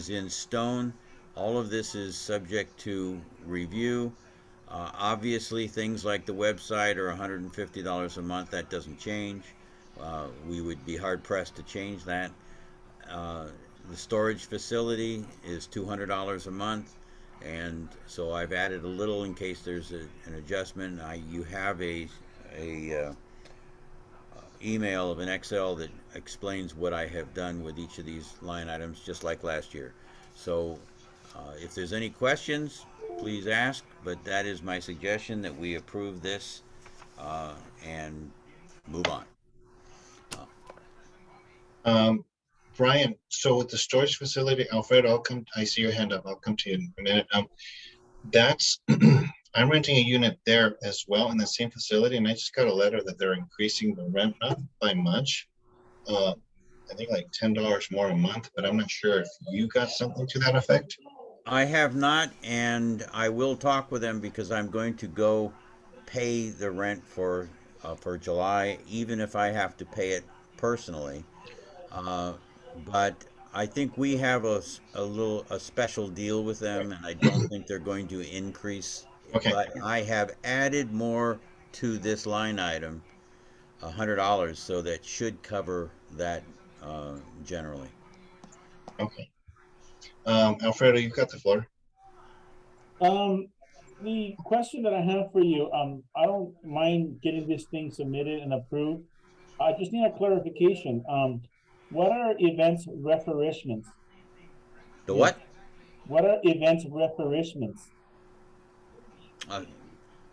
in stone. All of this is subject to review. Obviously, things like the website are $150 a month. That doesn't change. We would be hard pressed to change that. The storage facility is $200 a month, and so I've added a little in case there's an adjustment. You have a email of an Excel that explains what I have done with each of these line items, just like last year. So if there's any questions, please ask, but that is my suggestion, that we approve this and move on. Brian, so with the storage facility, Alfredo, I see your hand up. I'll come to you in a minute. That's, I'm renting a unit there as well in the same facility, and I just got a letter that they're increasing the rent, not by much. I think like $10 more a month, but I'm not sure if you got something to that effect. I have not, and I will talk with them because I'm going to go pay the rent for July, even if I have to pay it personally. But I think we have a special deal with them, and I don't think they're going to increase. Okay. But I have added more to this line item, $100, so that should cover that generally. Okay. Alfredo, you've got the floor. The question that I have for you, I don't mind getting this thing submitted and approved. I just need a clarification. What are events refurbishments? The what? What are events refurbishments?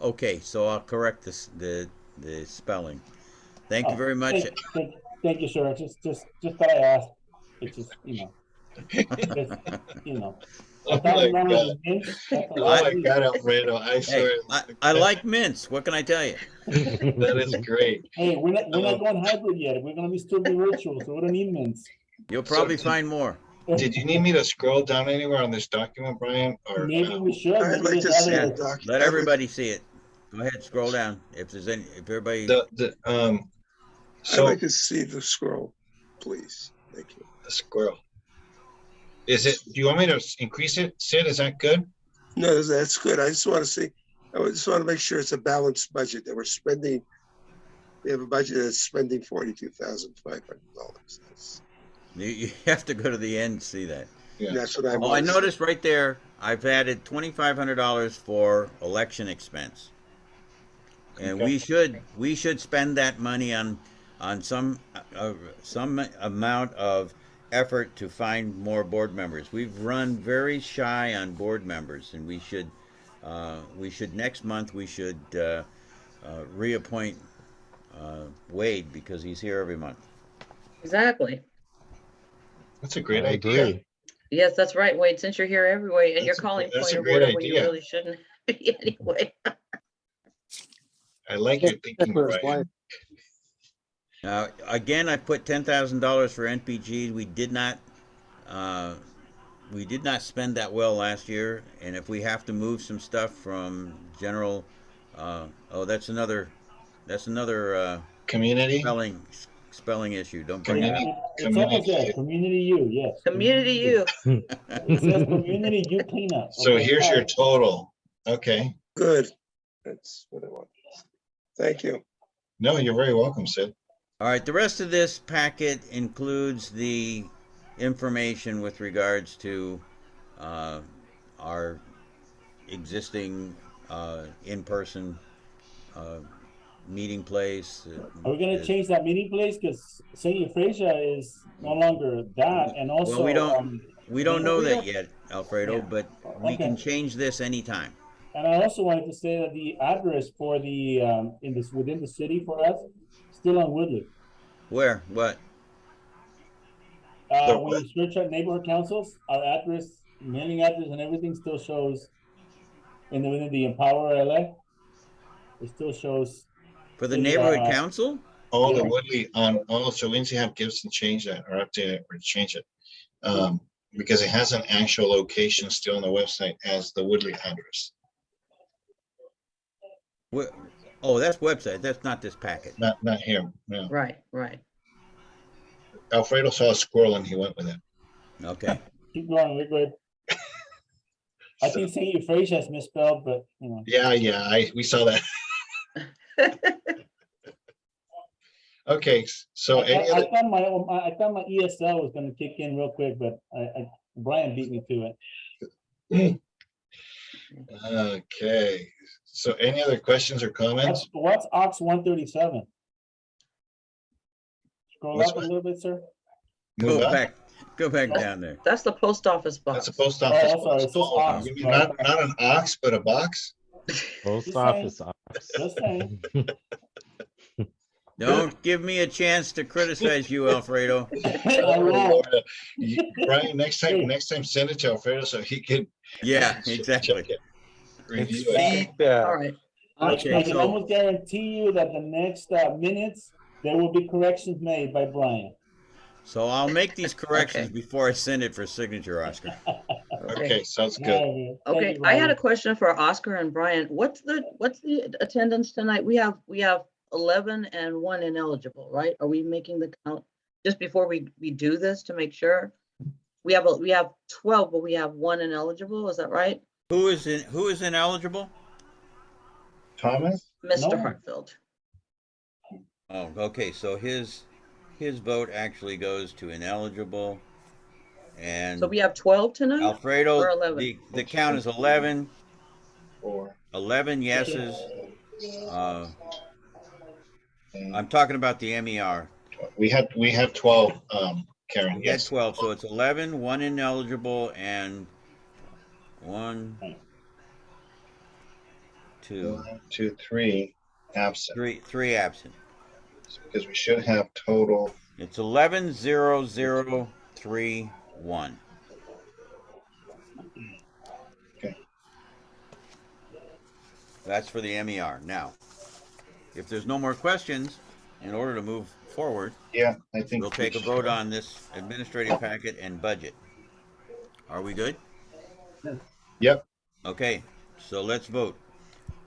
Okay, so I'll correct the spelling. Thank you very much. Thank you, sir. Just that I asked. It's just, Oh my God, Alfredo! I swear. I like mints. What can I tell you? That is great. Hey, we're not going hybrid yet. We're gonna still be virtual, so we don't need mints. You'll probably find more. Did you need me to scroll down anywhere on this document, Brian? Or maybe we should. I'd like to see the document. Let everybody see it. Go ahead, scroll down. If everybody. I'd like to see the scroll, please. Thank you. The scroll. Is it? Do you want me to increase it, Sid? Is that good? No, that's good. I just want to see. I just want to make sure it's a balanced budget that we're spending. We have a budget that's spending $42,500. You have to go to the end to see that. Yeah. That's what I. Oh, I noticed right there. I've added $2,500 for election expense, and we should spend that money on some amount of effort to find more board members. We've run very shy on board members, and we should next month we should reappoint Wade, because he's here every month. Exactly. That's a great idea. Yes, that's right, Wade. Since you're here every way, and you're calling point of order when you really shouldn't be anyway. I like your thinking, Brian. Now, again, I put $10,000 for NPG. We did not spend that well last year, and if we have to move some stuff from general, that's another Community, spelling issue. Don't bring it community, up. It's almost there, community you, yes. Community you. It says community you cleanup. So okay, here's your sorry. total. Okay. Good. That's what I want. Thank you. No, you're very welcome, Sid. All right, the rest of this packet includes the information with regards to our existing in-person meeting place. Are we gonna change that meeting place? Because St. Euphrasia is no longer that, and also. Well, we don't know that neighborhood? yet, Alfredo, but we Okay. can change this anytime. And I also wanted to say that the address for the, within the city for us, still on Woodley. Where? What? When you search our neighborhood councils, our address, mailing address and everything still shows within the Empower LA. It still shows. For the neighborhood council? Oh, the Woodley so Lindsay have Gibson change that or update it or change it. Because it has an actual location still on the website as the Woodley address. Oh, that's website. That's not this packet. Not here. No. Right. Alfredo saw a squirrel and he went with it. Okay. Keep going, we're good. I think St. Euphrasia is misspelled, but you know. Yeah, we saw that. Okay, so I thought my ESL was gonna kick in real quick, but Brian beat me to it. Okay, so any other questions or comments? What's Ox 137? Scroll What's up a little bit, sir. Move up. Go back down there. That's the post office box. That's a post office. Oh, sorry, it says ox. You mean not an ox, but a box? Post office. Just saying. Don't give me a chance to criticize you, Alfredo. Brian, next time send it to Alfredo so he can. Yeah, exactly. Check it. Review it. Feedback. All right. I can almost guarantee you that the next minutes, there will be corrections made by Brian. So I'll make these corrections before I send it for signature, Oscar. Okay, sounds good. Okay, I had a question for Oscar and Brian. What's the attendance tonight? We have 11 and 1 ineligible, right? Are we making the count just before we do this to make sure? We have 12, but we have 1 ineligible. Is that right? Who is ineligible? Thomas? Mr. Hartfield. Oh, okay. So his vote actually goes to ineligible, and So we have 12 tonight? Alfredo, or 11? the count is 11. 4. 11 yeses. I'm talking about the MER. We have 12, Karen. We had 12, so it's 11, 1 ineligible, and 1, 2, 1, 2, 3 absent. 3 absent. Because we should have total. It's 11, 0, 0, 3, 1. Okay. That's for the MER. Now, if there's no more questions, in order to move forward, I think we'll take a vote on this administrative packet and budget. Are we good? Yep. Okay, so let's vote.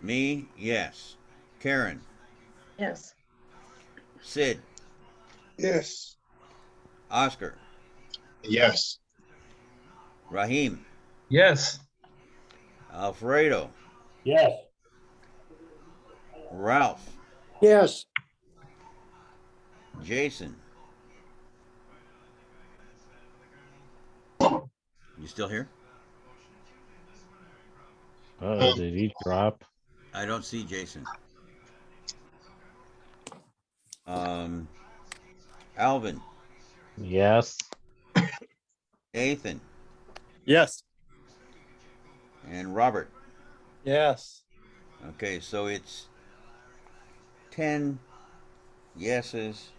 Me, yes. Karen? Yes. Sid? Yes. Oscar? Yes. Raheem? Yes. Alfredo? Yes. Ralph? Yes. Jason? You still here? Oh, did he drop? I don't see Jason. Alvin? Yes. Nathan? Yes. And Robert? Yes. Okay, so it's 10 yeses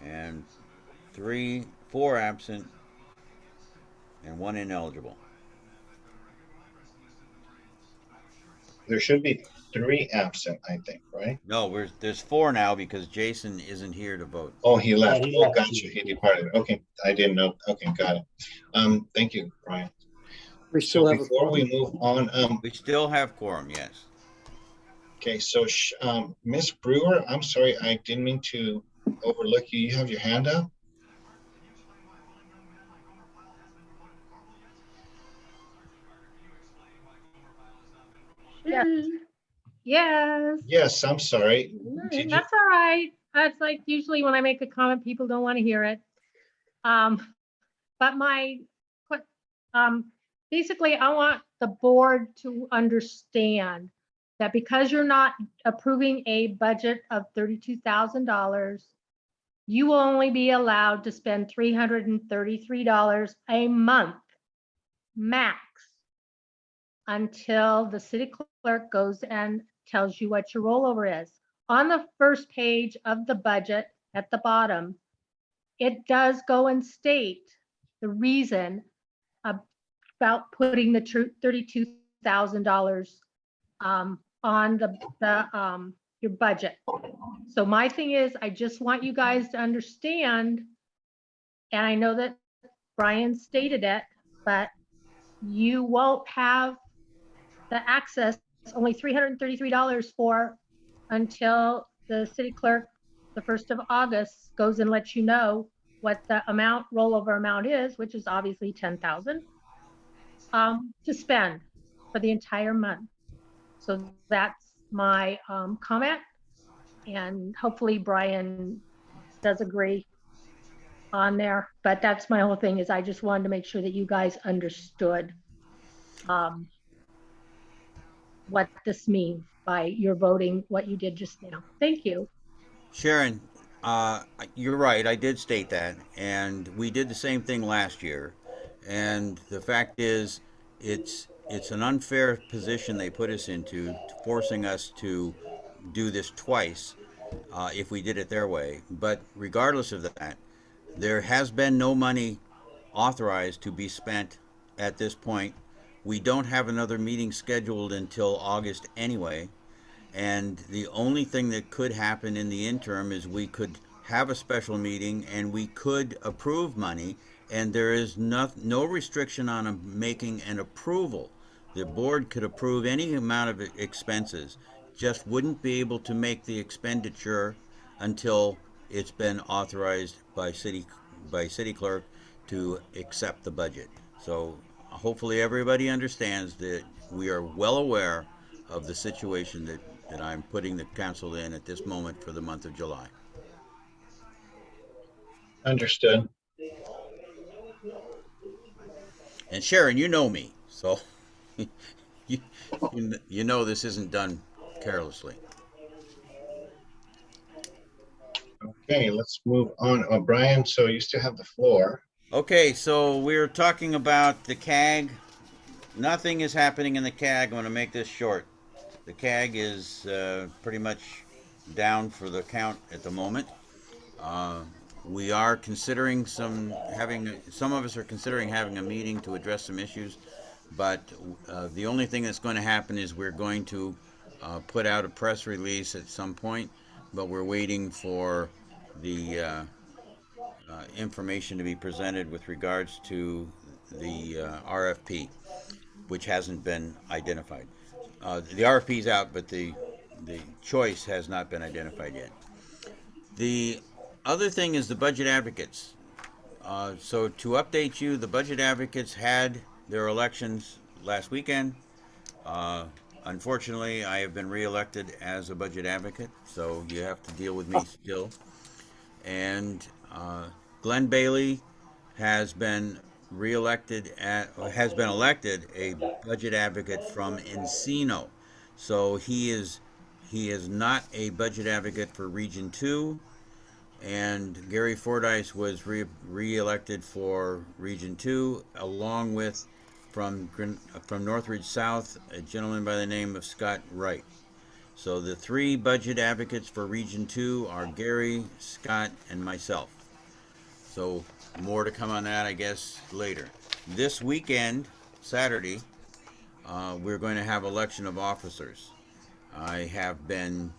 and 4 absent and 1 ineligible. There should be 3 absent, I think, right? No, there's 4 now because Jason isn't here to vote. Oh, he left. Oh, gotcha. He departed. Okay, I didn't know. Okay, got it. Thank you, Brian. We still have before we move on, we still have quorum, yes. Okay, so Miss Brewer, I'm sorry, I didn't mean to overlook you. You have your hand up? Yes. Yes. Yes, I'm sorry. Did you? That's all right. That's like usually when I make a comment, people don't want to hear it. But um, basically, I want the board to understand that because you're not approving a budget of $32,000, you will only be allowed to spend $333 a month max until the city clerk goes and tells you what your rollover is. On the first page of the budget at the bottom, it does go and state the reason about putting the $32,000 on your budget. So my thing is, I just want you guys to understand, and I know that Brian stated it, but you won't have the access, only $333 for until the city clerk, the 1st of August, goes and lets you know what the rollover amount is, which is obviously 10,000 to spend for the entire month. So that's my comment, and hopefully Brian does agree on there. But that's my whole thing, is I just wanted to make sure that you guys understood what this means by your voting what you did just now. Thank you. Sharon, you're right. I did state that, and we did the same thing last year. And the fact is, it's an unfair position they put us into, forcing us to do this twice if we did it their way. But regardless of that, there has been no money authorized to be spent at this point. We don't have another meeting scheduled until August anyway. And the only thing that could happen in the interim is we could have a special meeting and we could approve money, and there is no restriction on making an approval. The board could approve any amount of expenses, just wouldn't be able to make the expenditure until it's been authorized by city clerk to accept the budget. So hopefully everybody understands that we are well aware of the situation that I'm putting the council in at this moment for the month of July. Understood. And Sharon, you know me, so you know this isn't done carelessly. Okay, let's move on. Brian, so you still have the floor. Okay, so we're talking about the CAG. Nothing is happening in the CAG. I'm going to make this short. The CAG is pretty much down for the count at the moment. We are considering some of us are considering having a meeting to address some issues, but the only thing that's going to happen is we're going to put out a press release at some point, but we're waiting for the information to be presented with regards to the RFP, which hasn't been identified. The RFP is out, but the choice has not been identified yet. The other thing is the budget advocates. So to update you, the budget advocates had their elections last weekend. Unfortunately, I have been reelected as a budget advocate, so you have to deal with me still. And Glenn Bailey has been elected a budget advocate from Encino. So he is not a budget advocate for Region 2, and Gary Fordyce was re-elected for Region 2, along with from Northridge South, a gentleman by the name of Scott Wright. So the three budget advocates for Region 2 are Gary, Scott, and myself. So more to come on that, I guess, later. This weekend, Saturday, we're going to have election of officers. I've been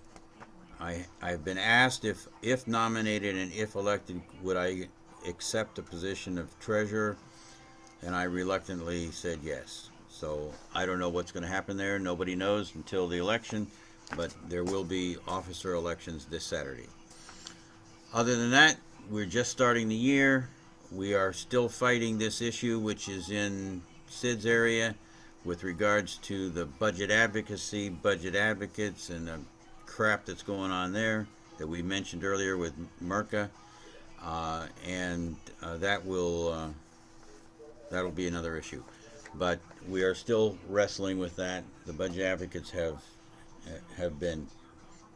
asked if nominated and if elected, would I accept the position of treasurer, and I reluctantly said yes. So I don't know what's going to happen there. Nobody knows until the election, but there will be officer elections this Saturday. Other than that, we're just starting the year. We are still fighting this issue, which is in Sid's area with regards to the budget advocacy, budget advocates, and the crap that's going on there that we mentioned earlier with Merca. That'll be another issue. But we are still wrestling with that. The budget advocates have been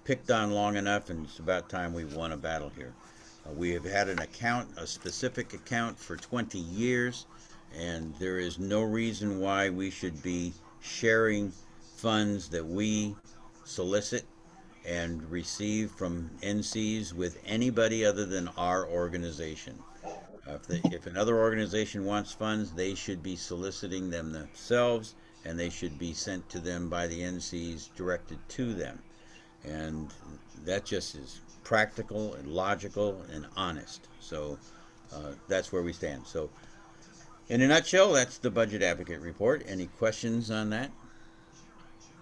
picked on long enough, and it's about time we won a battle here. We have had a specific account for 20 years, and there is no reason why we should be sharing funds that we solicit and receive from NCs with anybody other than our organization. If another organization wants funds, they should be soliciting them themselves, and they should be sent to them by the NCs directed to them. And that just is practical and logical and honest. So that's where we stand. So in a nutshell, that's the Budget Advocate Report. Any questions on that?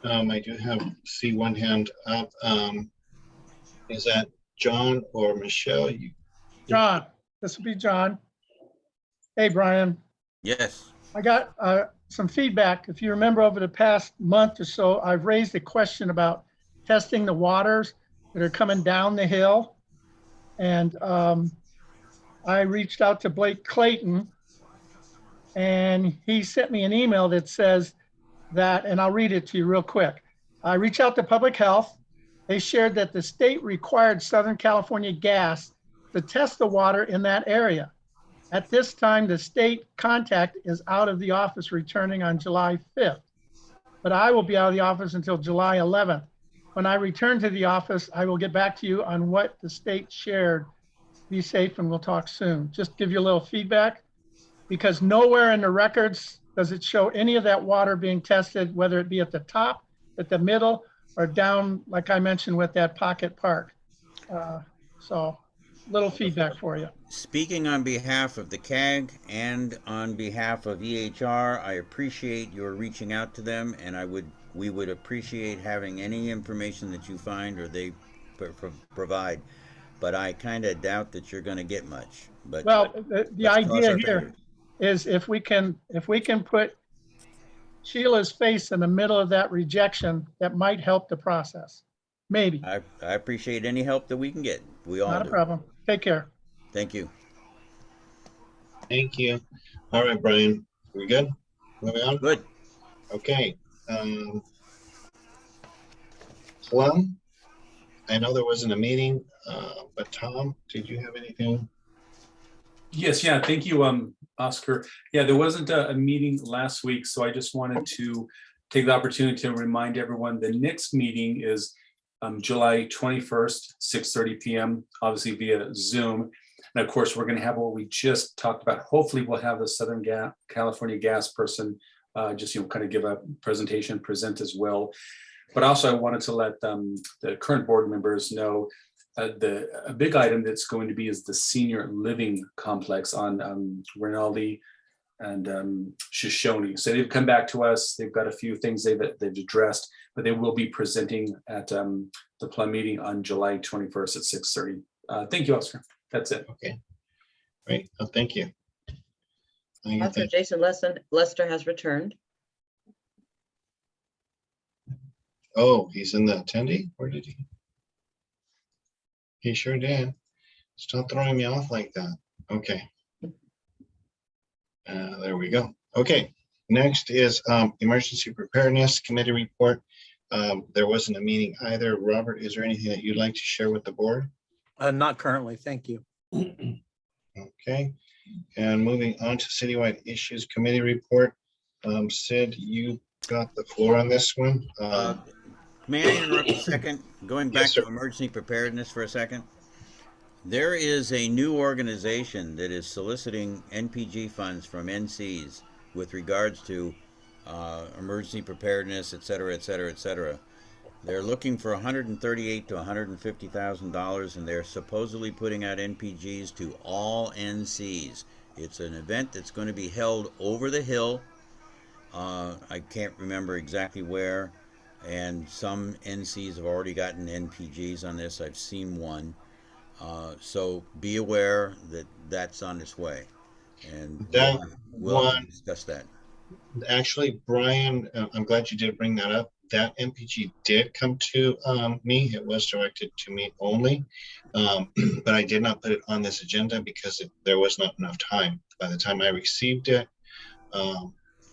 I do see one hand up. Is that John or Michelle? John, this will be John. Hey, Brian. Yes. I got some feedback. If you remember, over the past month or so, I've raised a question about testing the waters that are coming down the hill. And I reached out to Blake Clayton, and he sent me an email that says that, and I'll read it to you real quick. I reached out to Public Health. They shared that the state required Southern California Gas to test the water in that area. At this time, the state contact is out of the office, returning on July 5th. But I will be out of the office until July 11th. When I return to the office, I will get back to you on what the state shared. Be safe, and we'll talk soon. Just give you a little feedback, because nowhere in the records does it show any of that water being tested, whether it be at the top, at the middle, or down, like I mentioned, with that pocket park. So little feedback for you. Speaking on behalf of the CAG and on behalf of EHR, I appreciate your reaching out to them, and we would appreciate having any information that you find or they provide. But I kind of doubt that you're going to get much. But well, the idea here is if we can put Sheila's face in the middle of that rejection, that might help the process. Maybe. I appreciate any help that we can get. We all do. Not a problem. Take care. Thank you. Thank you. All right, Brian, we good? Moving on? Good. Okay. Plum, I know there wasn't a meeting, but Tom, did you have anything? Yes, yeah, thank you, Oscar. Yeah, there wasn't a meeting last week, so I just wanted to take the opportunity to remind everyone the next meeting is July 21st, 6:30 p.m., obviously via Zoom. And of course, we're going to have what we just talked about. Hopefully, we'll have the Southern California Gas person just kind of give a presentation, present as well. But also, I wanted to let the current board members know a big item that's going to be is the senior living complex on Rinaldi and Shoshone. So they've come back to us. They've got a few things they've addressed, but they will be presenting at the Plum meeting on July 21st at 6:30. Thank you, Oscar. That's it. Okay. Great. Oh, thank you. Dr. Jason Lester has returned. Oh, he's in the attendee? Where did he? He sure did. Stop throwing me off like that. Okay. There we go. Okay. Next is Emergency Preparedness Committee report. There wasn't a meeting either. Robert, is there anything that you'd like to share with the board? Not currently, thank you. Okay. And moving on to Citywide Issues Committee report. Sid, you got the floor on this one. May I interrupt a second? Going back to emergency preparedness for a second. There is a new organization that is soliciting NPG funds from NCs with regards to emergency preparedness, et cetera, et cetera, et cetera. They're looking for $138,000 to $150,000, and they're supposedly putting out NPGs to all NCs. It's an event that's going to be held over the hill. I can't remember exactly where. and some NCs have already gotten NPGs on this. I've seen one. So be aware that that's on its way, and That we'll have to one, discuss that. actually, Brian, I'm glad you did bring that up. That MPG did come to me. It was directed to me only, but I did not put it on this agenda because there was not enough time. By the time I received it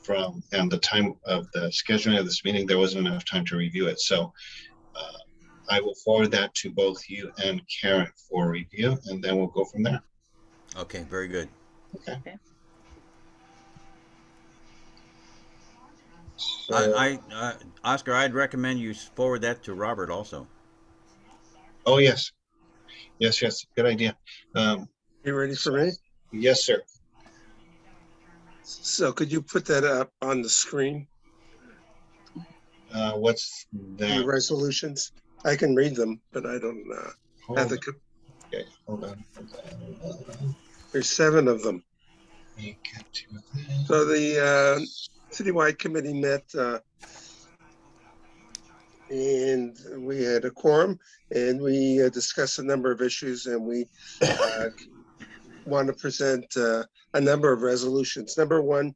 from and the time of the scheduling of this meeting, there wasn't enough time to review it. So I will forward that to both you and Karen for review, and then we'll go from there. Okay, very good. Okay. Oscar, I'd recommend you forward that to Robert also. Oh, yes. Yes, good idea. You ready for me? Yes, sir. So could you put that up on the screen? What's The that? resolutions. I can read them, but I don't have the. Okay, hold on. There's 7 of them. So the citywide committee met and we had a quorum, and we discussed a number of issues, and we want to present a number of resolutions. Number 1,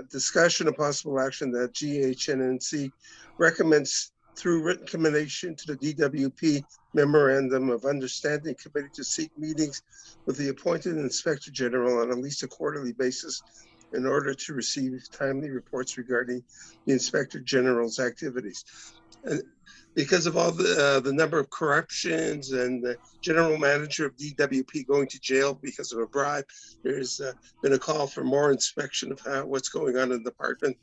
discussion of possible action that GHNNC recommends through written recommendation to the DWP Memorandum of Understanding Committee to seek meetings with the appointed Inspector General on at least a quarterly basis in order to receive timely reports regarding the Inspector General's activities. And because of all the number of corruptions and the general manager of DWP going to jail because of a bribe, there's been a call for more inspection of what's going on in the department.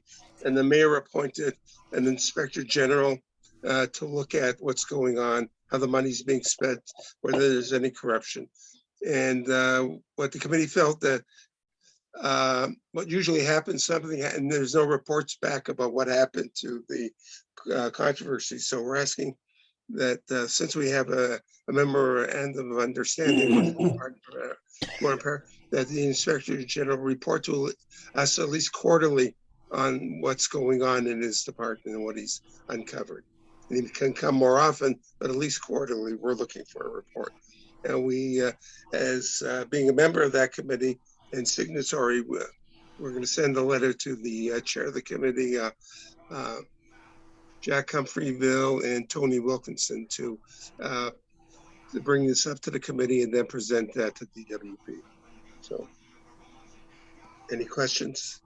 And the mayor appointed an inspector general to look at what's going on, how the money's being spent, whether there's any corruption. And what the committee felt that what usually happens, something, and there's no reports back about what happened to the controversy. So we're asking that since we have a memorandum of understanding with the Department, that the Inspector General report to us at least quarterly on what's going on in his department and what he's uncovered. And he can come more often, but at least quarterly, we're looking for a report. And we, as being a member of that committee and signatory, we're going to send a letter to the chair of the committee, Jack Humphreyville and Tony Wilkinson to bring this up to the committee and then present that to DWP. So, any questions?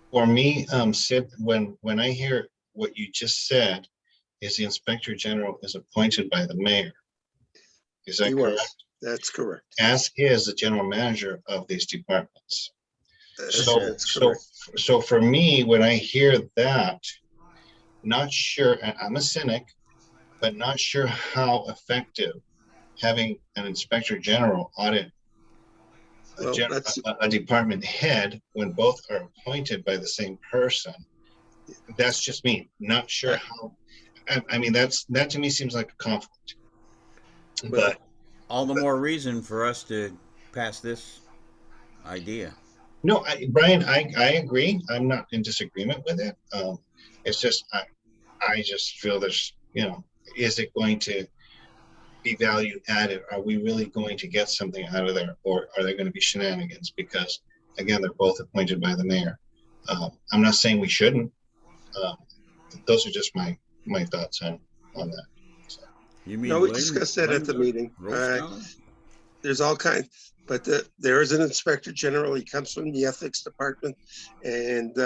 For me, Sid, when I hear what you just said, is the Inspector General is appointed by the mayor. Is that correct? That's correct. As is the general manager of these departments. That's correct. So for me, when I hear that, not sure, I'm a cynic, but not sure how effective having an inspector general audit a department head when both are appointed by the same person. That's just me. Not sure how. I mean, that to me seems like a conflict. But all the more reason for us to pass this idea. No, Brian, I agree. I'm not in disagreement with it. It's just I just feel there's, is it going to be value added? Are we really going to get something out of there, or are there going to be shenanigans? Because again, they're both appointed by the mayor. I'm not saying we shouldn't. Those are just my thoughts on that. So. You mean no, we discussed that at the meeting. There's all kinds, but there is an inspector general. He comes from the ethics department, and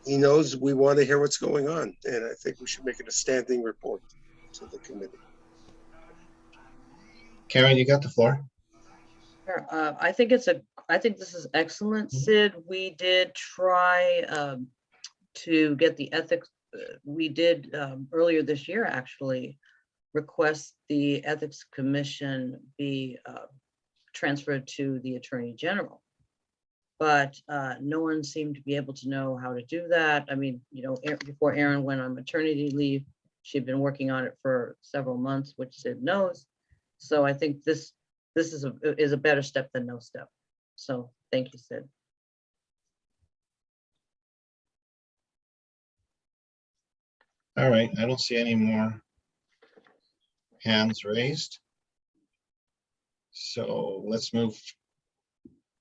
he knows we want to hear what's going on. And I think we should make it a standing report to the committee. Karen, you got the floor. Sure. I think this is excellent, Sid. We did try to get the ethics. We did earlier this year, actually, request the ethics commission be transferred to the attorney general, but no one seemed to be able to know how to do that. I mean, before Erin went on maternity leave, she'd been working on it for several months, which Sid knows. So I think this is a better step than no step. So thank you, Sid. All right, I don't see any more hands raised. So let's move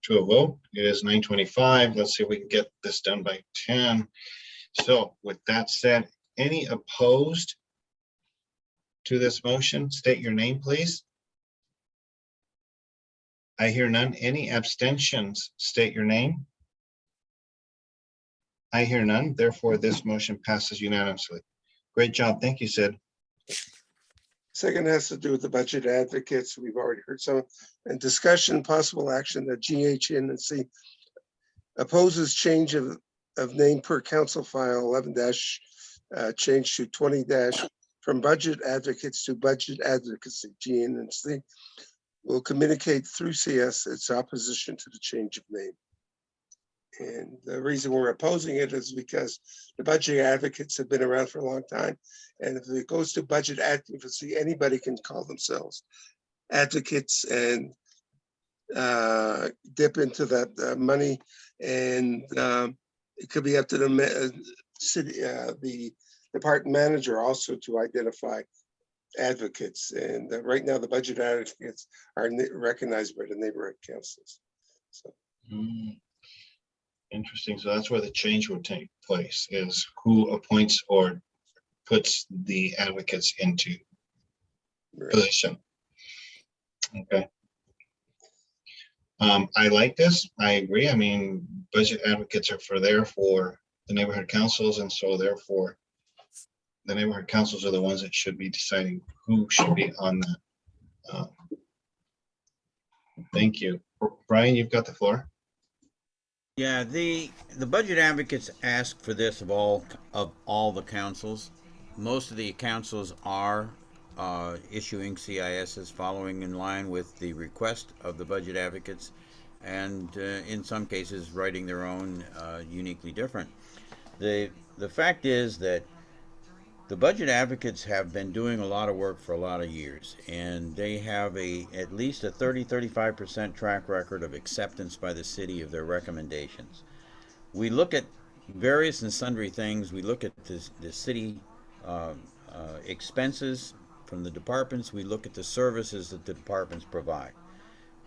to a vote. It is 9:25. Let's see if we can get this done by 10. So with that said, any opposed to this motion, state your name, please. I hear none. Any abstentions, state your name. I hear none. Therefore, this motion passes unanimously. Great job. Thank you, Sid. Second has to do with the budget advocates. We've already heard some. And discussion, possible action that GHNNC opposes change of name per council file 11 dash change to 20 dash from budget advocates to budget advocacy. GHNNC will communicate through CS its opposition to the change of name. And the reason we're opposing it is because the budget advocates have been around for a long time. And if it goes to budget advocacy, anybody can call themselves advocates and dip into that money. And it could be up to the city, the department manager also to identify advocates. And right now the budget advocates are recognized by the neighborhood councils. So. Interesting. So that's where the change would take place, is who appoints or puts the advocates into position. Okay. I like this. I agree. I mean, budget advocates are for the neighborhood councils, and so therefore the neighborhood councils are the ones that should be deciding who should be on that. Thank you. Brian, you've got the floor. Yeah, the budget advocates ask for this of all the councils. Most of the councils are issuing CISs following in line with the request of the budget advocates, and in some cases writing their own uniquely different. The fact is that the budget advocates have been doing a lot of work for a lot of years, and they have at least a 30-35% track record of acceptance by the city of their recommendations. We look at various and sundry things. We look at the city expenses from the departments. We look at the services that the departments provide.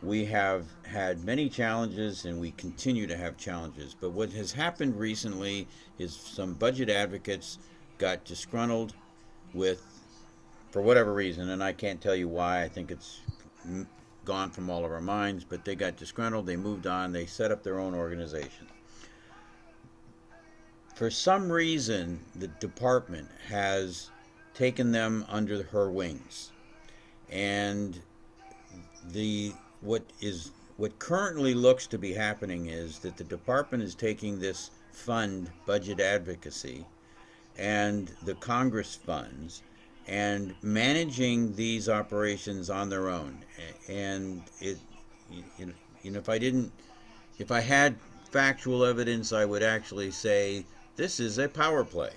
We have had many challenges, and we continue to have challenges. But what has happened recently is some budget advocates got disgruntled with, for whatever reason, and I can't tell you why. I think it's gone from all of our minds, but they got disgruntled, they moved on, they set up their own organization. For some reason, the department has taken them under her wings, and what currently looks to be happening is that the department is taking this fund, budget advocacy, and the Congress funds, and managing these operations on their own. And if I had factual evidence, I would actually say this is a power play.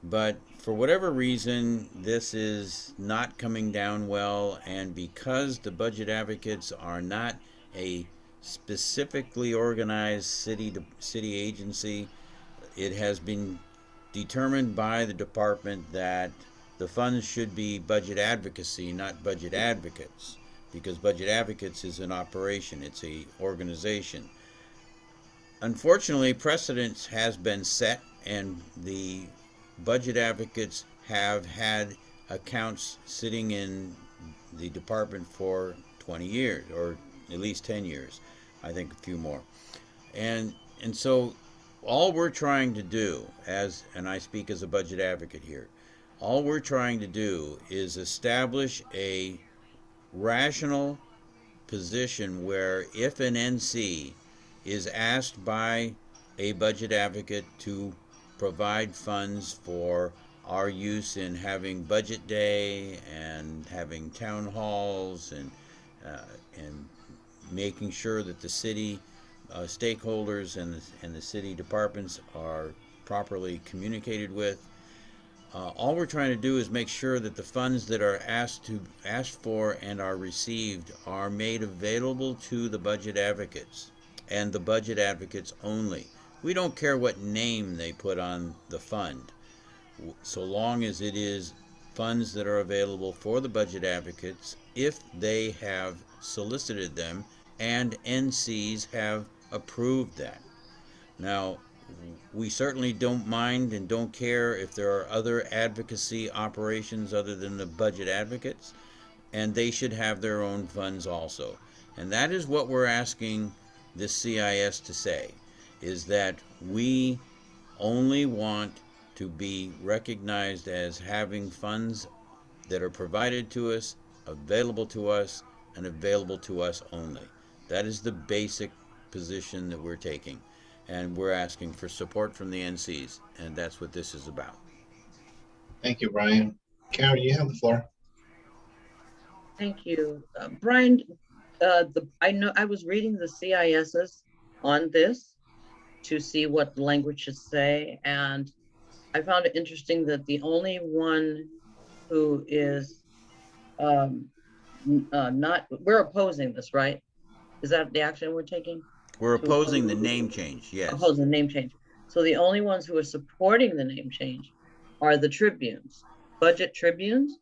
But for whatever reason, this is not coming down well, and because the budget advocates are not a specifically organized city agency, it has been determined by the department that the funds should be budget advocacy, not budget advocates, because budget advocates is an operation, it's a organization. Unfortunately, precedence has been set, and the budget advocates have had accounts sitting in the department for 20 years, or at least 10 years, I think a few more. And so all we're trying to do, and I speak as a budget advocate here, all we're trying to do is establish a rational position where if an NC is asked by a budget advocate to provide funds for our use in having budget day and having town halls and making sure that the city stakeholders and the city departments are properly communicated with. All we're trying to do is make sure that the funds that are asked for and are received are made available to the budget advocates, and the budget advocates only. We don't care what name they put on the fund. so long as it is funds that are available for the budget advocates if they have solicited them and NCs have approved that. Now, we certainly don't mind and don't care if there are other advocacy operations other than the budget advocates, and they should have their own funds also. And that is what we're asking this CIS to say, is that we only want to be recognized as having funds that are provided to us, available to us, and available to us only. That is the basic position that we're taking. And we're asking for support from the NCs, and that's what this is about. Thank you, Brian. Karen, you have the floor. Thank you. Brian, I know I was reading the CISs on this to see what the language should say, and I found it interesting that the only one who is not, we're opposing this, right? Is that the action we're taking? We're opposing the name change, yes. Opposing the name change. So the only ones who are supporting the name change are the tribunes, budget tribunes.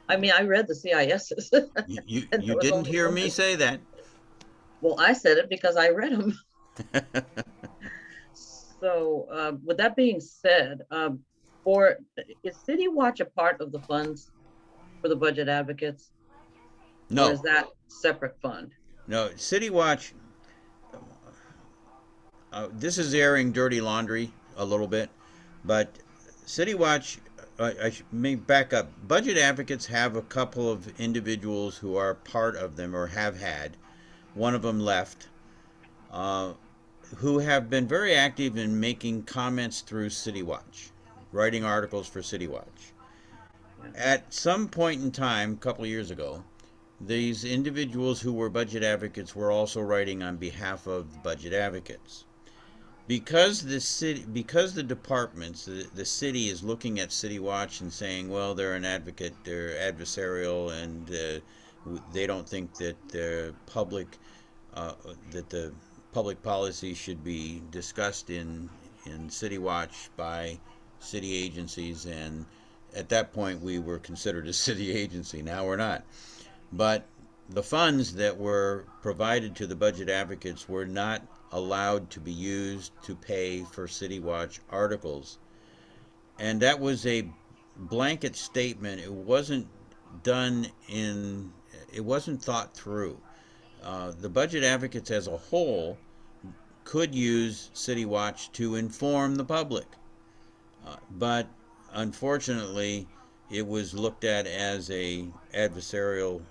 I mean, I read the CISs. You didn't hear me say that. Well, I said it because I read them. So with that being said, is City Watch a part of the funds for the budget advocates? No. Or is that separate fund? No, City Watch, this is airing dirty laundry a little bit, but City Watch, may back up. Budget advocates have a couple of individuals who are part of them or have had. One of them left, who have been very active in making comments through City Watch, writing articles for City Watch. At some point in time, a couple of years ago, these individuals who were budget advocates were also writing on behalf of budget advocates. Because the departments, the city is looking at City Watch and saying, well, they're an advocate, they're adversarial, and they don't think that the public policy should be discussed in City Watch by city agencies. And at that point, we were considered a city agency. Now we're not. But the funds that were provided to the budget advocates were not allowed to be used to pay for City Watch articles. And that was a blanket statement. It wasn't thought through. The budget advocates as a whole could use City Watch to inform the public. But unfortunately, it was looked at as a adversarial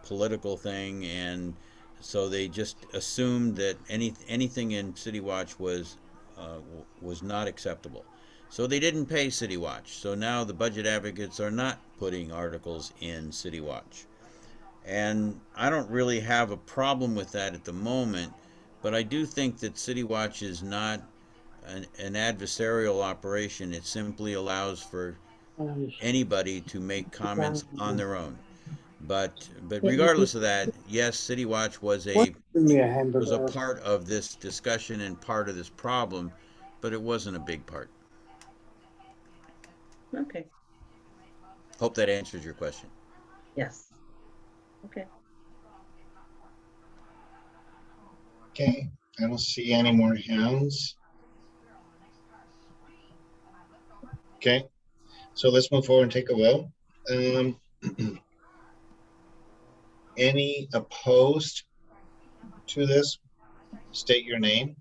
political thing, and so they just assumed that anything in City Watch was not acceptable. So they didn't pay City Watch. So now the budget advocates are not putting articles in City Watch. And I don't really have a problem with that at the moment, but I do think that City Watch is not an adversarial operation. It simply allows for anybody to make comments on their own. But regardless of that, yes, City Watch was a part of this discussion and part of this problem, but it wasn't a big part. Okay. Hope that answers your question. Yes. Okay. Okay, I don't see any more hands. Okay, so let's move forward and take a vote. Any opposed to this? State your name.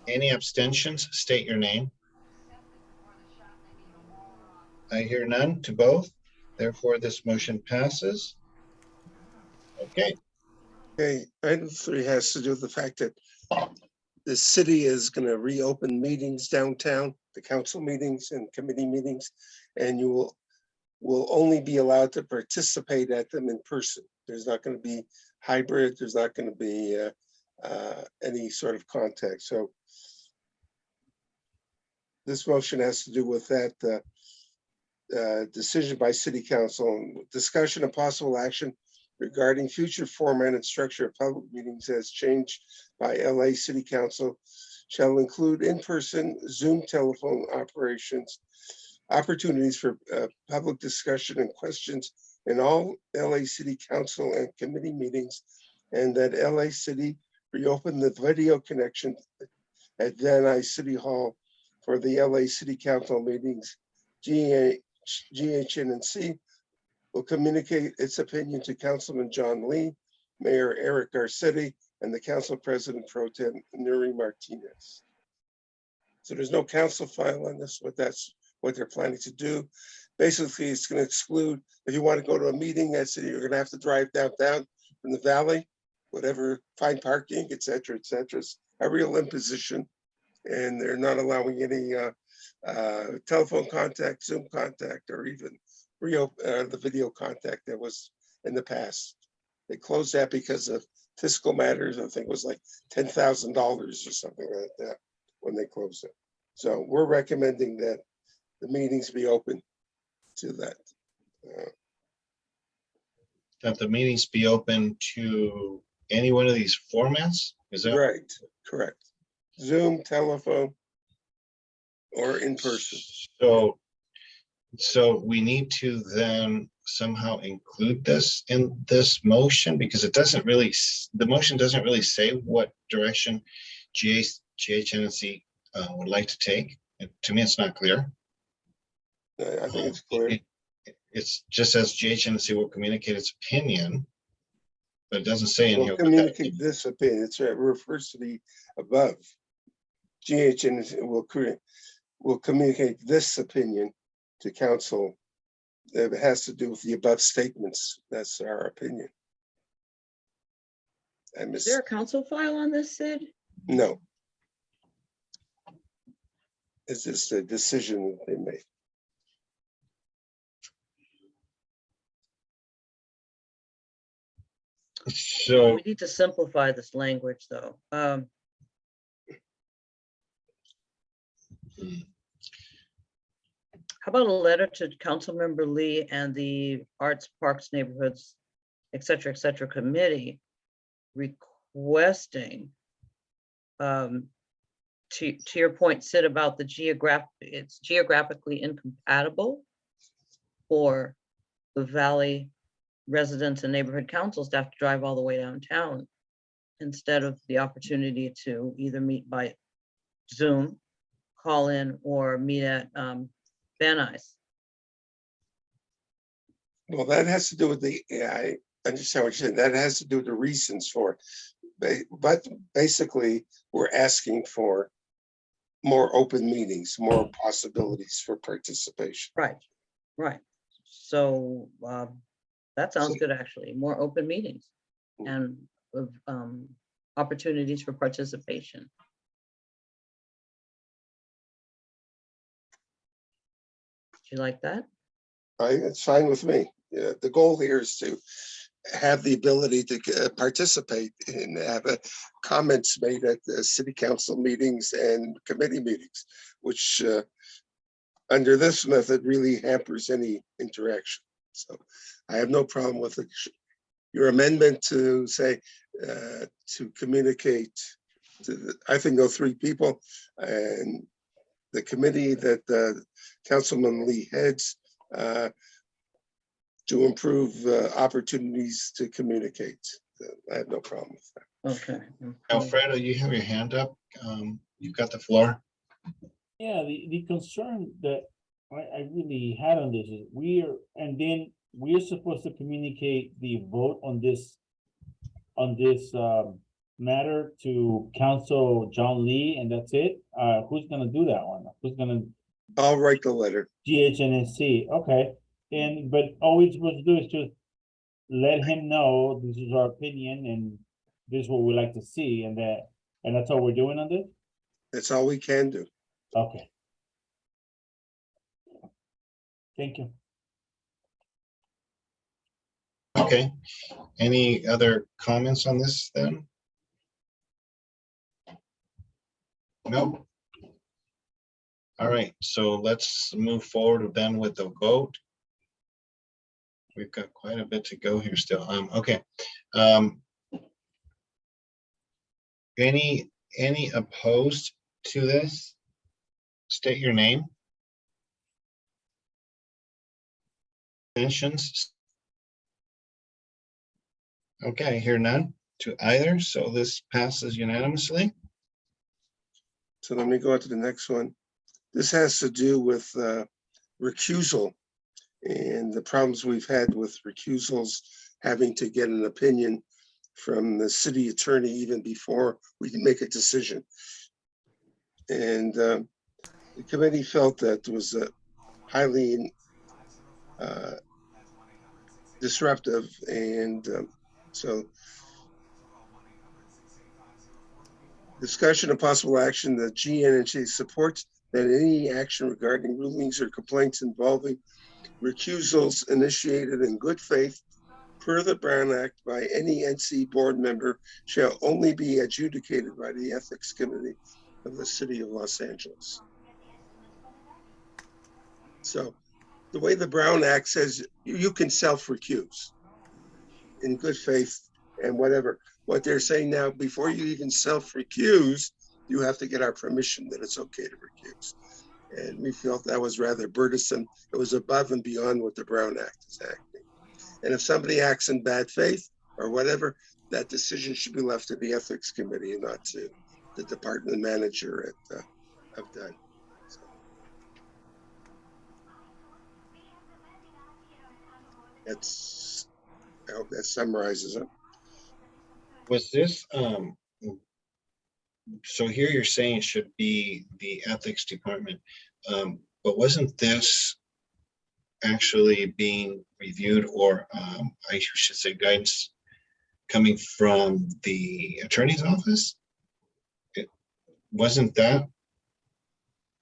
Any abstentions? State your name. I hear none to both. Therefore, this motion passes. Okay. Okay, item 3 has to do with the fact that the city is going to reopen meetings downtown, the council meetings and committee meetings, and you will only be allowed to participate at them in person. There's not going to be hybrid. There's not going to be any sort of contact. So this motion has to do with that decision by City Council, discussion of possible action regarding future format and structure of public meetings as changed by LA City Council shall include in-person Zoom telephone opportunities for public discussion and questions in all LA City Council and committee meetings, and that LA City reopen the video connection at Van Nuys City Hall for the LA City Council meetings. GHNNC will communicate its opinion to Councilman John Lee, Mayor Eric Garcetti, and the Council President Pro Tem Nuri Martinez. So there's no council file on this, but that's what they're planning to do. Basically, it's going to exclude, if you want to go to a meeting, that's it, you're going to have to drive downtown from the valley, whatever, find parking, et cetera, et cetera. It's a real imposition. And they're not allowing any telephone contact, Zoom contact, or even the video contact that was in the past. They closed that because of fiscal matters. I think it was like $10,000 or something like that when they closed it. So we're recommending that the meetings be open to that. That the meetings be open to any one of these formats? Is that right? Correct. Zoom, telephone, or in person. So we need to then somehow include this in this motion, because it doesn't really, the motion doesn't really say what direction GHNNC would like to take. To me, it's not clear. I think it's clear. It's just as GHNNC will communicate its opinion, but it doesn't say in We'll here. communicate this opinion. It refers to the above. GHNNC will communicate this opinion to council. It has to do with the above statements. That's our opinion. Is there a council file on this, Sid? No. It's just a decision that they made. So we need to simplify this language, though. How about a letter to Councilmember Lee and the Arts, Parks, Neighborhoods, et cetera, committee requesting, to your point, Sid, about the it's geographically incompatible for the Valley residents and neighborhood councils to have to drive all the way downtown instead of the opportunity to either meet by Zoom, call in, or meet at Van Nuys. Well, that has to do with the, I understand what you're saying. That has to do with the reasons for it. But basically, we're asking for more open meetings, more possibilities for participation. Right. So that sounds good, actually. More open meetings and opportunities for participation. Do you like that? It's fine with me. The goal here is to have the ability to participate and have comments made at the city council meetings and committee meetings, which under this method really hampers any interaction. So I have no problem with it. Your amendment to say, to communicate to, I think, go 3 people, and the committee that Councilman Lee heads, to improve opportunities to communicate. I have no problem with that. Okay. Alfredo, you have your hand up. You've got the floor. Yeah, the concern that I really had on this is we're supposed to communicate the vote on this matter to Council John Lee, and that's it. Who's gonna do that one? Who's gonna? I'll write the letter. GHNNC. Okay. But all we're supposed to do is just let him know this is our opinion and this is what we like to see, and that's all we're doing on this. That's all we can do. Okay. Thank you. Okay. Any other comments on this then? No. All right, so let's move forward then with the vote. We've got quite a bit to go here still. Okay. Any opposed to this? State your name. Mentions. Okay, I hear none to either, so this passes unanimously. So let me go on to the next one. This has to do with recusal and the problems we've had with recusals, having to get an opinion from the city attorney even before we can make a decision. And the committee felt that was a highly disruptive, and so discussion of possible action that GHNNC supports that any action regarding rulings or complaints involving recusals initiated in good faith per the Brown Act by any NC board member shall only be adjudicated by the Ethics Committee of the City of Los Angeles. So the way the Brown Act says, you can self-recuse in good faith and whatever. What they're saying now, before you even self-recuse, you have to get our permission that it's okay to recuse. And we felt that was rather burdensome. It was above and beyond what the Brown Act is acting. And if somebody acts in bad faith or whatever, that decision should be left to the Ethics Committee and not to the department manager have done. So. I hope that summarizes it. Was this, so here you're saying it should be the ethics department, but wasn't this actually being reviewed, or I should say guidance coming from the attorney's office? Wasn't that?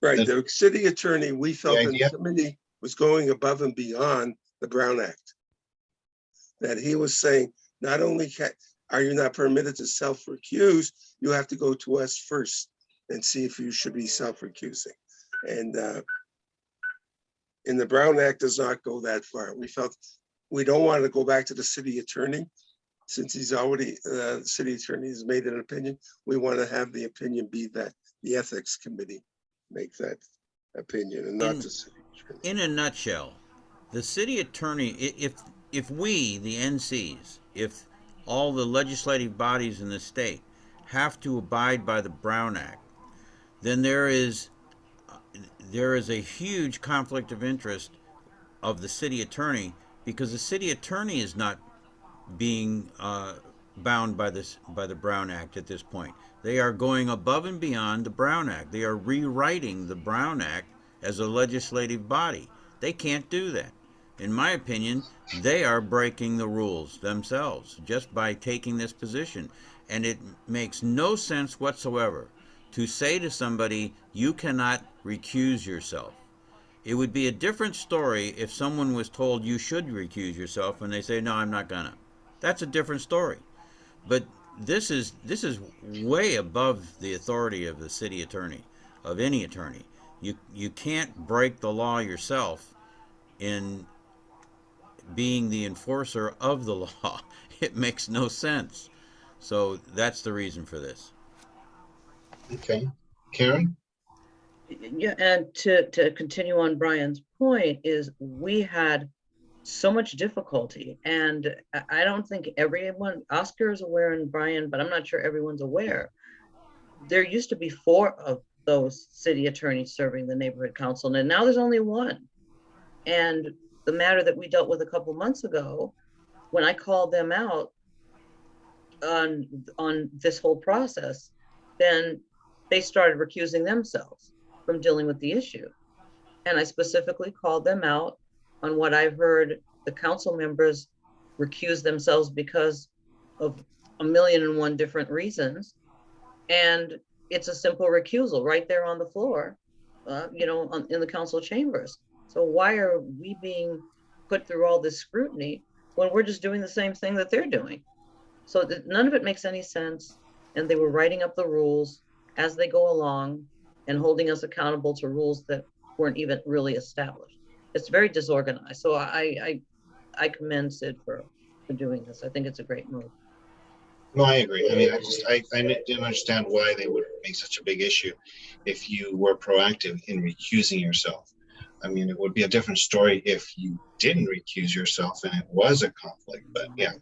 Right, the city attorney, we felt that the committee was going above and beyond the Brown Act. That he was saying, not only are you not permitted to self-recuse, you have to go to us first and see if you should be self-recusing. And the Brown Act does not go that far. We felt we don't want to go back to the city attorney since he's already, the city attorney has made an opinion. We want to have the opinion be that the ethics committee make that opinion and not the city attorney. In a nutshell, the city attorney, if we, the NCs, if all the legislative bodies in the state have to abide by the Brown Act, then there is a huge conflict of interest of the city attorney, because the city attorney is not being bound by the Brown Act at this point. They are going above and beyond the Brown Act. They are rewriting the Brown Act as a legislative body. They can't do that. In my opinion, they are breaking the rules themselves just by taking this position. And it makes no sense whatsoever to say to somebody, you cannot recuse yourself. It would be a different story if someone was told you should recuse yourself and they say, no, I'm not gonna. That's a different story. But this is way above the authority of the city attorney, of any attorney. You can't break the law yourself in being the enforcer of the law. It makes no sense. So that's the reason for this. Okay. Karen? Yeah, and to continue on Brian's point is we had so much difficulty, and I don't think everyone, Oscar is aware and Brian, but I'm not sure everyone's aware. There used to be 4 of those city attorneys serving the neighborhood council, and now there's only 1. And the matter that we dealt with a couple months ago, when I called them out on this whole process, then they started recusing themselves from dealing with the issue. And I specifically called them out on what I've heard the council members recuse themselves because of 1,000,001 different reasons. And it's a simple recusal right there on the floor, in the council chambers. So why are we being put through all this scrutiny when we're just doing the same thing that they're doing? So none of it makes any sense. And they were writing up the rules as they go along and holding us accountable to rules that weren't even really established. It's very disorganized. So I commend Sid for doing this. I think it's a great move. No, I agree. I mean, I didn't understand why they would make such a big issue if you were proactive in recusing yourself. I mean, it would be a different story if you didn't recuse yourself and it was a conflict, but yeah.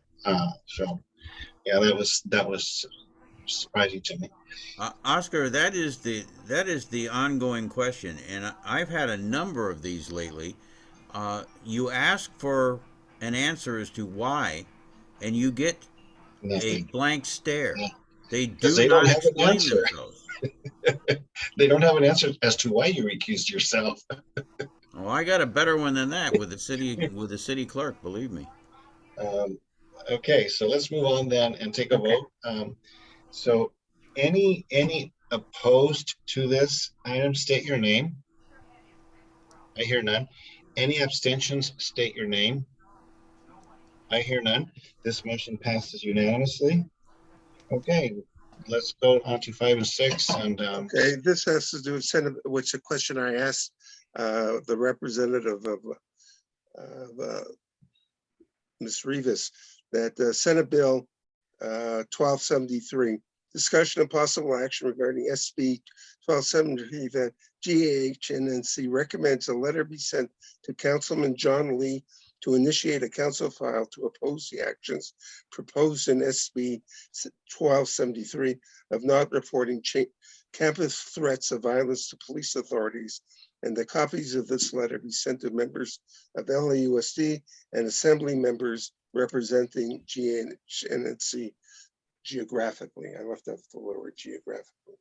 So yeah, that was surprising to me. Oscar, that is the ongoing question, and I've had a number of these lately. You ask for an answer as to why, and you get a blank stare. Yeah. They Because do they don't not have an explain answer. themselves. They don't have an answer as to why you recused yourself. Oh, I got a better one than that with the city clerk. Believe me. Okay, so let's move on then and take a vote. So any opposed to this item, state your name. I hear none. Any abstentions, state your name. I hear none. This motion passes unanimously. Okay, let's go on to 5 and 6. And Okay, this has to do with Senate, which a question I asked the representative of Ms. Rivas, that Senate Bill 1273, discussion of possible action regarding SB 1273, that GHNNC recommends a letter be sent to Councilman John Lee to initiate a council file to oppose the actions proposed in SB 1273 of not reporting campus threats of violence to police authorities, and the copies of this letter be sent to members of LAUSD and assembly members representing GHNNC geographically. I left out the word geographically.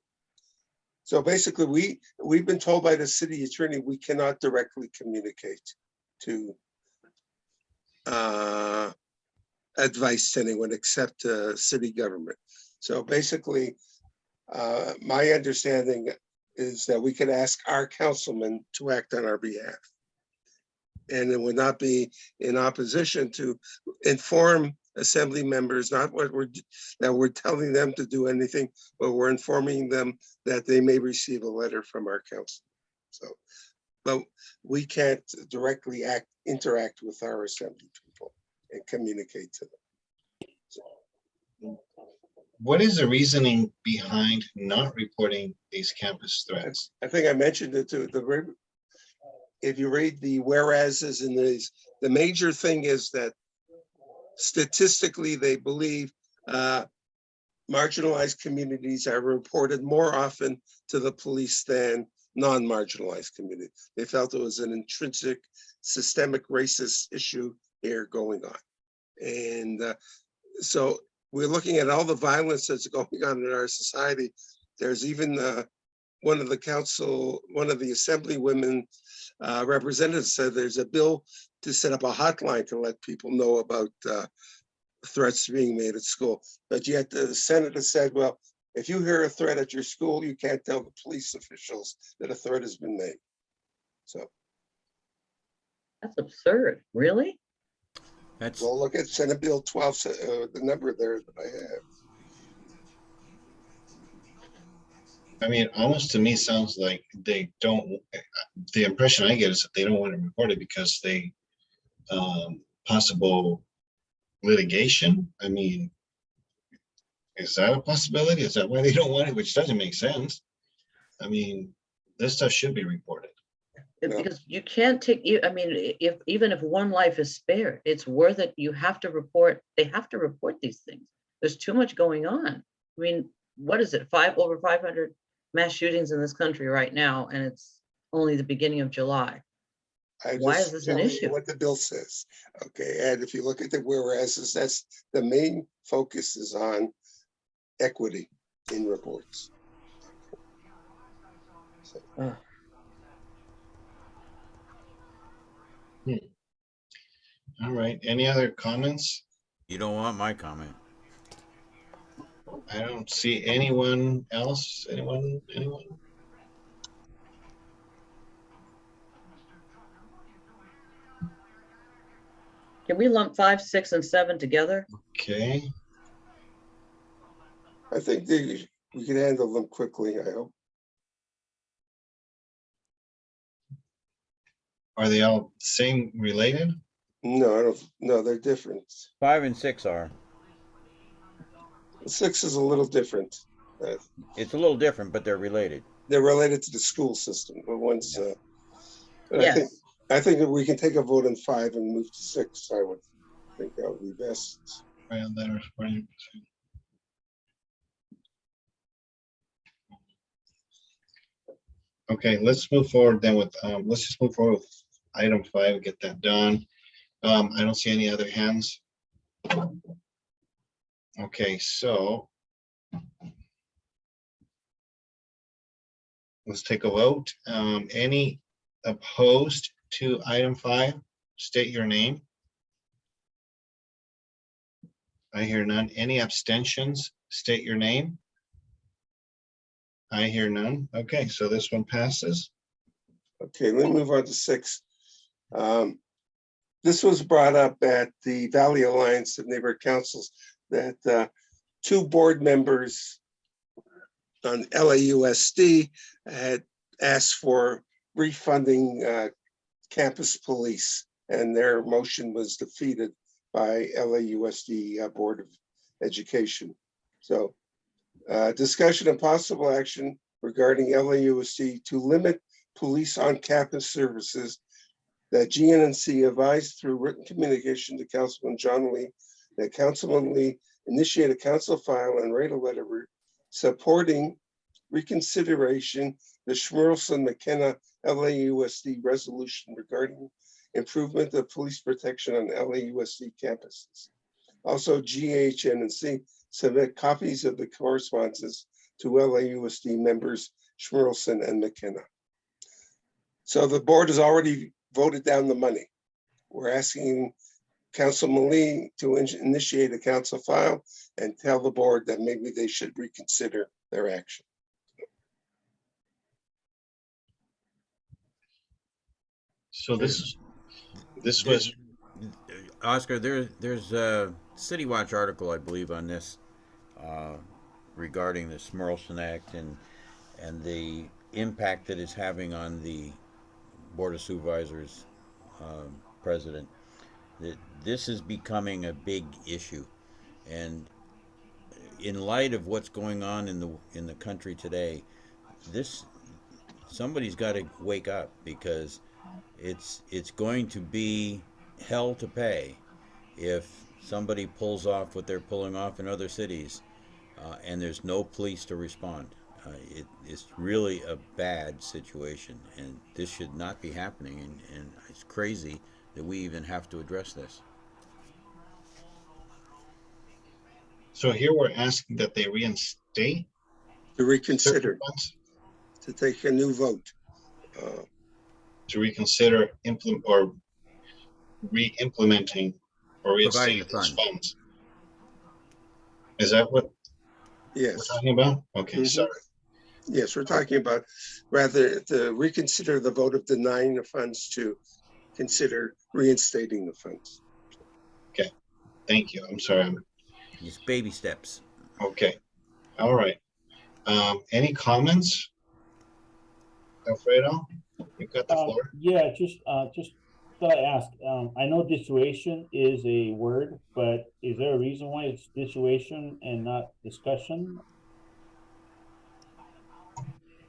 So basically, we've been told by the city attorney we cannot directly communicate to advice to anyone except city government. So basically, my understanding is that we could ask our councilman to act on our behalf. And it would not be in opposition to inform assembly members, not what we're telling them to do anything, but we're informing them that they may receive a letter from our council. So, but we can't directly interact with our assembly people and communicate to them. So, what is the reasoning behind not reporting these campus threats? I think I mentioned it too. If you read the whereases in these, the major thing is that statistically they believe marginalized communities are reported more often to the police than non-marginalized communities. They felt it was an intrinsic systemic racist issue here going on. And so we're looking at all the violence that's going on in our society. There's even one of the assembly women representatives said there's a bill to set up a hotline to let people know about threats being made at school. But yet the senator said, well, if you hear a threat at your school, you can't tell the police officials that a threat has been made. So that's absurd. Really? Well, look at Senate Bill 12, the number there that I have. I mean, almost to me sounds like they don't, the impression I get is that they don't want to report it because they, possible litigation. I mean, is that a possibility? Is that why they don't want it? Which doesn't make sense. I mean, this stuff should be reported. Because you can't take, I mean, even if one life is spared, it's worth it. You have to report, they have to report these things. There's too much going on. I mean, what is it? Over 500 mass shootings in this country right now, and it's only the beginning of July. Why is this an issue? What the bill says. Okay, and if you look at the whereas, that's the main focus is on equity in reports. So. All right, any other comments? You don't want my comment. I don't see anyone else. Anyone? Can we lump 5, 6, and 7 together? Okay. I think we can handle them quickly, I hope. Are they all same related? No, I don't. No, they're different. 5 and 6 are. 6 is a little different. It's a little different, but they're related. They're related to the school system, but once, but Yes. I think if we can take a vote on 5 and move to 6, I would think that would be best. Okay, let's move forward then with, let's just move forward with item 5, get that done. I don't see any other hands. Okay, so let's take a vote. Any opposed to item 5? State your name. I hear none. Any abstentions? State your name. I hear none. Okay, so this one passes. Okay, let me move on to 6. This was brought up at the Valley Alliance of Neighborhood Councils that 2 board members on LAUSD had asked for refunding campus police, and their motion was defeated by LAUSD Board of Education. So discussion and possible action regarding LAUSD to limit police on-campus services that GHNNC advised through written communication to Councilman John Lee, that Councilman Lee initiate a council file and write a letter supporting reconsideration the Schmerelson McKenna LAUSD resolution regarding improvement of police protection on LAUSD campuses. Also, GHNNC submit copies of the correspondences to LAUSD members Schmerelson and McKenna. So the board has already voted down the money. We're asking Councilman Lee to initiate a council file and tell the board that maybe they should reconsider their action. So this was Oscar, there's a City Watch article, I believe, on this regarding the Smurlson Act and the impact that it's having on the Board of Supervisors president. That this is becoming a big issue, and in light of what's going on in the country today, somebody's got to wake up, because it's going to be hell to pay if somebody pulls off what they're pulling off in other cities, and there's no police to respond. It's really a bad situation, and this should not be happening, and it's crazy that we even have to address this. So here we're asking that they reinstate? To reconsider, to take a new vote. To reconsider re-implementing or Providing reinstating the those funds. funds. Is that what Yes. we're talking about? Okay, sorry. Yes, we're talking about rather to reconsider the vote of denying the funds to consider reinstating the funds. Okay, thank you. I'm sorry. It's baby steps. Okay, all right. Any comments? Alfredo, you've got the floor. Yeah, just thought I'd ask. I know dissuasion is a word, but is there a reason why it's dissuasion and not discussion?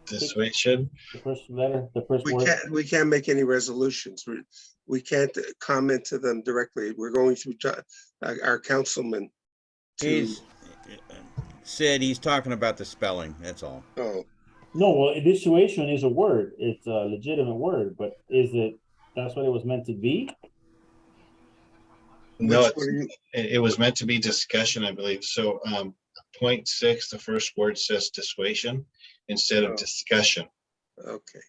Dissuasion. The first letter, the first word. We can't make any resolutions. We can't comment to them directly. We're going through our councilman. He's talking about the spelling, that's all. Oh. No, well, dissuasion is a word. It's a legitimate word, but that's what it was meant to be? No, it was meant to be discussion, I believe. So point 6, the first word says dissuasion instead of discussion. Okay.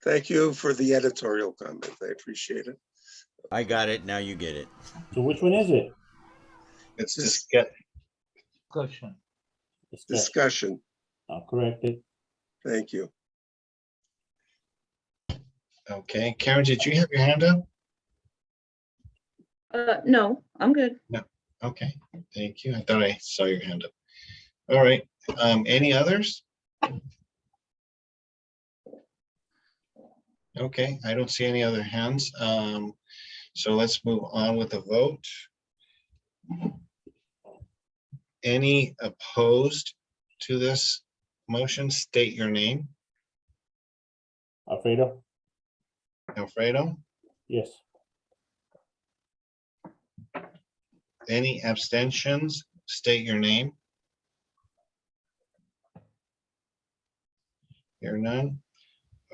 Thank you for the editorial comment. I appreciate it. I got it. Now you get it. So which one is it? It's discussion. Discussion. I'll correct it. Thank you. Okay, Karen, did you have your hand up? No, I'm good. No. Okay, thank you. I thought I saw your hand up. All right. Any others? Okay, I don't see any other hands. So let's move on with the vote. Any opposed to this motion? State your name. Alfredo? Alfredo? Yes. Any abstentions? State your name. Hear none.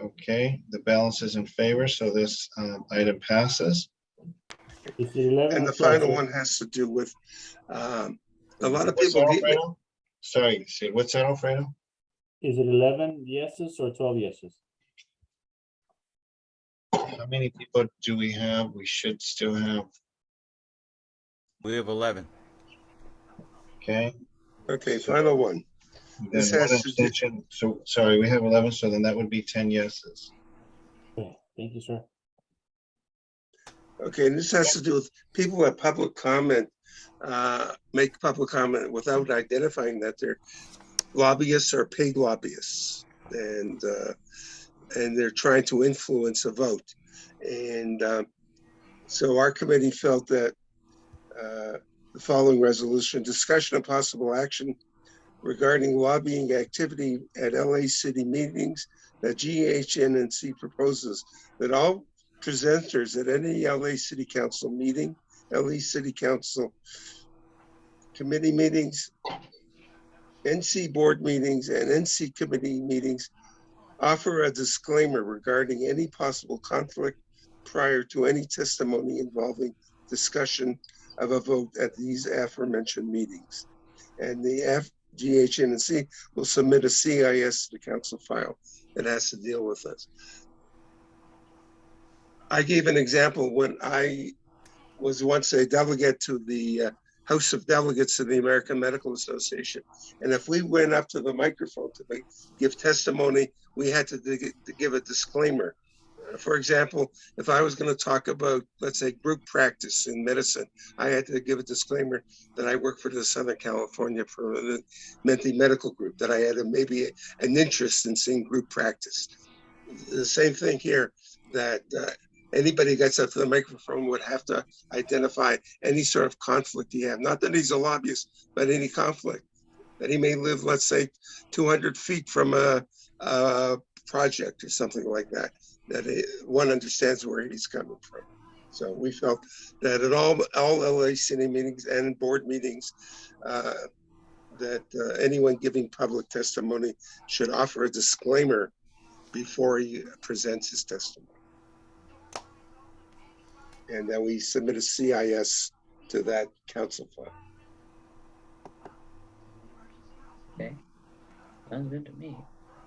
Okay, the balance is in favor, so this item passes. Is it 11 And or the 12, final sir? one has to do with, a lot of What's people that, get, Alfredo? Sorry, Sid, what's that, Alfredo? Is it 11 yeses or 12 yeses? How many people do we have? We should still have, We have 11. okay. okay, final one. Then This one has to do, abstention, so, sorry, we have 11, so then that would be 10 yeses. Okay, thank you, sir. okay, and this has to do with people that public comment, make public comment without identifying that they're lobbyists or paid lobbyists. And they're trying to influence a vote. And so our committee felt that the following resolution, discussion of possible action regarding lobbying activity at LA City meetings, that GHNNC proposes that all presenters at any LA City Council meeting, LA City Council committee meetings, NC board meetings, and NC committee meetings offer a disclaimer regarding any possible conflict prior to any testimony involving discussion of a vote at these aforementioned meetings. And the GHNNC will submit a CIS to the council file that has to deal with this. I gave an example when I was once a delegate to the House of Delegates of the American Medical Association. And if we went up to the microphone to give testimony, we had to give a disclaimer. For example, if I was going to talk about, let's say, group practice in medicine, I had to give a disclaimer that I work for the Southern California Medical Group, that I had maybe an interest in seeing group practice. The same thing here, that anybody who gets up to the microphone would have to identify any sort of conflict he have. Not that he's a lobbyist, but any conflict. That he may live, let's say, 200 feet from a project or something like that, that one understands where he's coming from. So we felt that at all LA City meetings and board meetings, that anyone giving public testimony should offer a disclaimer before he presents his testimony. And then we submit a CIS to that council file. Okay, sounds good to me.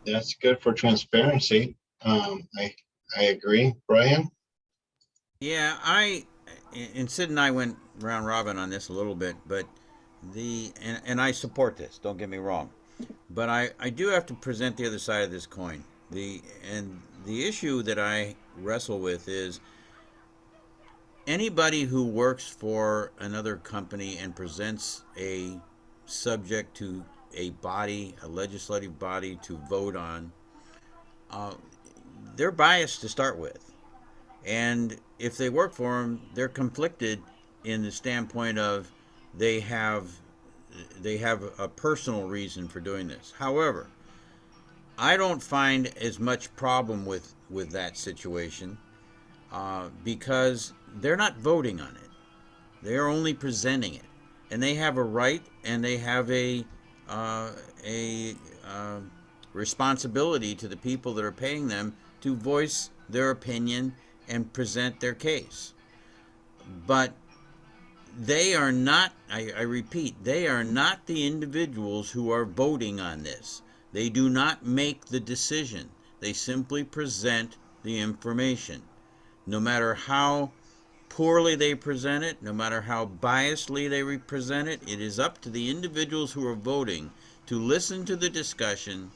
That's good for transparency. I agree. Brian? Yeah, and Sid and I went round robin on this a little bit, but and I support this, don't get me wrong. But I do have to present the other side of this coin. The issue that I wrestle with is anybody who works for another company and presents a subject to a body, a legislative body to vote on, they're biased to start with. And if they work for them, they're conflicted in the standpoint of they have a personal reason for doing this. However, I don't find as much problem with that situation because they're not voting on it. They are only presenting it, and they have a right and they have a responsibility to the people that are paying them to voice their opinion and present their case. But they are not, I repeat, they are not the individuals who are voting on this. They do not make the decision. They simply present the information. No matter how poorly they present it, no matter how biasedly they represent it, it is up to the individuals who are voting to listen to the discussion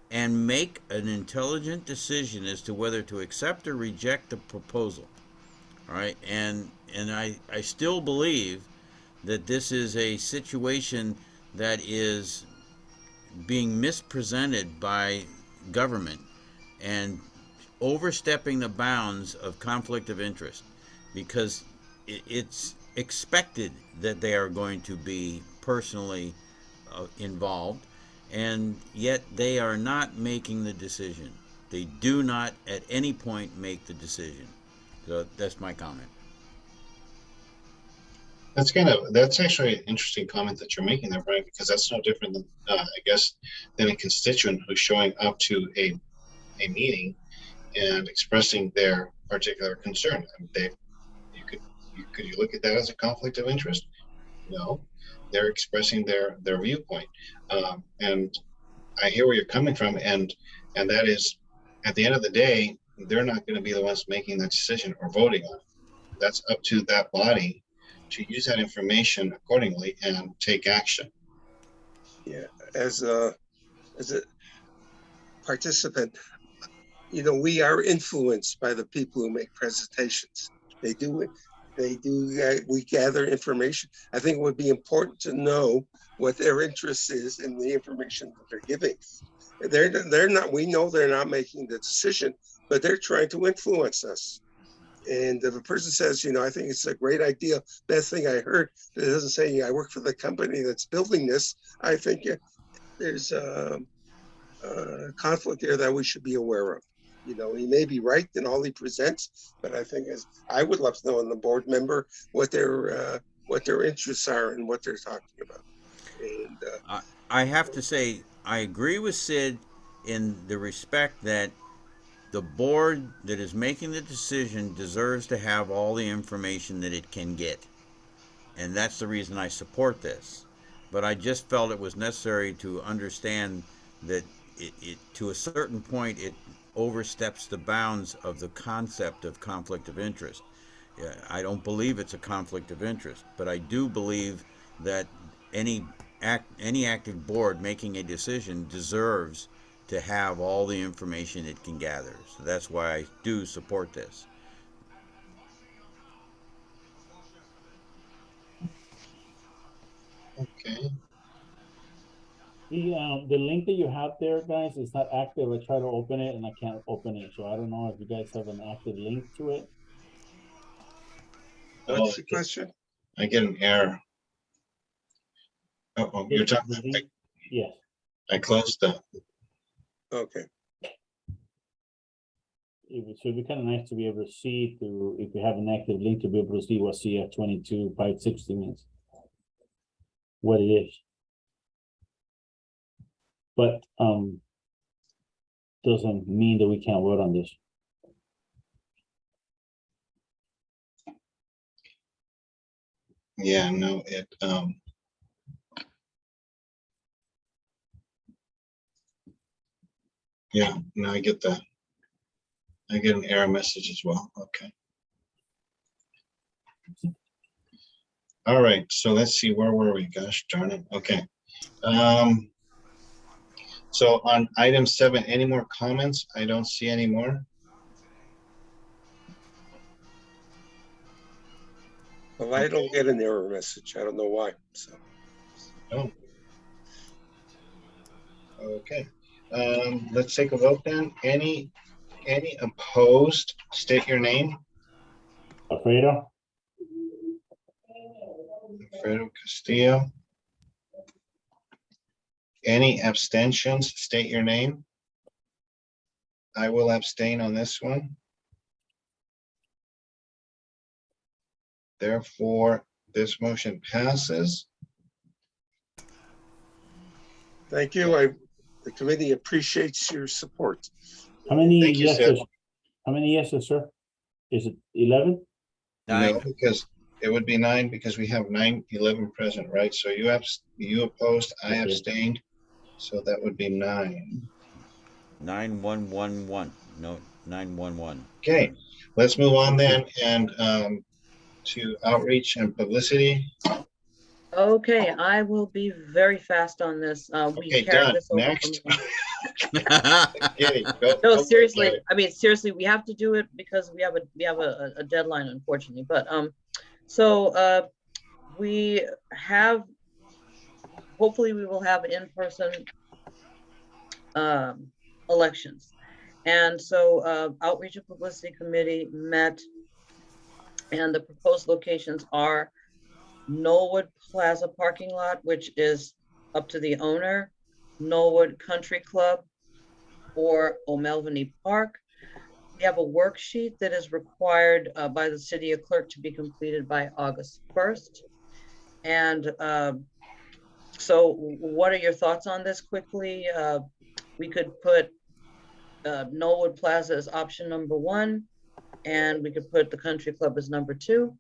and make an intelligent decision as to whether to accept or reject the proposal. All right, and I still believe that this is a situation that is being mispresented by government and overstepping the bounds of conflict of interest, because it's expected that they are going to be personally involved, and yet they are not making the decision. They do not at any point make the decision. So that's my comment. That's actually an interesting comment that you're making there, Brian, because that's no different than I guess than a constituent who's showing up to a meeting and expressing their particular concern. I mean, could you look at that as a conflict of interest? No, they're expressing their viewpoint, and I hear where you're coming from, and that is, at the end of the day, they're not going to be the ones making that decision or voting on it. That's up to that body to use that information accordingly and take action. Yeah, as a participant, we are influenced by the people who make presentations. They do it. We gather information. I think it would be important to know what their interest is in the information that they're giving. They're not. We know they're not making the decision, but they're trying to influence us. And if a person says, I think it's a great idea, best thing I heard, but it doesn't say I work for the company that's building this, I think there's a conflict there that we should be aware of. He may be right in all he presents, but I think I would love to know in the board member what their interests are and what they're talking about. And I have to say, I agree with Sid in the respect that the board that is making the decision deserves to have all the information that it can get. And that's the reason I support this. But I just felt it was necessary to understand that it to a certain point, it oversteps the bounds of the concept of conflict of interest. I don't believe it's a conflict of interest, but I do believe that any active board making a decision deserves to have all the information it can gather. So that's why I do support this. Okay. The link that you have there, guys, is not active. I try to open it and I can't open it. So I don't know if you guys have an active link to it. What's the question? I get an error. Oh, you're talking. Yes. I closed the. Okay. It would be kind of nice to be able to see if you have an active link to be able to see what CF22 560 means, what it is. But doesn't mean that we can't vote on this. Yeah, no, yeah, no, I get that. I get an error message as well. Okay. All right, so let's see, where were we? Gosh darn it. Okay. So on item 7, any more comments? I don't see any more. Well, I don't get an error message. I don't know why. So. Oh. Okay. Let's take a vote then. Any opposed? State your name. Alfredo. Alfredo Castillo. Any abstentions? State your name. I will abstain on this one. Therefore, this motion passes. Thank you. The committee appreciates your support. How many Thank you, yeses? Seth. How many yeses, sir? Is it 11? 9. No, because it would be 9 because we have 11 present, right? So you opposed, I abstained. So that would be 9. 9111. No, 911. Okay, let's move on then and to outreach and publicity. Okay, I will be very fast on this. We Okay, carried done. this over Next. No, seriously. I mean, seriously, we have to do it because we have a deadline, unfortunately. But so we have. Hopefully, we will have in-person elections, and so Outreach and Publicity Committee met, and the proposed locations are Knollwood Plaza parking lot, which is up to the owner, Knollwood Country Club, or O'Melveny Park. We have a worksheet that is required by the city clerk to be completed by August 1st. And so what are your thoughts on this quickly? We could put Knollwood Plaza as option number 1, and we could put the Country Club as number 2.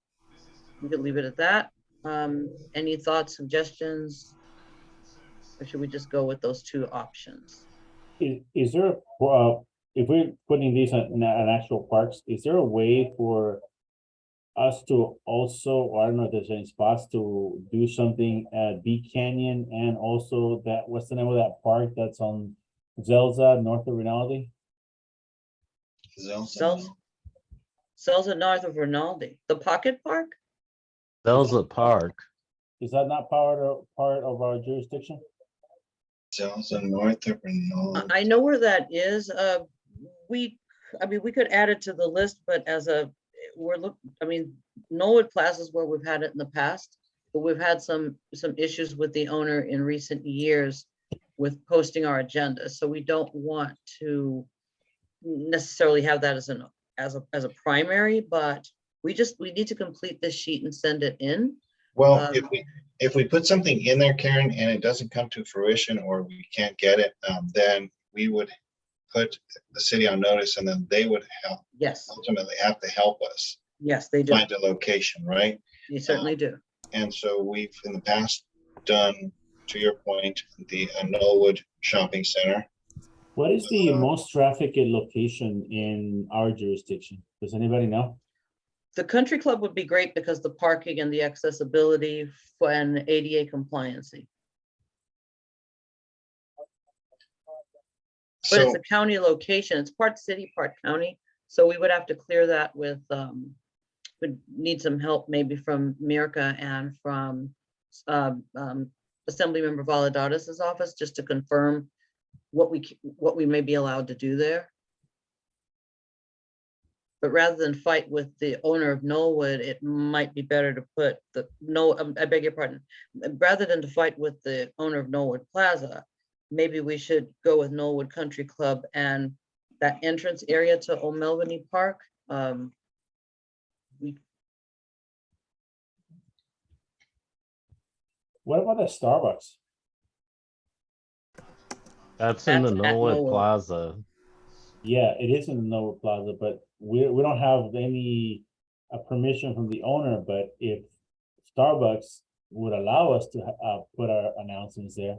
We could leave it at that. Any thoughts, suggestions? Or should we just go with those 2 options? Is there, if we're putting these in actual parks, is there a way for us to also, or I don't know if there's any spots to do something at Bee Canyon and also that, what's the name of that park that's on Zelza, north of Rinaldi? Zelza north of Rinaldi. The Pocket Park? Zelza Park. Is that not part of our jurisdiction? Zelza north of Rinaldi. I know where that is. We could add it to the list, but as Knollwood Plaza is where we've had it in the past, but we've had some issues with the owner in recent years with posting our agenda. So we don't want to necessarily have that as a primary, but we need to complete this sheet and send it in. Well, if we put something in there, Karen, and it doesn't come to fruition or we can't get it, then we would put the city on notice, and then they would ultimately have to help us. Yes, they do. Find a location, right? You certainly do. And so we've in the past done, to your point, the Knollwood Shopping Center. What is the most trafficked location in our jurisdiction? Does anybody know? The Country Club would be great because the parking and the accessibility and ADA compliancy. But it's a county location. It's part city, part county. So we would have to clear that with, would need some help maybe from Mirka and from Assemblymember Valadares' office, just to confirm what we may be allowed to do there. But rather than fight with the owner of Knollwood, it might be better to put I beg your pardon. Rather than to fight with the owner of Knollwood Plaza, maybe we should go with Knollwood Country Club and that entrance area to O'Melveny Park. What about the Starbucks? That's in the That's at Knollwood Knollwood. Plaza. Yeah, it is in the Knollwood Plaza, but we don't have any permission from the owner. But if Starbucks would allow us to put our announcements there,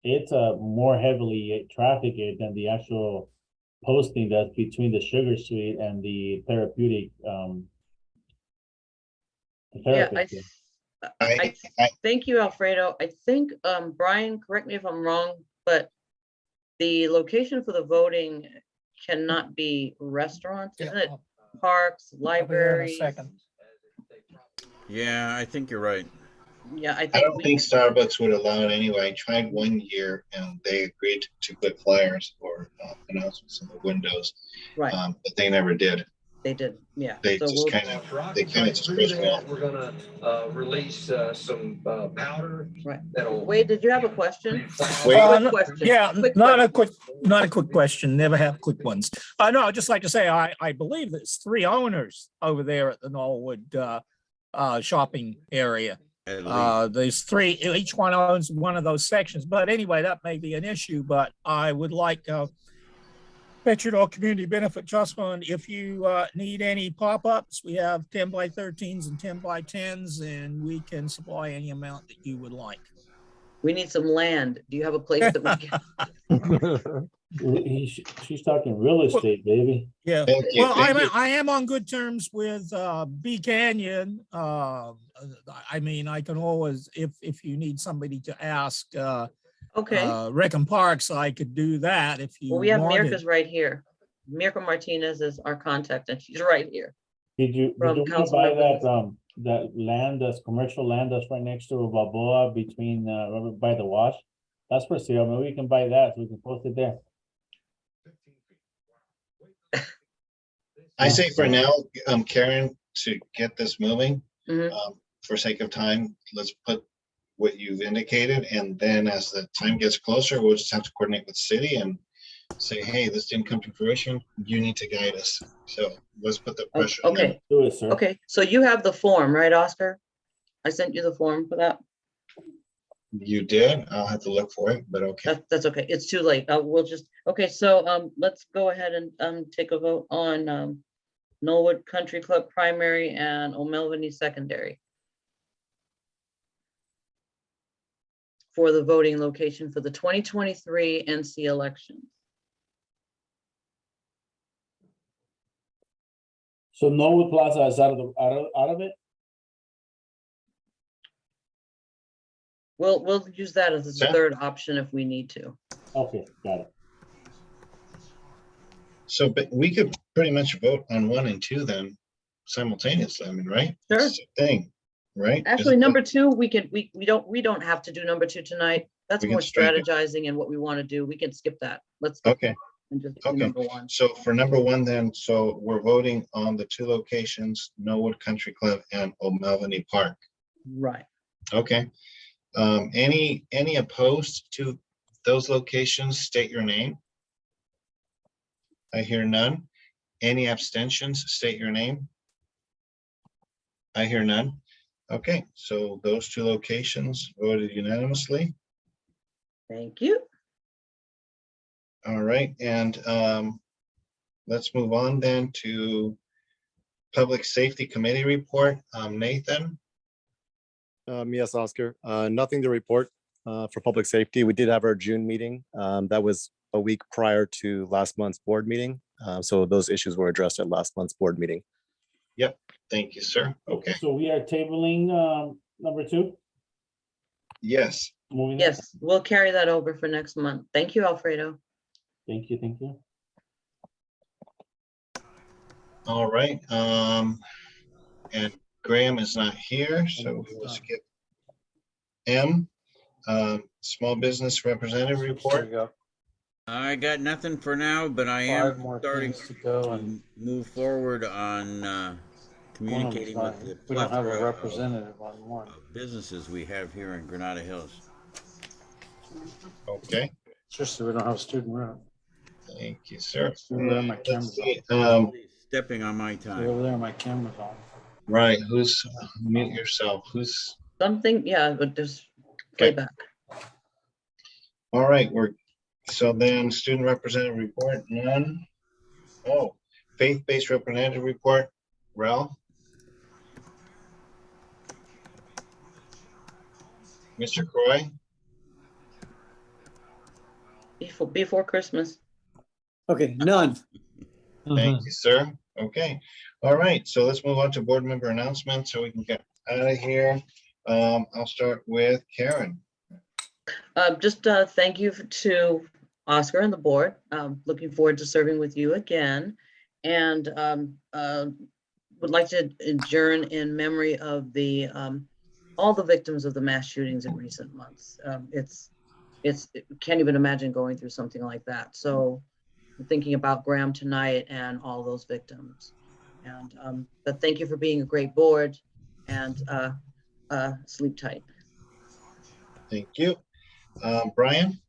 it's more heavily trafficked than the actual posting that's between the Sugar Suite and the therapeutic. Yeah, I thank you, Alfredo. I think, Brian, correct me if I'm wrong, but the location for the voting cannot be restaurants, isn't it? Parks, libraries. Yeah, I think you're right. Yeah, I don't think Starbucks would allow it anyway. I tried one year and they agreed to put flyers or announcements in the windows, right? But they never did. They did, yeah. They So just kind of just pushed me off. We're gonna release some powder. Right. That'll. Wade, did you have a question? Yeah, Quick not a quick question. Never have quick ones. No, I'd just like to say I believe there's 3 owners over there at the Knollwood shopping area. There's 3. Each one owns one of those sections. But anyway, that may be an issue. But I would like Petrodol Community Benefit Trust Fund, if you need any pop-ups, we have 10 by 13s and 10 by 10s, and we can supply any amount that you would like. We need some land. Do you have a place that we can? She's talking real estate, baby. Yeah. Thank you, Well, thank you. I am on good terms with Bee Canyon. I mean, I can always, if you need somebody to ask, okay. Rick and Parks, I could do that if you Well, we have wanted. Mirka's right here. Mirka Martinez is our contact, and she's right here. Did you From want to buy that land, that's commercial land that's right next to Balboa between by the wash? That's for sale. Maybe we can buy that so we can post it there. I say for now, Karen, to get this moving, for sake of time, let's put what you've indicated, and then as the time gets closer, we'll just have to coordinate with city and say, hey, this didn't come to fruition, you need to guide us. So let's put the pressure on them. Okay, Do it, sir. okay, so you have the form, right, Oscar? I sent you the form for that. You did, I'll have to look for it, but okay. That's okay, it's too late. We'll just, okay, so let's go ahead and take a vote on Knollwood Country Club primary and O'Melveny secondary for the voting location for the 2023 NC elections. So Norwood Plaza is out of it? We'll use that as a Seth? third option if we need to. Okay, got it. So, but we could pretty much vote on 1 and 2 then simultaneously, I mean, right? Sure. It's the thing, right? Actually, number 2, we don't have to do number 2 tonight. That's We can more strike it. strategizing and what we want to do. We can skip that. Let's Okay, and just do okay. number 1. So for number 1 then, so we're voting on the 2 locations, Knollwood Country Club and O'Melveny Park. Right. Okay. Any opposed to those locations, state your name. I hear none. Any abstentions, state your name. I hear none. Okay, so those 2 locations voted unanimously. Thank you. All right, and let's move on then to Public Safety Committee report. Nathan? Yes, Oscar. Nothing to report for public safety. We did have our June meeting. That was a week prior to last month's board meeting. So those issues were addressed at last month's board meeting. Yep, thank you, sir. Okay. So we are tabling number 2? Yes. Moving on. Yes, we'll carry that over for next month. Thank you, Alfredo. Thank you, thank you. All right, and Graham is not here, so we will skip M. Small Business Representative report. I got nothing for now, but I 5 am more starting things to go, and move forward on communicating with the we don't have a plethora representative on one. of businesses we have here in Granada Hills. Okay, It's just that we don't have a student rep. thank you, sir. Over there, my Let's camera's see, Stepping on my See, time. over there, my camera's on. right, who's, mute yourself, who's, Something, yeah, but just Okay. playback. all right, so then student representative report, none. Oh, faith-based representative report, Ralph? Mr. Croy? Before Christmas. Okay, none. Thank you, sir. Okay, all right, so let's move on to board member announcements so we can get out of here. I'll start with Karen. Just thank you to Oscar and the board. Looking forward to serving with you again. And would like to adjourn in memory of the all the victims of the mass shootings in recent months. Can't even imagine going through something like that. So thinking about Graham tonight and all those victims. And but thank you for being a great board, and sleep tight. Thank you. Brian?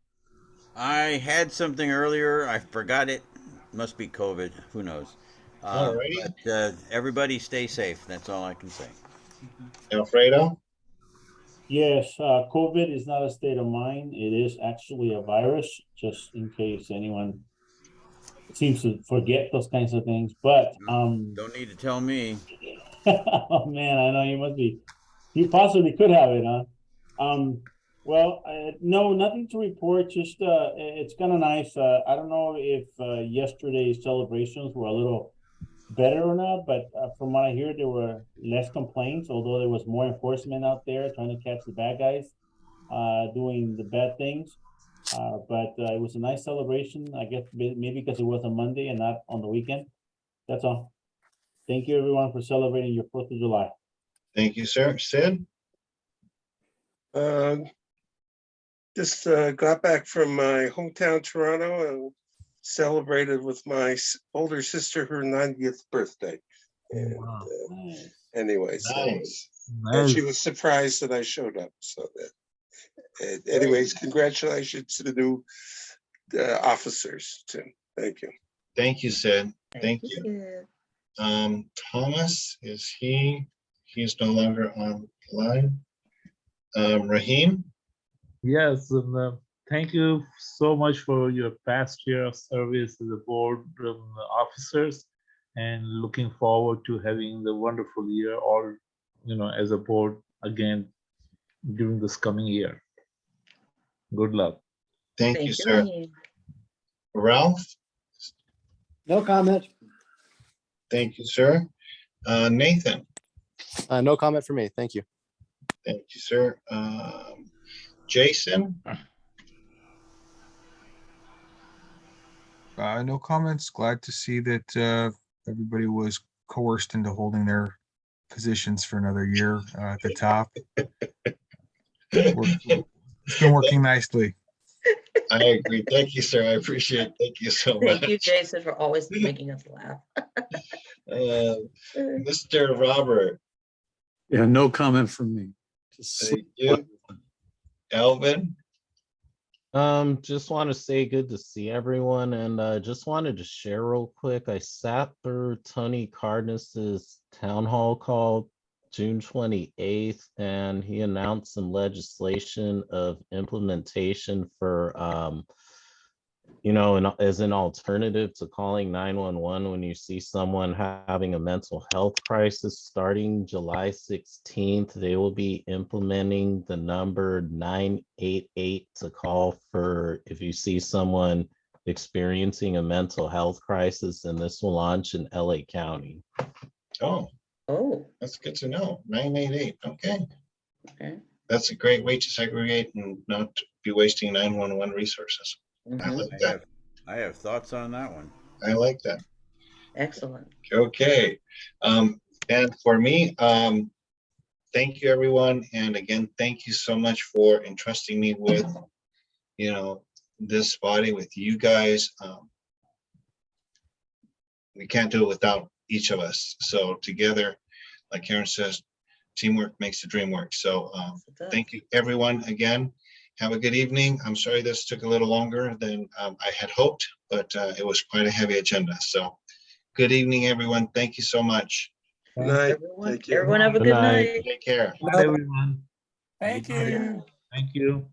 I had something earlier. I forgot it. Must be COVID. Who knows? Alrighty. But everybody stay safe. That's all I can say. Alfredo? Yes, COVID is not a state of mind. It is actually a virus, just in case anyone seems to forget those kinds of things. But Don't need to tell me. oh man, I know you possibly could have it, huh? Well, no, nothing to report. Just it's kind of nice. I don't know if yesterday's celebrations were a little better or not, but from what I hear, there were less complaints, although there was more enforcement out there trying to catch the bad guys doing the bad things. But it was a nice celebration, I guess, maybe because it was a Monday and not on the weekend. That's all. Thank you, everyone, for celebrating your 4th of July. Thank you, sir. Sid? Just got back from my hometown, Toronto, and celebrated with my older sister her 90th birthday. And anyway, so Nice. And she was surprised that I showed up, so that, anyways, congratulations to the new officers, Tim. Thank you. Thank you, Sid. Thank you. Thomas, he's no longer online. Raheem? Yes, and thank you so much for your past year of service as a board officers, and looking forward to having the wonderful year all, as a board again during this coming year. Good luck. Thank you, sir. Ralph? No comment. Thank you, sir. Nathan? No comment for me. Thank you. Thank you, sir. Jason? No comments. Glad to see that everybody was coerced into holding their positions for another year at the top. It's been working nicely. I agree. Thank you, sir. I appreciate it. Thank you so much. Thank you, Jason, for always making us laugh. Mr. Robert? Yeah, no comment from me. Thank you. Elvin? Just want to say good to see everyone, and just wanted to share real quick. I sat through Tony Cardenas's town hall call June 28th, and he announced some legislation of implementation for as an alternative to calling 911 when you see someone having a mental health crisis. Starting July 16th, they will be implementing the number 988 to call for if you see someone experiencing a mental health crisis, and this will launch in LA County. Oh, that's good to know. 988. Okay. That's a great way to segregate and not be wasting 911 resources. I like that. I have thoughts on that one. I like that. Excellent. Okay. And for me, thank you, everyone. And again, thank you so much for entrusting me with, this body, with you guys. We can't do it without each of us. So together, like Karen says, teamwork makes the dream work. So thank you, everyone, again. Have a good evening. I'm sorry this took a little longer than I had hoped, but it was quite a heavy agenda. So good evening, everyone. Thank you so much. Good night. Everyone, Thank you. everyone have a good night. Take care. Bye, everyone. Thank you. Thank you.